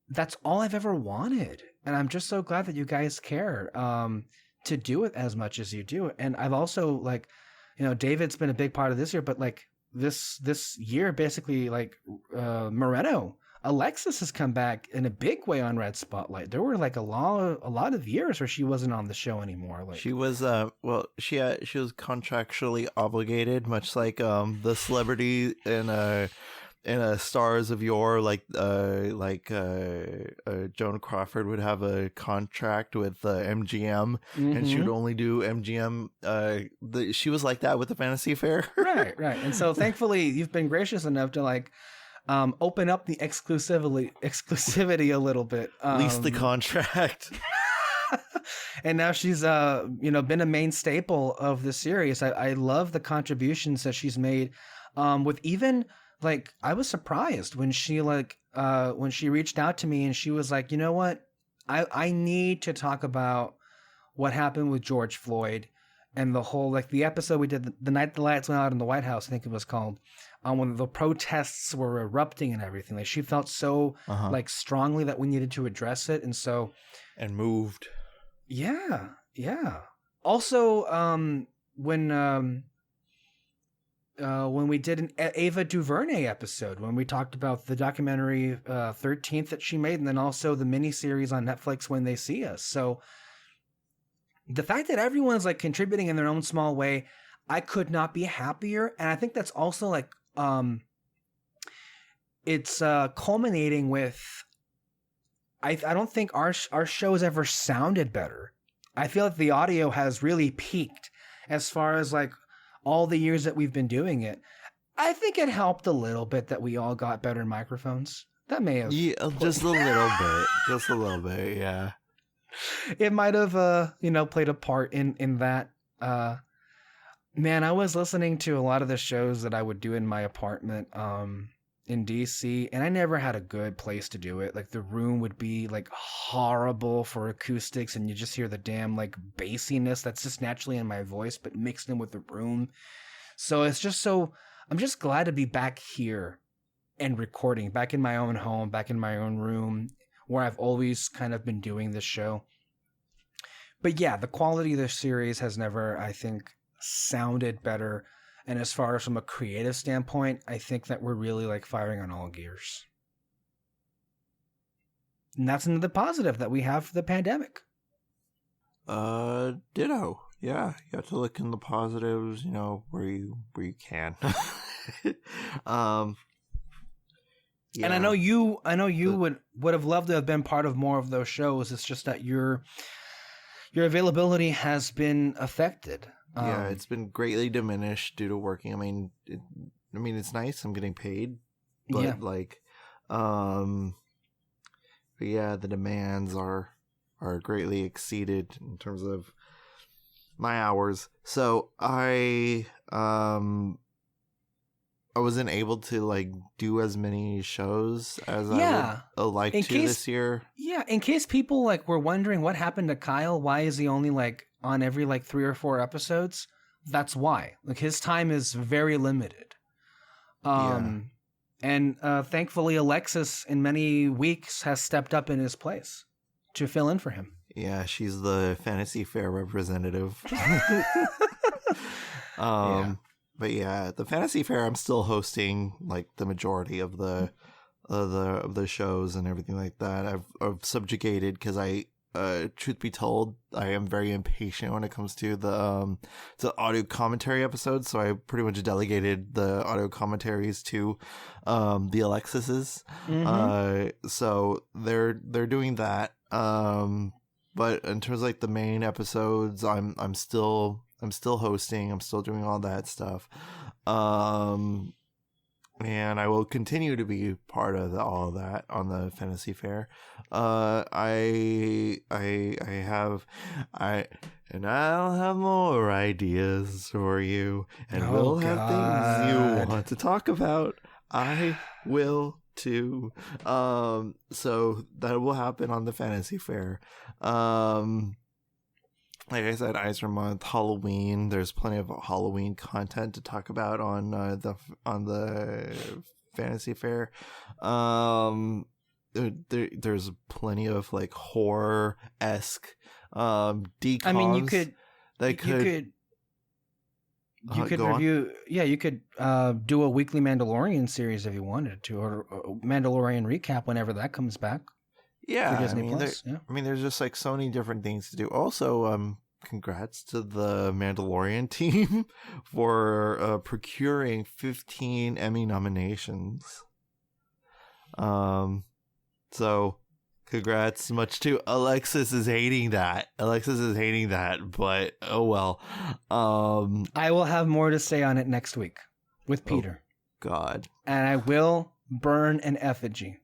That's all I've ever wanted, and I'm just so glad that you guys care to do it as much as you do. And I've also David's been a big part of this year, but this year, basically, like Moreno, Alexis has come back in a big way on Red Spotlight. There were like a lot of years where she wasn't on the show anymore. Like she was she was contractually obligated, much like the celebrity in Stars of Yore, like Joan Crawford would have a contract with MGM, and she would only do MGM. She was like that with the Fantasy Fair. Right. And so thankfully you've been gracious enough to like open up the exclusivity a little bit. Lease the contract. And now she's been a main staple of the series. I love the contributions that she's made, with even like, I was surprised when she when she reached out to me and she was like, you know what, I need to talk about what happened with George Floyd and the whole, like, the episode we did the night the lights went out in the White House, I think it was called, when the protests were erupting and everything. Like, she felt so like strongly that we needed to address it, and moved. Yeah. Also, when we did an Ava DuVernay episode, when we talked about the documentary 13th that she made, and then also the miniseries on Netflix, When They See Us. So the fact that everyone's like contributing in their own small way, I could not be happier. And I think that's also like, it's culminating with, I don't think our show's ever sounded better. I feel like the audio has really peaked as far as like all the years that we've been doing it. I think it helped a little bit that we all got better microphones. That may have... Yeah, just a little bit. Just a little bit, yeah. It might have, played a part in that. Man, I was listening to a lot of the shows that I would do in my apartment in DC, and I never had a good place to do it. Like, the room would be like horrible for acoustics, and you just hear the damn like bassiness that's just naturally in my voice, but mixed in with the room. So I'm just glad to be back here and recording, back in my own home, back in my own room, where I've always kind of been doing this show. But yeah, the quality of this series has never, I think, sounded better. And as far as from a creative standpoint, I think that we're really like firing on all gears. And that's another positive that we have for the pandemic. Ditto. Yeah, you have to look in the positives, where you can. Yeah. And I know you would have loved to have been part of more of those shows. It's just that your availability has been affected. Yeah, it's been greatly diminished due to working. I mean, it's nice. I'm getting paid, but but yeah, the demands are greatly exceeded in terms of my hours. So I wasn't able to like do as many shows as I would like to this year. Yeah, in case people like were wondering what happened to Kyle, why is he only like on every like 3 or 4 episodes? That's why. Like, his time is very limited. And thankfully Alexis in many weeks has stepped up in his place to fill in for him. Yeah, she's the Fantasy Fair representative. But yeah, the Fantasy Fair, I'm still hosting like the majority of the shows and everything like that. I've subjugated because I, truth be told, I am very impatient when it comes to the audio commentary episodes. So I pretty much delegated the audio commentaries to the Alexises. So they're doing that. But in terms of like the main episodes, I'm still hosting. I'm still doing all that stuff. And I will continue to be part of all of that on the Fantasy Fair. I'll have more ideas for you, and we'll have things you want to talk about. I will too. So that will happen on the Fantasy Fair. Like I said, Eisner Month, Halloween. There's plenty of Halloween content to talk about on the Fantasy Fair. There's plenty of like horror-esque decons. I mean, you could You could Go on. review. Yeah, you could do a weekly Mandalorian series if you wanted to, or a Mandalorian recap whenever that comes back for Yeah, Disney Plus. Yeah. I mean, there's just like so many different things to do. Also, congrats to the Mandalorian team for procuring 15 Emmy nominations. So congrats much to Alexis is hating that. But oh well. I will have more to say on it next week with Peter. God. And I will burn an effigy.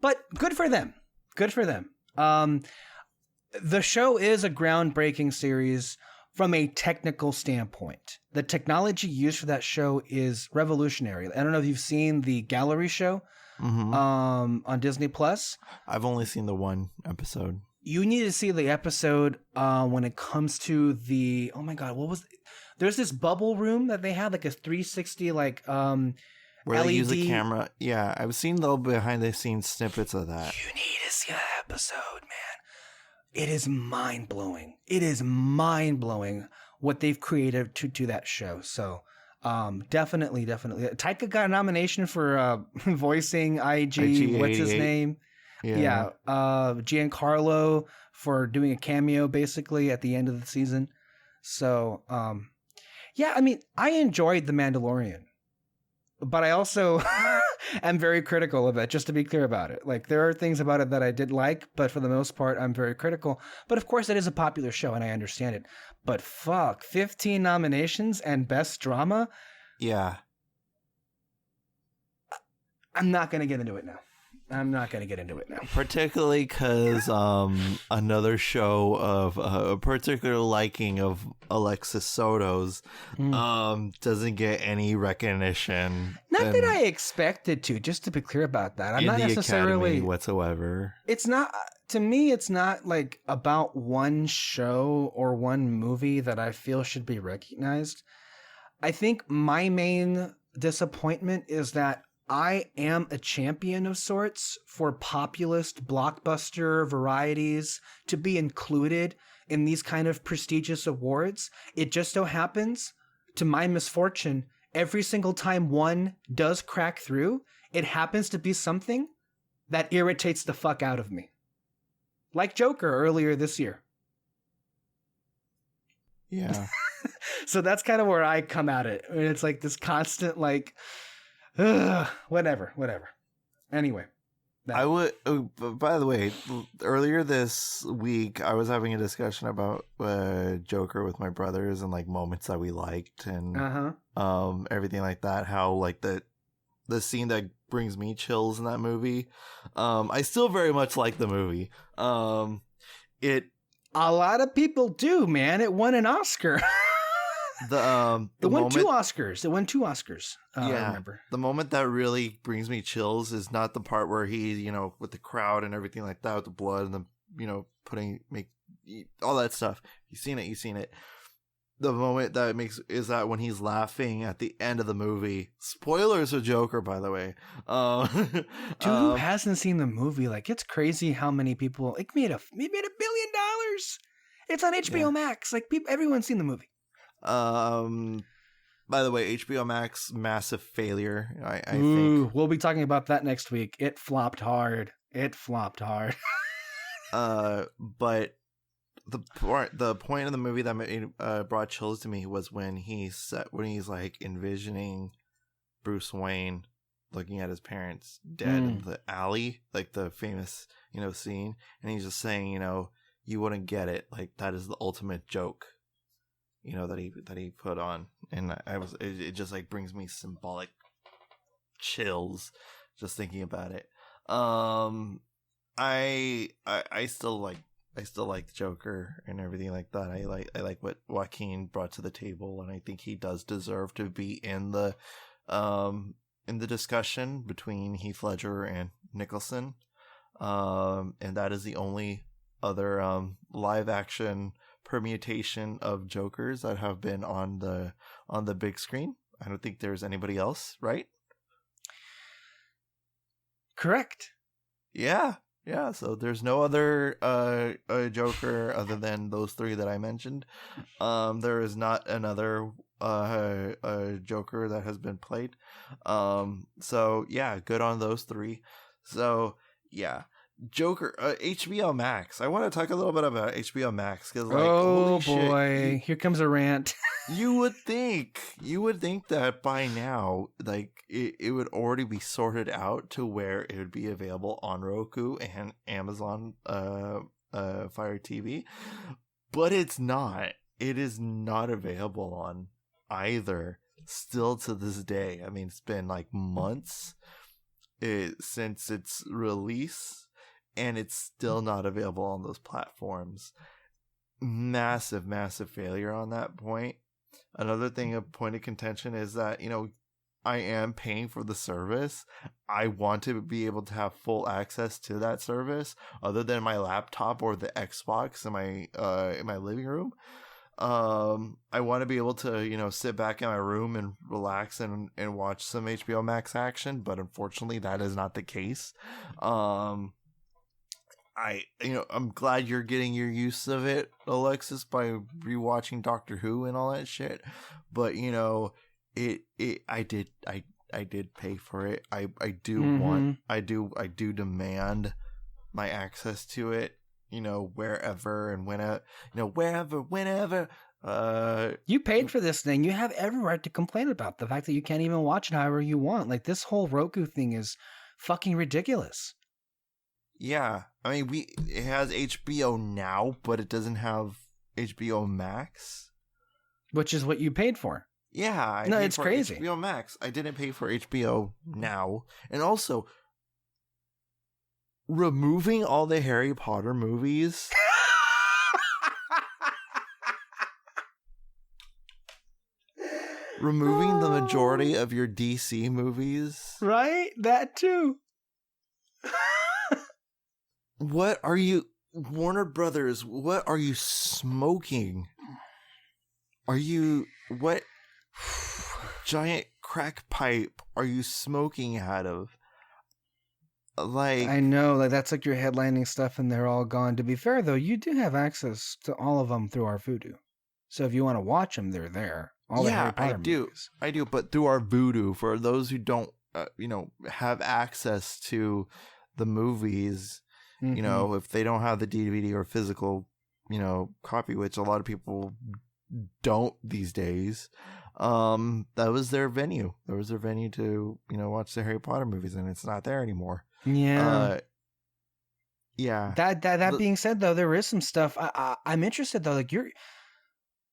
But good for them. Good for them. The show is a groundbreaking series from a technical standpoint. The technology used for that show is revolutionary. I don't know if you've seen the gallery show on Disney Plus. I've only seen the one episode. You need to see the episode when it comes to the, oh my God, what was, there's this bubble room that they had, like a 360, like, where LED. they use the camera. Yeah, I've seen the behind the scenes snippets of that. You need to see that episode, man. It is mind blowing. It is mind blowing what they've created to that show. So, definitely. Taika got a nomination for voicing IG. What's his name? Yeah. Giancarlo for doing a cameo basically at the end of the season. So, yeah, I mean, I enjoyed The Mandalorian, but I also am very critical of it, just to be clear about it. Like, there are things about it that I did like, but for the most part, I'm very critical. But of course, it is a popular show, and I understand it. But fuck, 15 nominations and Best Drama? Yeah. I'm not going to get into it now. Particularly because another show of a particular liking of Alexis Soto's doesn't get any recognition. Not that I expected to, just to be clear about that. I'm not necessarily Academy whatsoever. It's not, to me, it's not like about one show or one movie that I feel should be recognized. I think my main disappointment is that I am a champion of sorts for populist blockbuster varieties to be included in these kind of prestigious awards. It just so happens, to my misfortune, every single time one does crack through, it happens to be something that irritates the fuck out of me. Like Joker earlier this year. Yeah. So that's kind of where I come at it. It's like this constant, like, whatever. Anyway. I would, by the way, earlier this week, I was having a discussion about Joker with my brothers and like moments that we liked and everything like that. How like the scene that brings me chills in that movie. I still very much like the movie. A lot of people do, man. It won an Oscar. It won two Oscars. I remember. The moment that really brings me chills is not the part where he, with the crowd and everything like that, with the blood and the, all that stuff. You've seen it. The moment that is that when he's laughing at the end of the movie. Spoilers of Joker, by the way. Dude, who hasn't seen the movie? Like, it's crazy how many people, like, made $1 billion. It's on HBO Max. Like, everyone's seen the movie. By the way, HBO Max, massive failure. I think we'll be talking about that next week. It flopped hard. But the point of the movie that brought chills to me was when he's like envisioning Bruce Wayne looking at his parents dead in the alley, like the famous scene, and he's just saying, you wouldn't get it, like that is the ultimate joke. That he put on, and it just like brings me symbolic chills just thinking about it. I still like the Joker and everything like that. I like what Joaquin brought to the table, and I think he does deserve to be in the discussion between Heath Ledger and Nicholson. And that is the only other live action permutation of Jokers that have been on the big screen. I don't think there's anybody else, right? Correct. Yeah. So there's no other Joker other than those three that I mentioned. There is not another Joker that has been played. So yeah, good on those three. So yeah, Joker, HBO Max. I want to talk a little bit about HBO Max because, like, Oh holy boy, shit, here comes a rant. you would think that by now, like, it would already be sorted out to where it would be available on Roku and Amazon Fire TV, but it's not. It is not available on either. Still to this day. I mean, it's been like months since its release, and it's still not available on those platforms. Massive failure on that point. Another thing of point of contention is that, I am paying for the service. I want to be able to have full access to that service other than my laptop or the Xbox in my living room. I want to be able to, sit back in my room and relax and watch some HBO Max action, but unfortunately that is not the case. I'm glad you're getting your use of it, Alexis, by rewatching Doctor Who and all that shit. But I did pay for it. I do want, I do demand my access to it. Wherever and whenever. You paid for this thing. You have every right to complain about the fact that you can't even watch it however you want. Like, this whole Roku thing is fucking ridiculous. Yeah, I mean, it has HBO Now, but it doesn't have HBO Max, which is what you paid for. Yeah, no, it's crazy. HBO Max. I didn't pay for HBO Now, and also removing all the Harry Potter movies. Removing the majority of your DC movies. Right? That too. What are you, Warner Brothers, what are you smoking? What giant crack pipe are you smoking out of? Like, I know, like, that's like your headlining stuff and they're all gone. To be fair, though, you do have access to all of them through our Vudu. So if you want to watch them, they're there. All the Harry Potter movies. I do, but through our Vudu, for those who don't, have access to the movies, if they don't have the DVD or physical, copy, which a lot of people don't these days, that was their venue. That was their venue to, watch the Harry Potter movies, and it's not there anymore. Yeah. Yeah. That being said, though, there is some stuff. I'm interested, though. Like,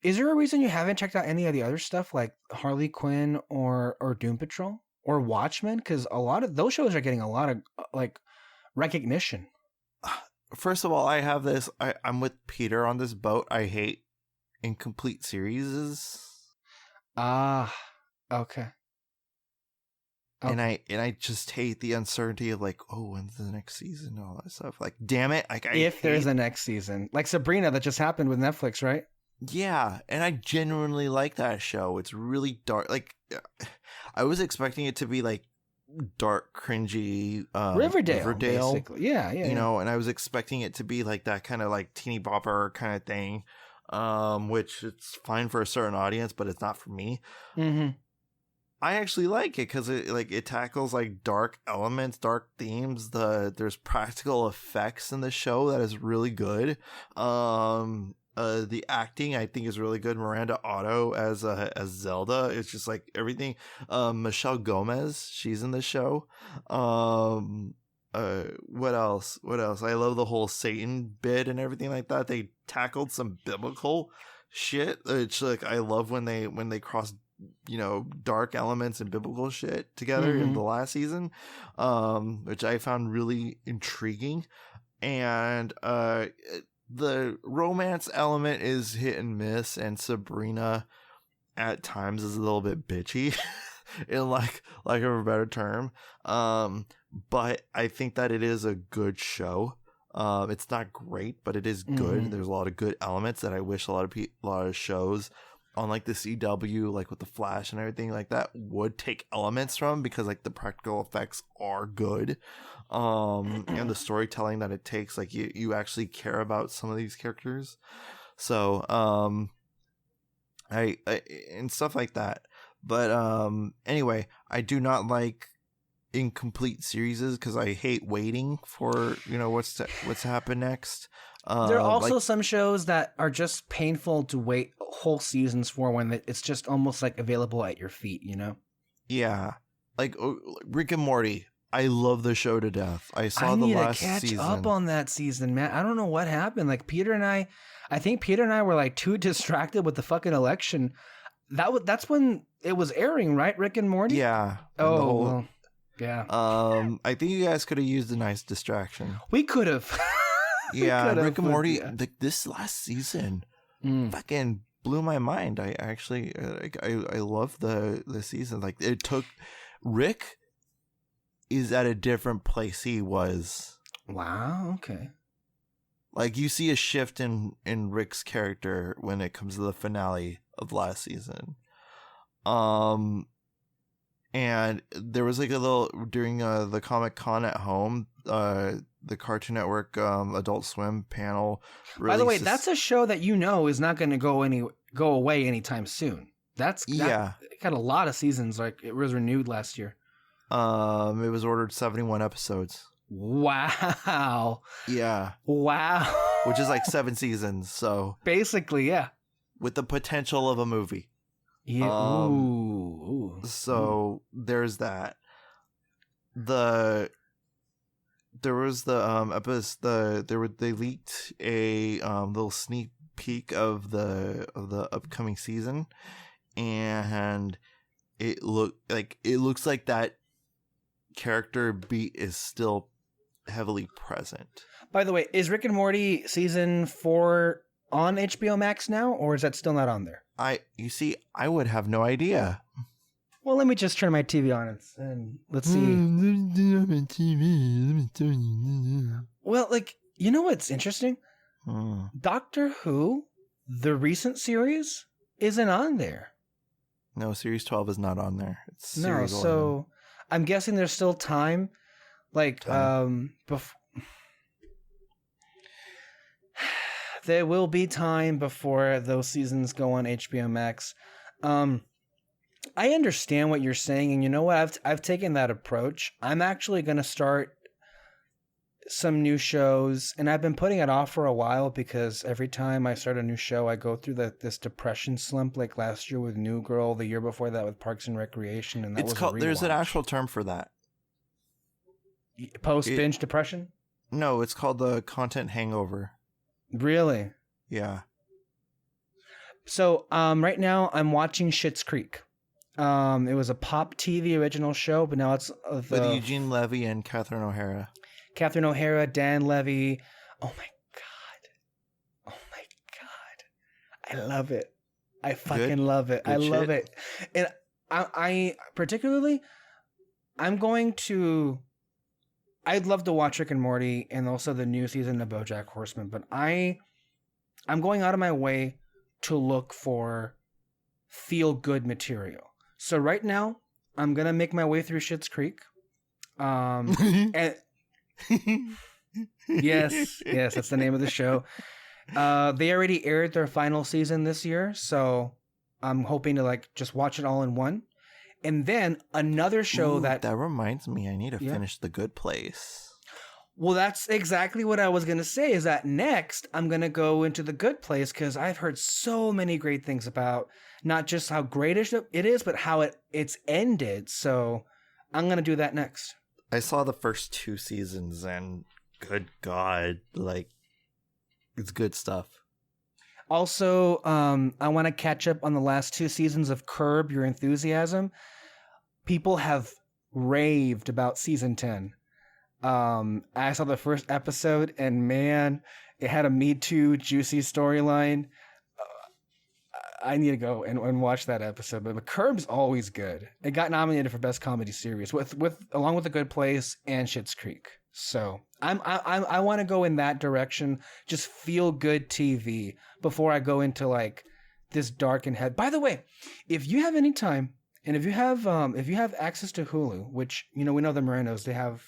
is there a reason you haven't checked out any of the other stuff, like Harley Quinn or Doom Patrol or Watchmen? Because a lot of those shows are getting a lot of recognition. First of all, I have this. I'm with Peter on this boat. I hate incomplete series. Okay. And I just hate the uncertainty of, like, oh, when's the next season and all that stuff. Like, damn it. Like, if there's a next season, like Sabrina that just happened with Netflix, right? Yeah, and I genuinely like that show. It's really dark. Like, I was expecting it to be like dark, cringy Riverdale, basically. Yeah. And I was expecting it to be like that kind of like teeny bopper kind of thing, which it's fine for a certain audience, but it's not for me. Mm-hmm. I actually like it because it tackles like dark elements, dark themes. There's practical effects in the show that is really good. The acting I think is really good. Miranda Otto as Zelda, it's just like everything. Michelle Gomez, she's in the show. What else? I love the whole Satan bit and everything like that. They tackled some biblical shit. It's like, I love when they cross, dark elements and biblical shit together in the last season, which I found really intriguing. And the romance element is hit and miss, and Sabrina at times is a little bit bitchy in like of a better term. But I think that it is a good show. It's not great, but it is good. There's a lot of good elements that I wish a lot of shows on like the CW, like with the Flash and everything like that, would take elements from, because like the practical effects are good. And the storytelling that it takes, like you actually care about some of these characters. So, I and stuff like that. But anyway, I do not like incomplete series because I hate waiting for what's to happen next. There are also Like, some shows that are just painful to wait whole seasons for when it's just almost like available at your feet, you know? yeah, like Rick and Morty. I love the show to death. I saw I the need last to catch season. up on that season, man. I don't know what happened. Like I think Peter and I were like too distracted with the fucking election. That's when it was airing, right? Rick and Morty? Yeah. Oh, well, yeah. I think you guys could have used a nice distraction. We could have. Yeah, Rick and Morty. This last season fucking blew my mind. I actually, I love the season. Like, it took Rick is at a different place he was. Wow. Okay. Like, you see a shift in Rick's character when it comes to the finale of last season. And there was like a little during the Comic Con at home, the Cartoon Network Adult Swim panel. By the way, that's a show that is not going to go away anytime soon. That got a lot of seasons. Like, it was renewed last year. It was ordered 71 episodes. Wow. Yeah. Wow. Which is like 7 seasons. So basically, yeah. With the potential of a movie. Yeah. So there's that. There was the episode. They leaked a little sneak peek of the upcoming season, and it looks like that character beat is still heavily present. By the way, is Rick and Morty season 4 on HBO Max now, or is that still not on there? I would have no idea. Well, let me just turn my TV on and let's see. Well, like, you know what's interesting? Doctor Who, the recent series, isn't on there. No, Series 12 is not on there. It's Series 11. So I'm guessing there's still time. Like, there will be time before those seasons go on HBO Max. I understand what you're saying, and you know what? I've taken that approach. I'm actually going to start some new shows, and I've been putting it off for a while because every time I start a new show, I go through this depression slump. Like last year with New Girl, the year before that with Parks and Recreation, and there's an actual term for that. Post binge depression? No, it's called the content hangover. Really? Yeah. So right now I'm watching Schitt's Creek. It was a Pop TV original show, but now it's with Eugene Levy and Catherine O'Hara. Catherine O'Hara, Dan Levy. Oh my god! I love it. I fucking love it. I love it. And I particularly, I'd love to watch Rick and Morty and also the new season of BoJack Horseman, but I'm going out of my way to look for feel-good material. So right now, I'm going to make my way through Schitt's Creek. And yes, that's the name of the show. They already aired their final season this year, so I'm hoping to just watch it all in one. And then another show that reminds me, I need to finish The Good Place. Well, that's exactly what I was going to say, is that next I'm going to go into The Good Place because I've heard so many great things about not just how great it is, but how it's ended. So I'm going to do that next. I saw the first 2 seasons and good God, it's good stuff. Also, I want to catch up on the last 2 seasons of Curb Your Enthusiasm. People have raved about season 10. I saw the first episode, and man, it had a Me Too juicy storyline. I need to go and watch that episode. But Curb's always good. It got nominated for Best Comedy Series along with The Good Place and Schitt's Creek. So I want to go in that direction. Just feel good TV before I go into this dark and head. By the way, if you have any time and if you have access to Hulu, which we know the Morenos, they have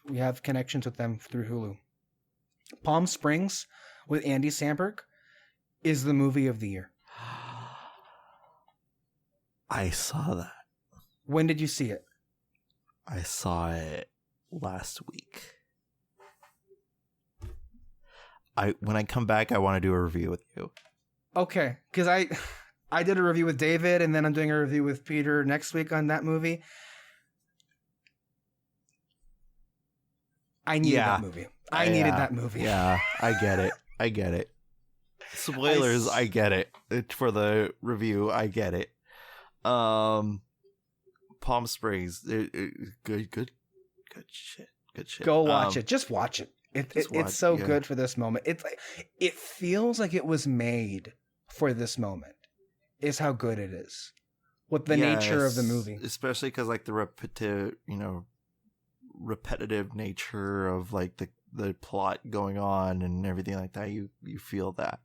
we have connections with them through Hulu. Palm Springs with Andy Samberg is the movie of the year. I saw that. When did you see it? I saw it last week. When I come back, I want to do a review with you. Okay, because I did a review with David, and then I'm doing a review with Peter next week on that movie. I needed that movie. I needed that movie. Yeah, I get it. Spoilers, I get it. For the review, I get it. Palm Springs, good shit. Go watch it. Just watch it. It's so good for this moment. It feels like it was made for this moment. Is how good it is. With the nature of the movie, especially because like the repetitive nature of like the plot going on and everything like that. You feel that.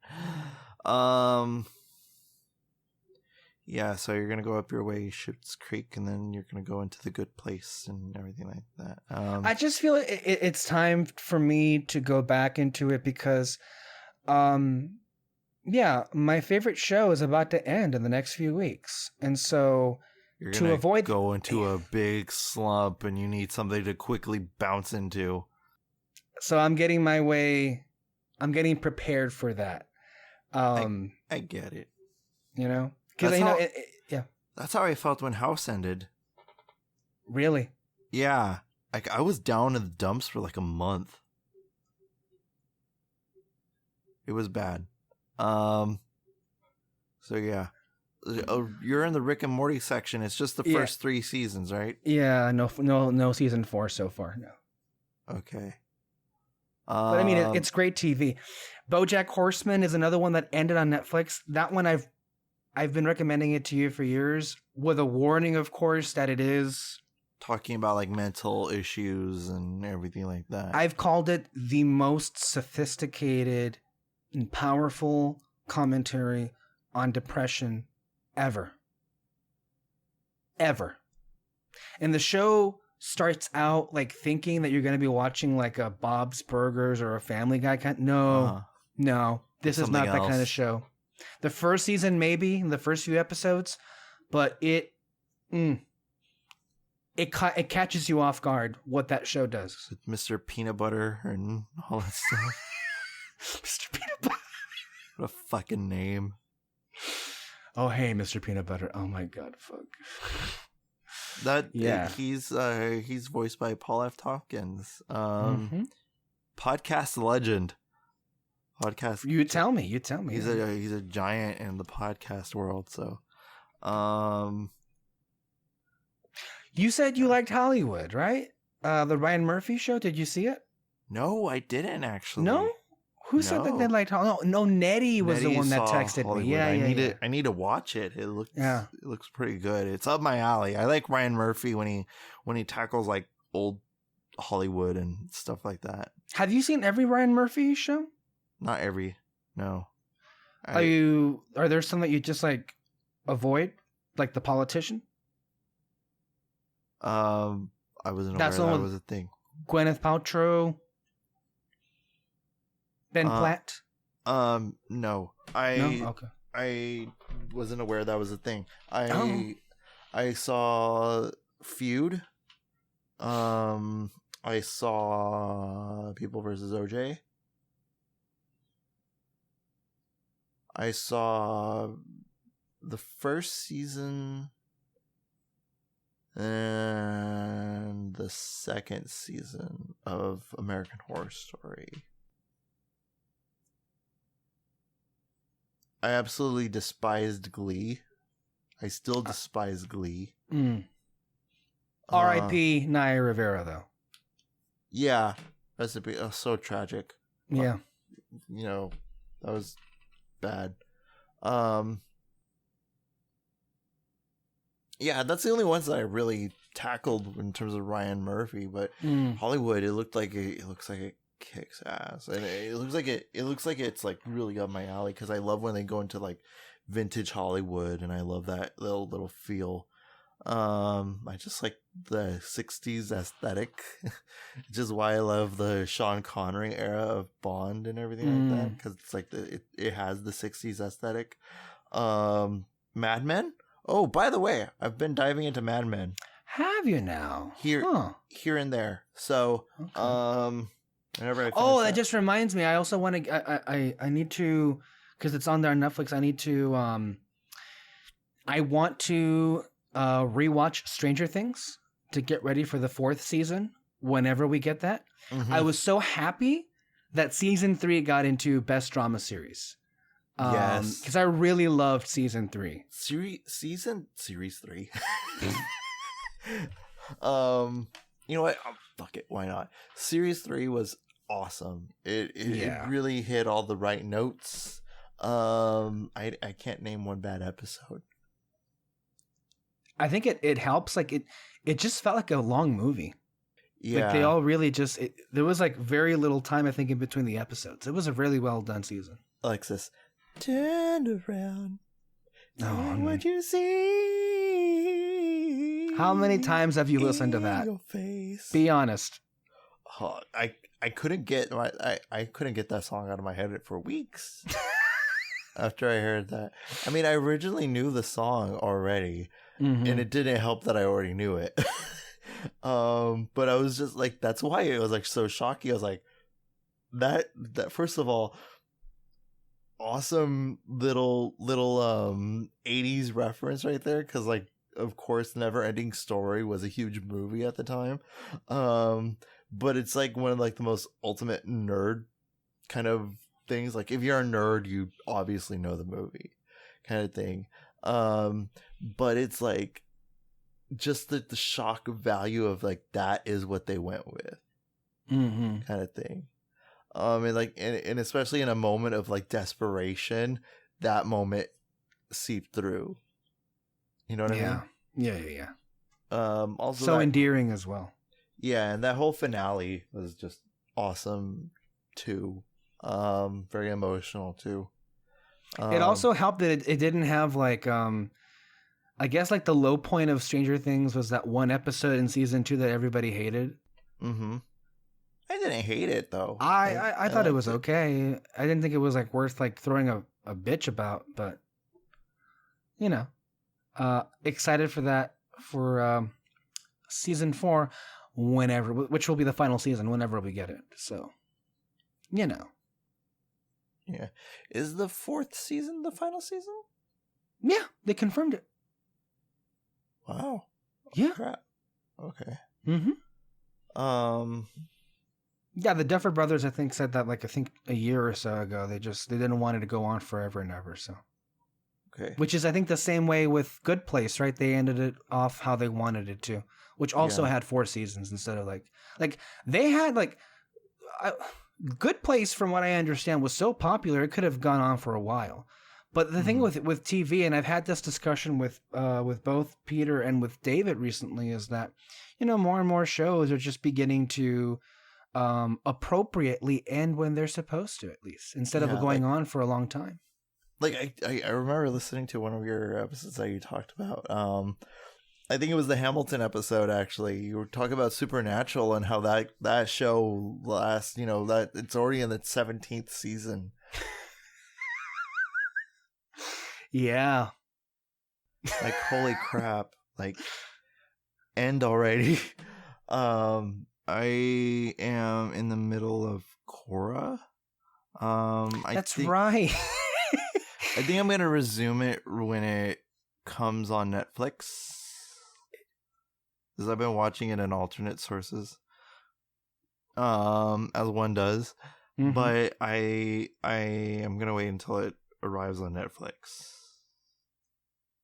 Yeah, so you're gonna go up your way, Schitt's Creek, and then you're gonna go into the Good Place and everything like that. I just feel it's time for me to go back into it because, yeah, my favorite show is about to end in the next few weeks, and so you're gonna go into a big slump, and you need something to quickly bounce into. So I'm getting my way. I'm getting prepared for that. I get it. You know. Because yeah, that's how I felt when House ended. Really? Yeah, like I was down in the dumps for like a month. It was bad. So yeah, you're in the Rick and Morty section. It's just the first 3 seasons, right? Yeah, no season 4 so far. No. Okay. But I mean, it's great TV. BoJack Horseman is another one that ended on Netflix. That one I've been recommending it to you for years, with a warning, of course, that it is talking about like mental issues and everything like that. I've called it the most sophisticated and powerful commentary on depression ever. And the show starts out like thinking that you're going to be watching like a Bob's Burgers or a Family Guy kind. No, this is not that kind of show. The first season, maybe, in the first few episodes, but it catches you off guard what that show does. With Mr. Peanut Butter and all that stuff. Mr. Peanut Butter. What a fucking name. Oh, hey, Mr. Peanut Butter. Oh my God, fuck. He's voiced by Paul F. Tompkins. Podcast legend. You tell me. He's a giant in the podcast world. So, you said you liked Hollywood, right? The Ryan Murphy show. Did you see it? No, I didn't actually. No. Who said that they liked Hollywood? No, Nettie was the one that texted Hollywood. me. Yeah, I need to watch it. It looks pretty good. It's up my alley. I like Ryan Murphy when he tackles like old Hollywood and stuff like that. Have you seen every Ryan Murphy show? Not every. No. Are there some that you just like avoid, like The Politician? I wasn't aware that was a thing. Gwyneth Paltrow. Ben Platt. No. No? Okay. I wasn't aware that was a thing. I saw Feud. I saw People versus OJ. I saw the first season and the second season of American Horror Story. I absolutely despised Glee. I still despise Glee. R.I.P. Naya Rivera, though. Yeah. That's so tragic. Yeah. That was bad. Yeah, that's the only ones that I really tackled in terms of Ryan Murphy, but Hollywood, it looks like it kicks ass, and it looks like it's like really up my alley because I love when they go into like vintage Hollywood, and I love that little feel. I just like the 60s aesthetic, which is why I love the Sean Connery era of Bond and everything like that, because it's like it has the 60s aesthetic. Mad Men. Oh, by the way, I've been diving into Mad Men Have you now? here Huh. here and there. So, Okay. whenever I finish Oh, that that, just reminds me. I also want to. I need to, because it's on there on Netflix. I need to. I want to rewatch Stranger Things to get ready for the 4th season. Whenever we get that, Mhm. I was so happy that season 3 got into best drama series. Yes. Because I really loved season 3. Series 3. You know what? Fuck it. Why not? Series 3 was awesome. It really hit all the right notes. I can't name one bad episode. I think it helps. Like it just felt like a long movie. Yeah. Like they all really just there was like very little time I think in between the episodes. It was a really well done season. Alexis, turn around. Oh, What you see? how many times have you listened to that? Your face. Be honest. Oh, I couldn't get I couldn't get that song out of my head for weeks. After I heard that, I mean, I originally knew the song already, and it didn't help that I already knew it. But I was just like, that's why it was like so shocking. I was like, that first of all, awesome little 80s reference right there, because like, of course, Never Ending Story was a huge movie at the time. But it's like one of like the most ultimate nerd kind of things. Like if you're a nerd, you obviously know the movie kind of thing. But it's like just the shock value of like that is what they went with kind of thing. And like and especially in a moment of like desperation, that moment seeped through. You know what I mean? Yeah. Also so endearing as well. Yeah, and that whole finale was just awesome too. Very emotional too. It also helped that it didn't have like I guess like the low point of Stranger Things was that one episode in season 2 that everybody hated. I didn't hate it though. I thought it was okay. I didn't think it was like worth like throwing a bitch about, but you know, excited for that for season 4 whenever, which will be the final season whenever we get it. So, you know. Yeah. Is the 4th season the final season? Yeah, they confirmed it. Wow. Yeah. Crap. Okay. Yeah, the Duffer Brothers I think said that like I think a year or so ago. They didn't want it to go on forever and ever, so. Okay. Which is I think the same way with Good Place, right? They ended it off how they wanted it to, which also had 4 seasons instead of like they had like Good Place, from what I understand, was so popular it could have gone on for a while. But the thing with TV, and I've had this discussion with both Peter and with David recently, is that more and more shows are just beginning to appropriately end when they're supposed to, at least, instead of going on for a long time. Like I remember listening to one of your episodes that you talked about. I think it was the Hamilton episode, actually. You were talking about Supernatural and how that show lasts, that it's already in its 17th season. Yeah. Like, holy crap. Like, end already. I am in the middle of Korra. That's right. I think I'm going to resume it when it comes on Netflix. Because I've been watching it in alternate sources, as one does. But I am gonna wait until it arrives on Netflix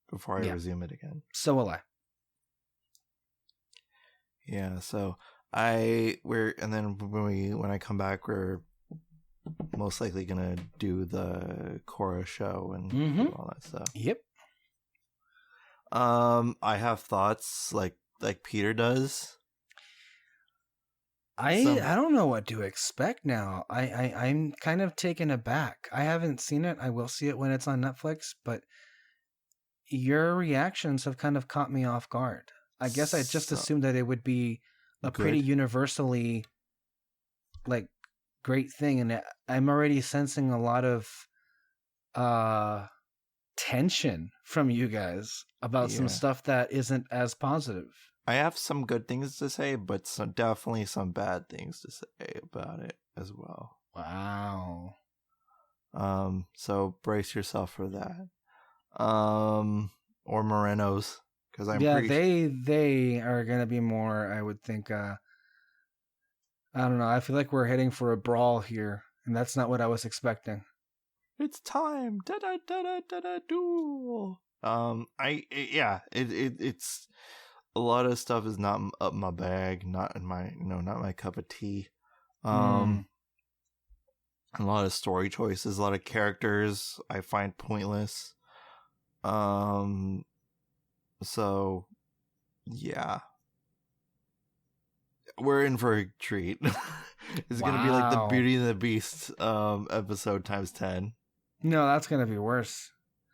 before I resume it again. So will I. Yeah. So and then when I come back, we're most likely gonna do the Korra show and do all that stuff. Yep. I have thoughts like Peter does. I don't know what to expect now. I'm kind of taken aback. I haven't seen it. I will see it when it's on Netflix, but your reactions have kind of caught me off guard. I guess I just assumed that it would be a pretty universally like great thing, and I'm already sensing a lot of tension from you guys about some stuff that isn't as positive. I have some good things to say, but definitely some bad things to say about it as well. Wow. So brace yourself for that. Or Moreno's, because they are gonna be more. I would think. I don't know. I feel like we're heading for a brawl here, and that's not what I was expecting. It's time. Da da da da da da duel. It's a lot of stuff is not up my bag, not my cup of tea. A lot of story choices, a lot of characters I find pointless. So yeah. We're in for a treat. It's gonna be like the Beauty and the Beast episode times 10. No, that's gonna be worse.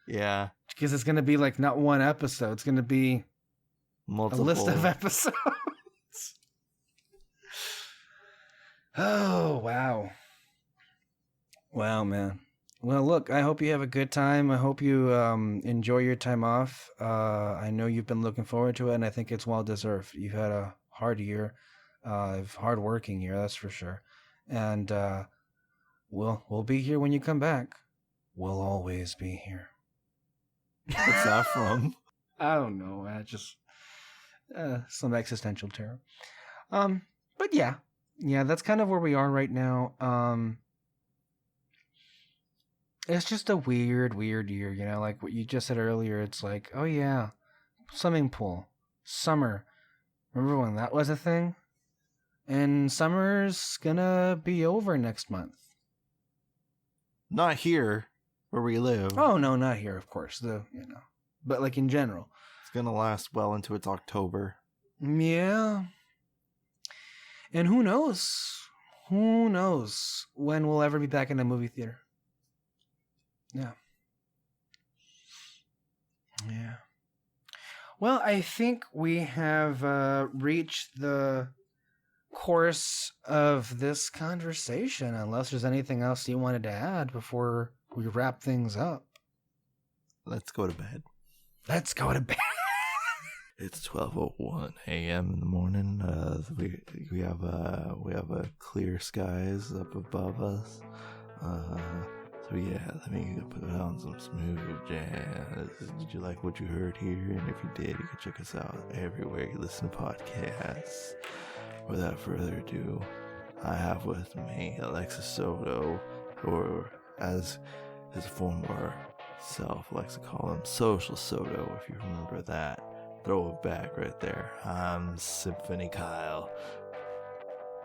Yeah. Because it's gonna be like not one episode, it's gonna be multiple. A list of episodes. Oh, wow. Wow, man. Well, look, I hope you have a good time. I hope you enjoy your time off. I know you've been looking forward to it, and I think it's well deserved. You've had a hard year, hard working year, that's for sure. And we'll be here when you come back. We'll always be here. What's that from? I don't know. Just some existential terror. But yeah, that's kind of where we are right now. It's just a weird year, you know, like what you just said earlier. It's like, oh yeah, swimming pool, summer. Remember when that was a thing? And summer's gonna be over next month. Not here, where we live. Oh no, not here, of course. But like in general, it's gonna last well into its October. Yeah. And who knows? Who knows when we'll ever be back in a movie theater? Yeah. Well, I think we have reached the course of this conversation, unless there's anything else you wanted to add before we wrap things up. Let's go to bed. Let's go to bed. It's 12:01 a.m. in the morning. We have clear skies up above us. So yeah, let me put on some smooth jazz. Did you like what you heard here? And if you did, you can check us out everywhere you listen to podcasts. Without further ado, I have with me Alexis Soto, or as his former self likes to call him, Social Soto, if you remember that. Throw it back right there. I'm Symphony Kyle.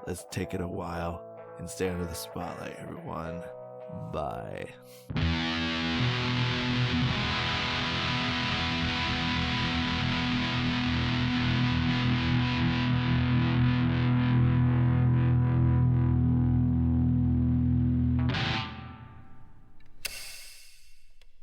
Let's take it a while and stay under the spotlight, everyone. Bye.